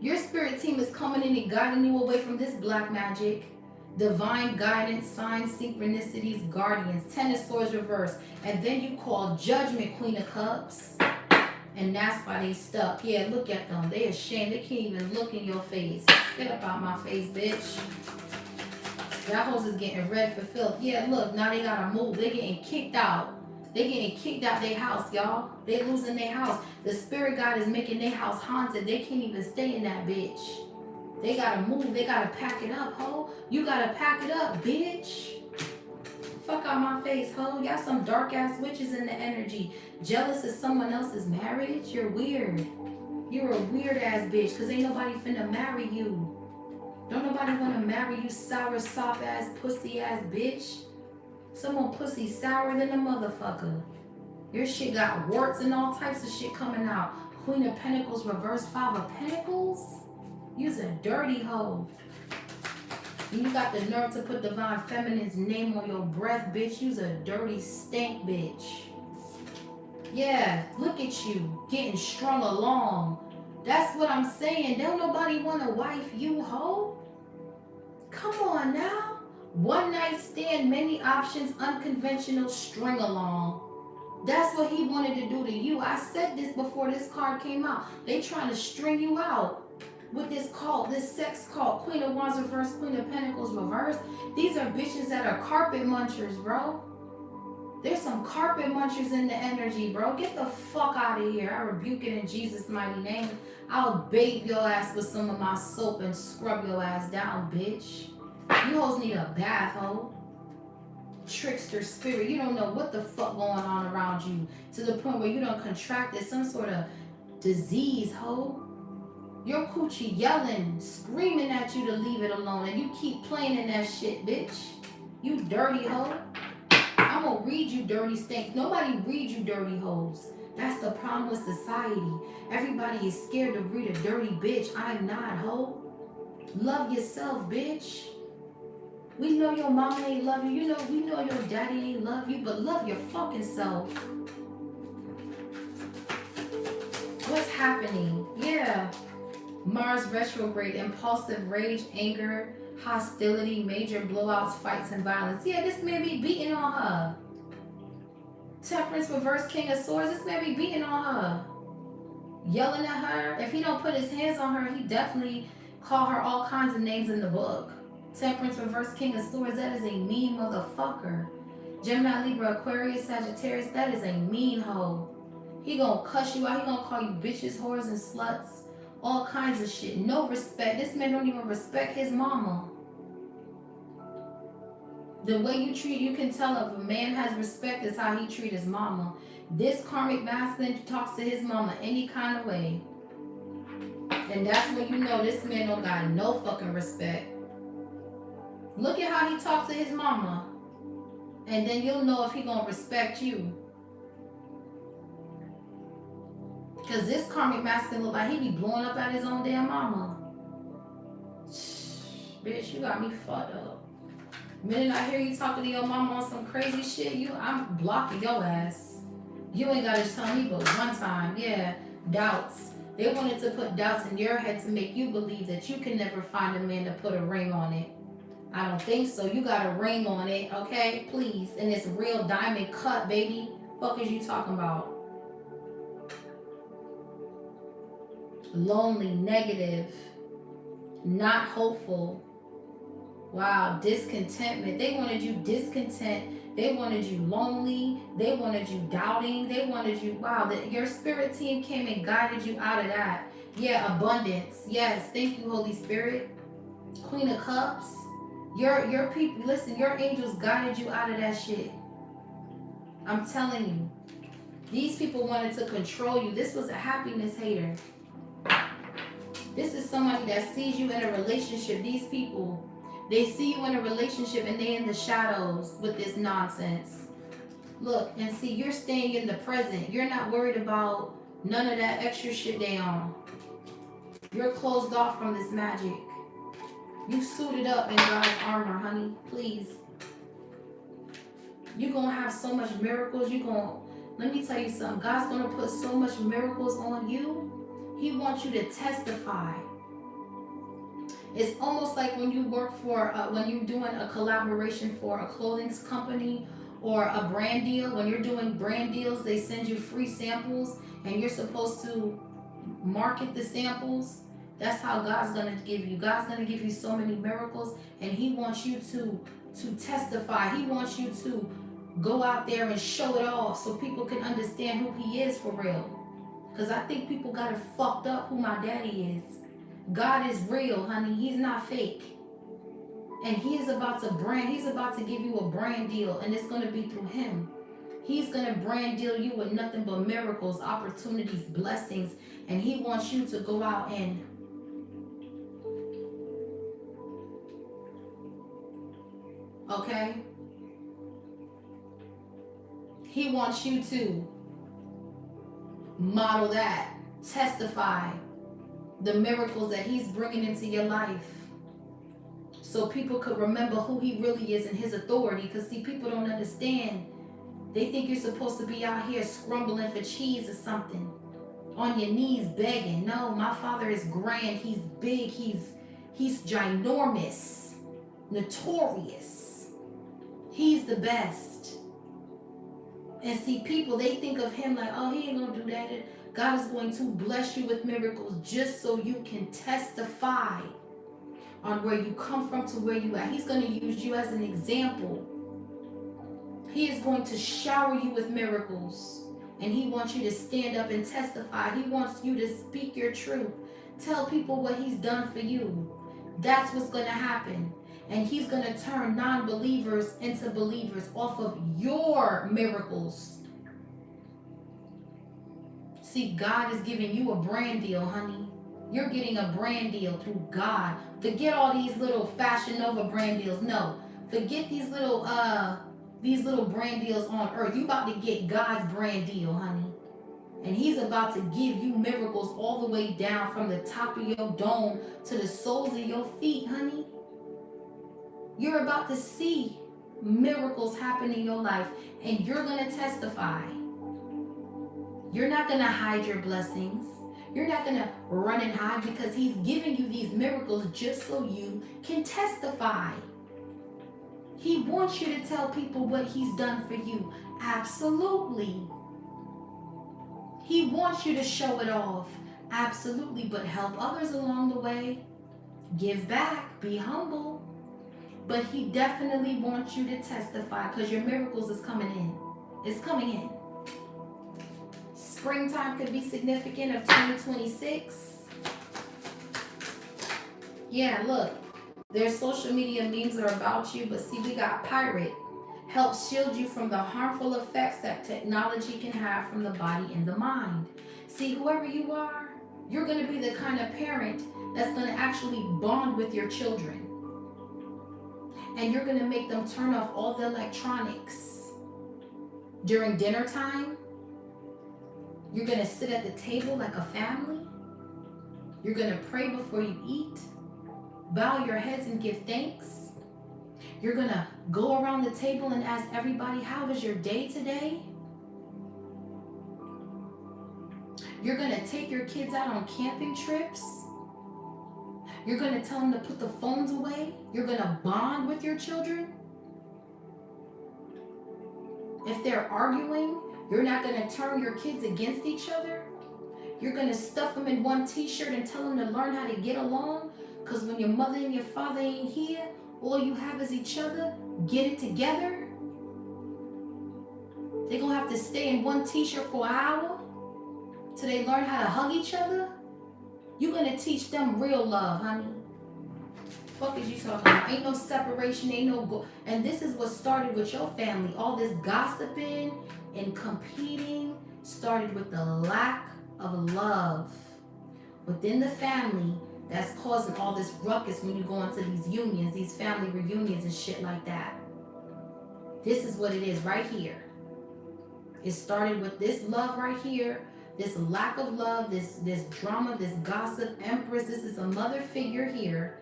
Your spirit team is coming in and guiding you away from this black magic. Divine guidance, signs, synchronicities, guardians. Ten of Swords reverse. And then you call Judgment, Queen of Cups. And that's why they stuck. Yeah, look at them. They ashamed. They can't even look in your face. Get up out my face, bitch. That hoes is getting red for filth. Yeah, look, now they gotta move. They getting kicked out. They getting kicked out their house, y'all. They losing their house. The spirit guide is making their house haunted. They can't even stay in that bitch. They gotta move. They gotta pack it up, ho. You gotta pack it up, bitch. Fuck out my face, ho. Y'all some dark ass witches in the energy. Jealous of someone else's marriage? You're weird. You're a weird ass bitch, cause ain't nobody finna marry you. Don't nobody wanna marry you, sour, soft ass, pussy ass bitch. Someone pussy sour than a motherfucker. Your shit got warts and all types of shit coming out. Queen of Pentacles, reverse 5 of Pentacles. You's a dirty hoe. You got the nerve to put Divine Feminine's name on your breath, bitch. You's a dirty stank bitch. Yeah, look at you, getting strung along. That's what I'm saying. Don't nobody want to wife you, hoe. Come on now. One night stand, many options, unconventional, string along. That's what he wanted to do to you. I said this before this card came out. They trying to string you out with this cult, this sex cult. Queen of Wands reverse, Queen of Pentacles reverse. These are bitches that are carpet munchers, bro. There's some carpet munchers in the energy, bro. Get the fuck out of here. I rebuke it in Jesus' mighty name. I'll bathe your ass with some of my soap and scrub your ass down, bitch. You hoes need a bath, ho. Trickster spirit. You don't know what the fuck going on around you to the point where you done contracted some sort of disease, ho. Your coochie yelling, screaming at you to leave it alone, and you keep playing in that shit, bitch. You dirty hoe. I'm gonna read you dirty stinks. Nobody read you dirty hoes. That's the problem with society. Everybody is scared to read a dirty bitch. I'm not, ho. Love yourself, bitch. We know your mama ain't love you. We know your daddy ain't love you, but love your fucking self. What's happening? Yeah. Mars retrograde, impulsive rage, anger, hostility, major blowouts, fights, and violence. Yeah, this may be beating on her. Temperance reverse, King of Swords. This may be beating on her. Yelling at her. If he don't put his hands on her, he definitely call her all kinds of names in the book. Temperance reverse, King of Swords. That is a mean motherfucker. Gemini, Libra, Aquarius, Sagittarius. That is a mean hoe. He gonna cuss you out. He gonna call you bitches, whores, and sluts. All kinds of shit. No respect. This man don't even respect his mama. The way you treat, you can tell if a man has respect is how he treat his mama. This karmic masculine talks to his mama any kind of way. And that's when you know this man don't got no fucking respect. Look at how he talks to his mama. And then you'll know if he gonna respect you. Because this karmic masculine look like he be blowing up at his own damn mama. Bitch, you got me fucked up. The minute I hear you talking to your mama on some crazy shit, I'm blocking your ass. You ain't gotta tell me but one time. Yeah, doubts. They wanted to put doubts in your head to make you believe that you can never find a man to put a ring on it. I don't think so. You got a ring on it, okay? Please. And it's real diamond cut, baby. Fuck is you talking about? lonely, negative, not hopeful. Wow, discontentment. They wanted you discontent. They wanted you lonely. They wanted you doubting. They wanted you, wow, your spirit team came and guided you out of that. Yeah, abundance. Yes, thank you, Holy Spirit. Queen of Cups. Your people, listen, your angels guided you out of that shit. I'm telling you. These people wanted to control you. This was a happiness hater. This is somebody that sees you in a relationship. These people, they see you in a relationship and they're in the shadows with this nonsense. Look, and see, you're staying in the present. You're not worried about none of that extra shit they on. You're closed off from this magic. You suited up in God's armor, honey. Please. You're going to have so much miracles. Let me tell you something. God's going to put so much miracles on you. He wants you to testify. It's almost like when you work for, when you're doing a collaboration for a clothing company or a brand deal. When you're doing brand deals, they send you free samples and you're supposed to market the samples. That's how God's going to give you. God's going to give you so many miracles, and he wants you to testify. He wants you to go out there and show it off so people can understand who he is for real. Because I think people got it fucked up who my daddy is. God is real, honey. He's not fake. And he's about to give you a brand deal, and it's going to be through him. He's going to brand deal you with nothing but miracles, opportunities, blessings, and he wants you to go out and okay? He wants you to model that, testify the miracles that he's bringing into your life so people could remember who he really is and his authority. Because see, people don't understand. They think you're supposed to be out here scrumbling for cheese or something, on your knees begging. No, my father is grand. He's big. He's ginormous, notorious. He's the best. And see, people, they think of him like, oh, he ain't gonna do that. God is going to bless you with miracles just so you can testify on where you come from to where you at. He's going to use you as an example. He is going to shower you with miracles. And he wants you to stand up and testify. He wants you to speak your truth. Tell people what he's done for you. That's what's going to happen. And he's going to turn non-believers into believers off of your miracles. See, God is giving you a brand deal, honey. You're getting a brand deal through God. Forget all these little Fashion Nova brand deals. No, forget these little brand deals on earth. You about to get God's brand deal, honey. And he's about to give you miracles all the way down from the top of your dome to the soles of your feet, honey. You're about to see miracles happen in your life, and you're going to testify. You're not going to hide your blessings. You're not going to run and hide, because he's giving you these miracles just so you can testify. He wants you to tell people what he's done for you. Absolutely. He wants you to show it off. Absolutely. But help others along the way. Give back. Be humble. But he definitely wants you to testify, because your miracles is coming in. It's coming in. Springtime could be significant of 2026. Yeah, look. Their social media memes are about you, but see, we got pirate. Helps shield you from the harmful effects that technology can have from the body and the mind. See, whoever you are, you're going to be the kind of parent that's going to actually bond with your children. And you're going to make them turn off all the electronics. During dinner time, you're going to sit at the table like a family. You're going to pray before you eat. Bow your heads and give thanks. You're going to go around the table and ask everybody, how was your day today? You're going to take your kids out on camping trips. You're going to tell them to put the phones away. You're going to bond with your children. If they're arguing, you're not going to turn your kids against each other. You're gonna stuff them in one t-shirt and tell them to learn how to get along? Because when your mother and your father ain't here, all you have is each other. Get it together. They're gonna have to stay in one t-shirt for an hour till they learn how to hug each other. You're gonna teach them real love, honey. Fuck is you talking about? Ain't no separation, ain't no go. And this is what started with your family. All this gossiping and competing started with the lack of love within the family. That's causing all this ruckus when you go into these unions, these family reunions and shit like that. This is what it is right here. It started with this love right here, this lack of love, this drama, this gossip. Empress, this is a mother figure here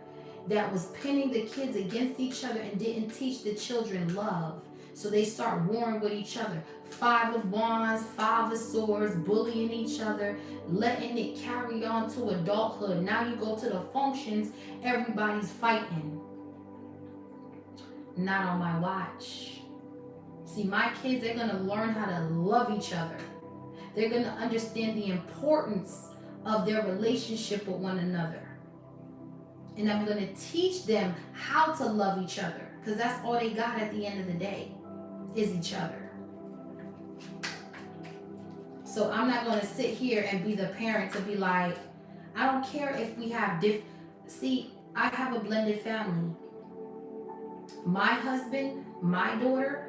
that was pinning the kids against each other and didn't teach the children love. So they start warring with each other. 5 of Wands, 5 of Swords, bullying each other, letting it carry on to adulthood. Now you go to the functions, everybody's fighting. Not on my watch. See, my kids, they're gonna learn how to love each other. They're gonna understand the importance of their relationship with one another. And I'm gonna teach them how to love each other, because that's all they got at the end of the day, is each other. So I'm not gonna sit here and be the parent to be like, I don't care if we have see, I have a blended family. My husband, my daughter,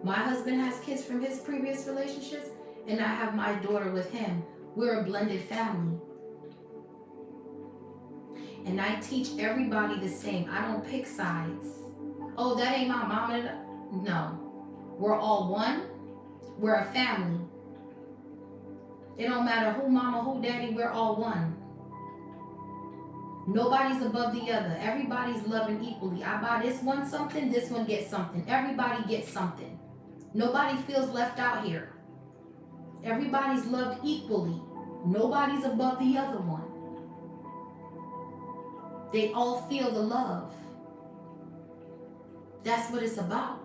my husband has kids from his previous relationships, and I have my daughter with him. We're a blended family. And I teach everybody the same. I don't pick sides. Oh, that ain't my mama. No. We're all one. We're a family. It don't matter who mama, who daddy, we're all one. Nobody's above the other. Everybody's loving equally. I buy this one something, this one gets something. Everybody gets something. Nobody feels left out here. Everybody's loved equally. Nobody's above the other one. They all feel the love. That's what it's about.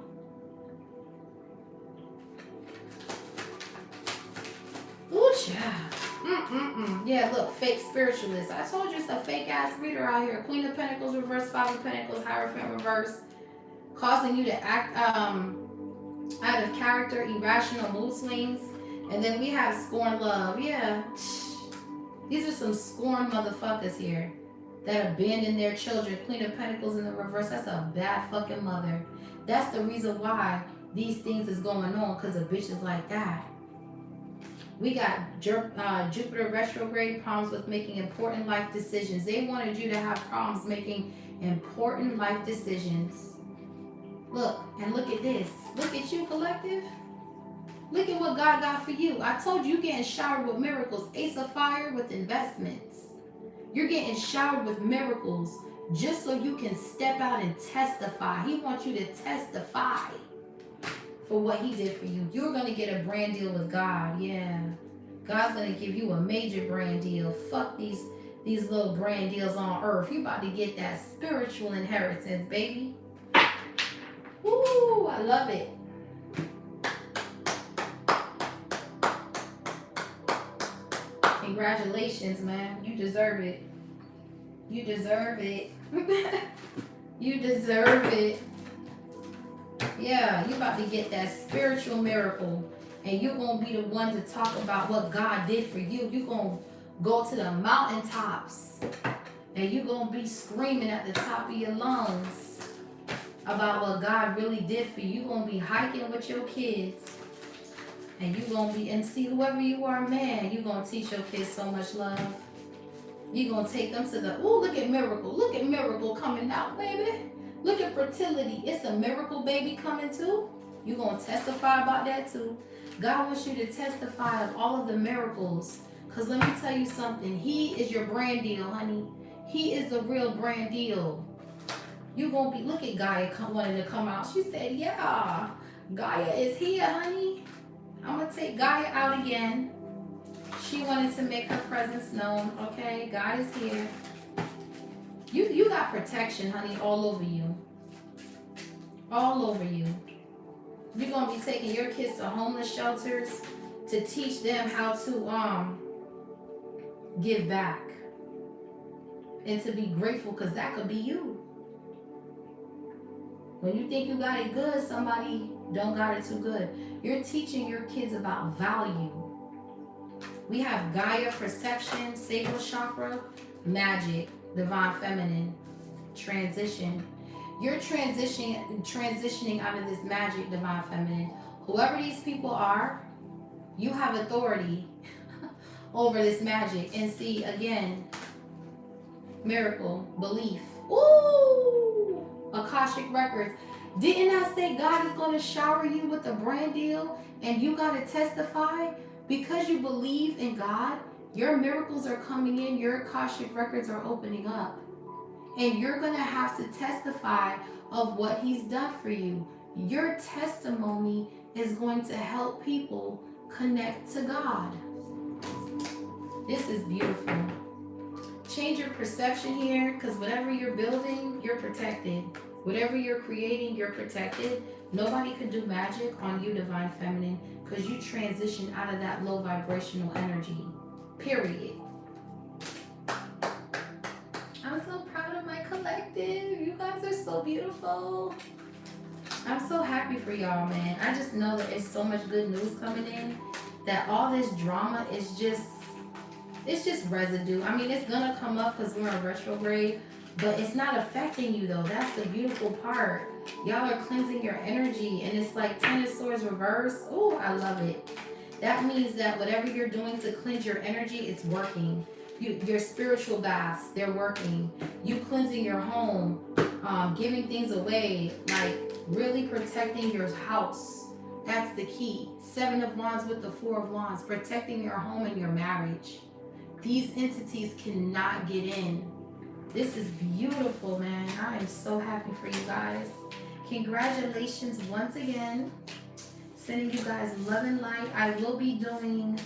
Ooh, child. Yeah, look, fake spiritualist. I told you it's a fake ass reader out here. Queen of Pentacles reverse, 5 of Pentacles, Hierophant reverse, causing you to act out of character, irrational mood swings. And then we have scorn love. Yeah. These are some scorn motherfuckers here that abandon their children. Queen of Pentacles in the reverse. That's a bad fucking mother. That's the reason why these things is going on, because of bitches like that. We got Jupiter retrograde, problems with making important life decisions. They wanted you to have problems making important life decisions. Look, and look at this. Look at you, collective. Look at what God got for you. I told you, you're getting showered with miracles. Ace of Fire with investments. You're getting showered with miracles just so you can step out and testify. He wants you to testify for what he did for you. You're going to get a brand deal with God. Yeah. God's going to give you a major brand deal. Fuck these little brand deals on earth. You about to get that spiritual inheritance, baby. Woo, I love it. Congratulations, man. You deserve it. You deserve it. You deserve it. Yeah, you about to get that spiritual miracle. And you're going to be the one to talk about what God did for you. You're going to go to the mountaintops. And you're going to be screaming at the top of your lungs about what God really did for you. You're going to be hiking with your kids. And you're going to be, and see, whoever you are, man, you're going to teach your kids so much love. You're going to take them to the, ooh, look at miracle. Look at miracle coming out, baby. Look at fertility. It's a miracle baby coming too. You're going to testify about that too. God wants you to testify of all of the miracles. Because let me tell you something. He is your brand deal, honey. He is the real brand deal. You're going to be, look at Gaia wanting to come out. She said, yeah, Gaia is here, honey. I'm going to take Gaia out again. She wanted to make her presence known. Okay, God is here. You got protection, honey, all over you. All over you. You're going to be taking your kids to homeless shelters to teach them how to give back and to be grateful, because that could be you. When you think you got it good, somebody don't got it too good. You're teaching your kids about value. We have Gaia, perception, sacral chakra, magic, divine feminine, transition. You're transitioning out of this magic, divine feminine. Whoever these people are, you have authority over this magic. And see, again, miracle, belief. Ooh, Akashic records. Didn't I say God is going to shower you with a brand deal and you got to testify? Because you believe in God, your miracles are coming in, your Akashic records are opening up. And you're going to have to testify of what he's done for you. Your testimony is going to help people connect to God. This is beautiful. Change your perception here, because whatever you're building, you're protected. Whatever you're creating, you're protected. Nobody could do magic on you, divine feminine, because you transition out of that low vibrational energy. Period. I'm so proud of my collective. You guys are so beautiful. I'm so happy for y'all, man. I just know that it's so much good news coming in, that all this drama is just, it's just residue. I mean, it's gonna come up because we're in retrograde, but it's not affecting you though. That's the beautiful part. Y'all are cleansing your energy, and it's like Ten of Swords reverse. Oh, I love it. That means that whatever you're doing to cleanse your energy, it's working. Your spiritual baths, they're working. You cleansing your home, giving things away, like really protecting your house. That's the key. Seven of Wands with the Four of Wands, protecting your home and your marriage. These entities cannot get in. This is beautiful, man. I am so happy for you guys. Congratulations once again. Sending you guys love and light. I will be doing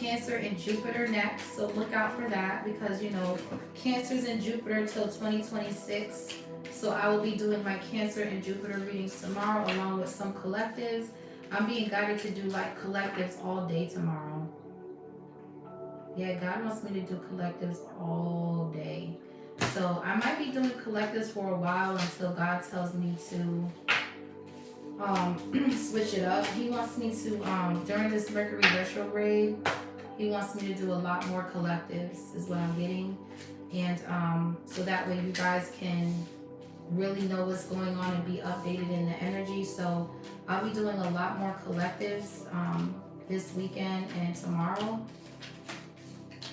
Cancer and Jupiter next, so look out for that, because you know Cancer's in Jupiter till 2026. So I will be doing my Cancer and Jupiter readings tomorrow, along with some collectives. I'm being guided to do like collectives all day tomorrow. Yeah, God wants me to do collectives all day. So I might be doing collectives for a while until God tells me to switch it up. He wants me to, during this Mercury retrograde, he wants me to do a lot more collectives is what I'm getting. And so that way you guys can really know what's going on and be updated in the energy. So I'll be doing a lot more collectives this weekend and tomorrow.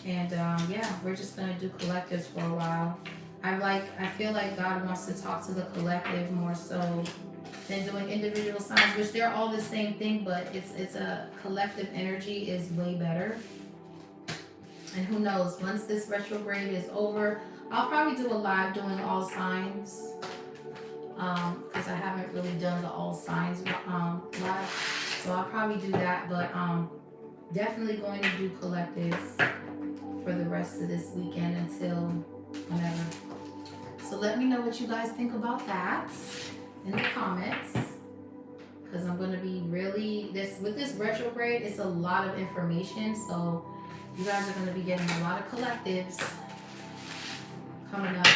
And yeah, we're just gonna do collectives for a while. I feel like God wants to talk to the collective more so than doing individual signs, which they're all the same thing, but it's a collective energy is way better. And who knows, once this retrograde is over, I'll probably do a live doing all signs, because I haven't really done the all signs live, so I'll probably do that. But definitely going to do collectives for the rest of this weekend until whenever. So let me know what you guys think about that in the comments, because I'm going to be really with this retrograde, it's a lot of information, so you guys are going to be getting a lot of collectives coming up,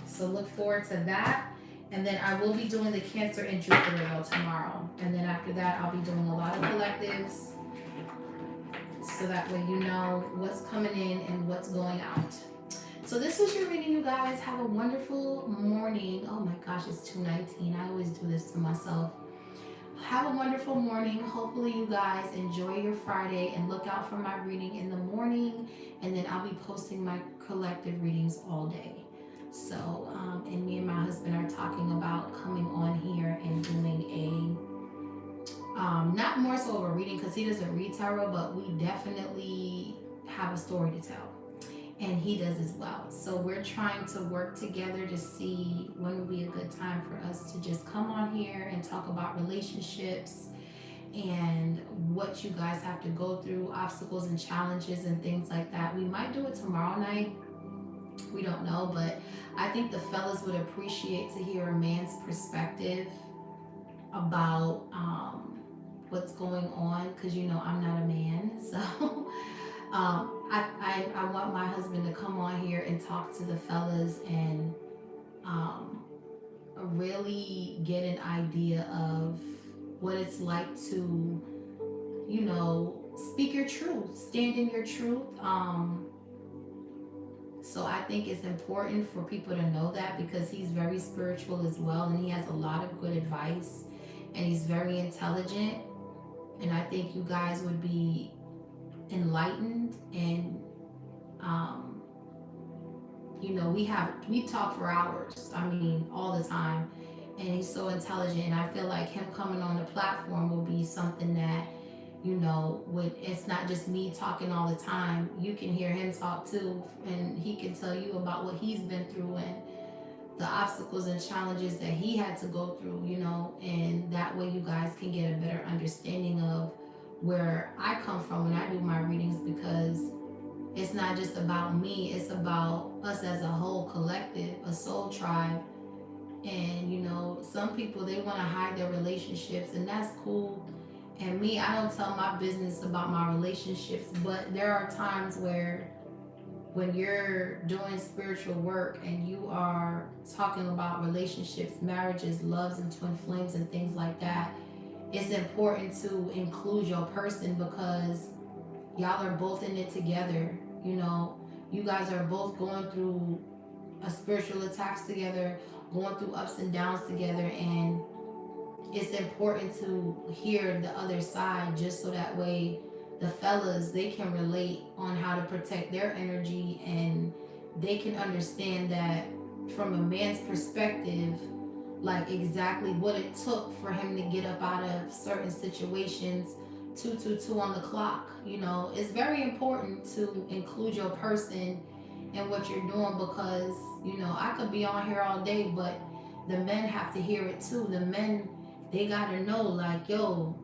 so look forward to that. And then I will be doing the Cancer and Jupiter though tomorrow, and then after that I'll be doing a lot of collectives, so that way you know what's coming in and what's going out. So this was your reading, you guys. Have a wonderful morning. Oh my gosh, it's 2:19. I always do this to myself. Have a wonderful morning. Hopefully you guys enjoy your Friday, and look out for my reading in the morning, and then I'll be posting my collective readings all day. So and me and my husband are talking about coming on here and doing a not more so of a reading, because he doesn't read tarot, but we definitely have a story to tell, and he does as well. So we're trying to work together to see when would be a good time for us to just come on here and talk about relationships and what you guys have to go through, obstacles and challenges and things like that. We might do it tomorrow night. We don't know, but I think the fellas would appreciate to hear a man's perspective about what's going on, because you know I'm not a man, so I I want my husband to come on here and talk to the fellas and really get an idea of what it's like to, speak your truth, stand in your truth. So I think it's important for people to know that, because he's very spiritual as well, and he has a lot of good advice, and he's very intelligent. And I think you guys would be enlightened, and we talk for hours. I mean, all the time, and he's so intelligent. And I feel like him coming on the platform will be something that, it's not just me talking all the time. You can hear him talk too, and he can tell you about what he's been through and the obstacles and challenges that he had to go through, and that way you guys can get a better understanding of where I come from when I do my readings, because it's not just about me, it's about us as a whole collective, a soul tribe. And some people, they want to hide their relationships, and that's cool. And me, I don't tell my business about my relationships, but there are times where when you're doing spiritual work and you are talking about relationships, marriages, loves, and twin flames and things like that, it's important to include your person, because y'all are both in it together. You guys are both going through a spiritual attacks together, going through ups and downs together, and it's important to hear the other side, just so that way the fellas, they can relate on how to protect their energy, and they can understand that from a man's perspective, like exactly what it took for him to get up out of certain situations. 222 on the clock. It's very important to include your person in what you're doing, because I could be on here all day, but the men have to hear it too. The men, they gotta know, like, yo,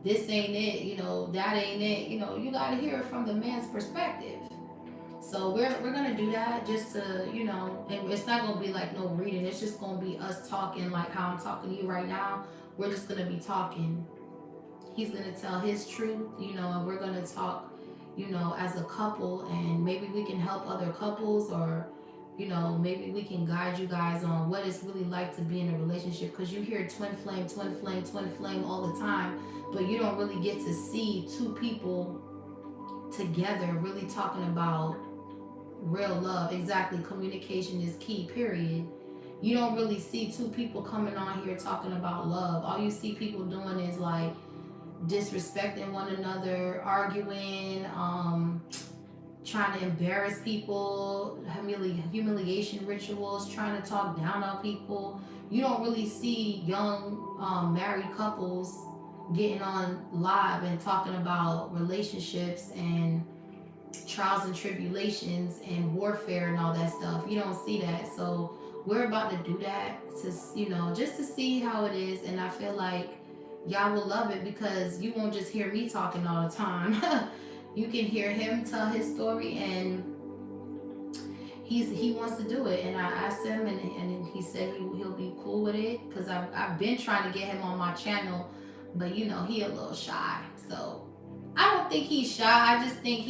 this ain't it, that ain't it. You gotta hear it from the man's perspective. So we're gonna do that, just to, and it's not gonna be like no reading. It's just gonna be us talking, like how I'm talking to you right now. We're just gonna be talking. He's gonna tell his truth, and we're gonna talk, as a couple, and maybe we can help other couples, or maybe we can guide you guys on what it's really like to be in a relationship, because you hear twin flame, twin flame, twin flame all the time, but you don't really get to see two people together really talking about real love. Exactly. Communication is key, period. You don't really see two people coming on here talking about love. All you see people doing is like disrespecting one another, arguing, trying to embarrass people, humiliation rituals, trying to talk down on people. You don't really see young married couples getting on live and talking about relationships and trials and tribulations and warfare and all that stuff. You don't see that. So we're about to do that, to just to see how it is. And I feel like y'all will love it, because you won't just hear me talking all the time. You can hear him tell his story, and he wants to do it. And I asked him, and he said he'll be cool with it, because I've been trying to get him on my channel, but he a little shy. So I don't think he's shy. I just think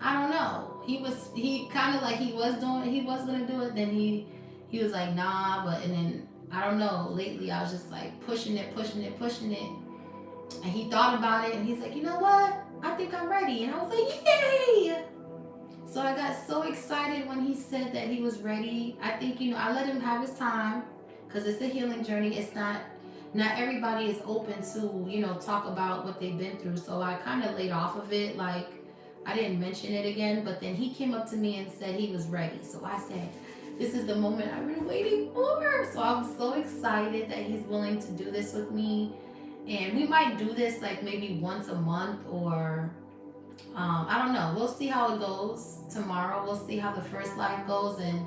I don't know. He kind of like he was gonna do it. Then he was like, nah, and then I don't know. Lately I was just like pushing it. And he thought about it, and he's like, you know what? I think I'm ready. And I was like, yay! So I got so excited when he said that he was ready. I think, I let him have his time, because it's a healing journey. It's not everybody is open to, talk about what they've been through. So I kind of laid off of it. Like, I didn't mention it again, but then he came up to me and said he was ready. So I said, this is the moment I've been waiting for. So I'm so excited that he's willing to do this with me. And we might do this like maybe once a month, or I don't know. We'll see how it goes tomorrow. We'll see how the first live goes, and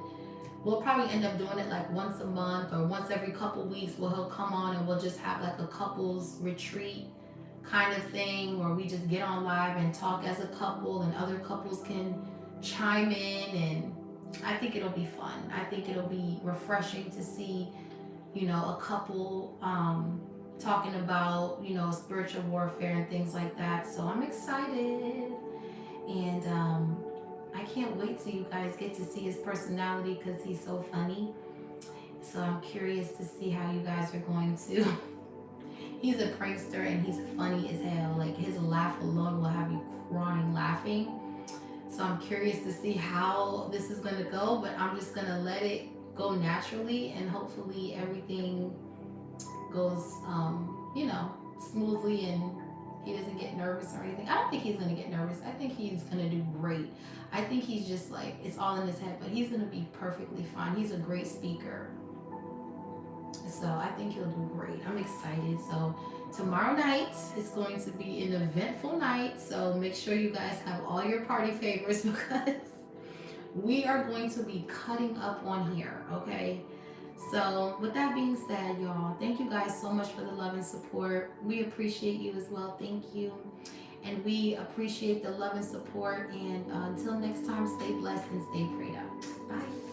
we'll probably end up doing it like once a month or once every couple weeks, where he'll come on and we'll just have like a couples retreat kind of thing, where we just get on live and talk as a couple, and other couples can chime in. And I think it'll be fun. I think it'll be refreshing to see, a couple talking about, spiritual warfare and things like that. So I'm excited. And I can't wait till you guys get to see his personality because he's so funny. So I'm curious to see how you guys are going to. He's a prankster and he's funny as hell. Like his laugh alone will have you crying laughing. So I'm curious to see how this is gonna go, but I'm just gonna let it go naturally and hopefully everything goes, smoothly and he doesn't get nervous or anything. I don't think he's gonna get nervous. I think he's gonna do great. I think he's just like, it's all in his head, but he's gonna be perfectly fine. He's a great speaker. So I think he'll do great. I'm excited. So tomorrow night is going to be an eventful night. So make sure you guys have all your party favors because we are going to be cutting up on here, okay? So with that being said, y'all, thank you guys so much for the love and support. We appreciate you as well. Thank you. And we appreciate the love and support. And until next time, stay blessed and stay prayed up. Bye.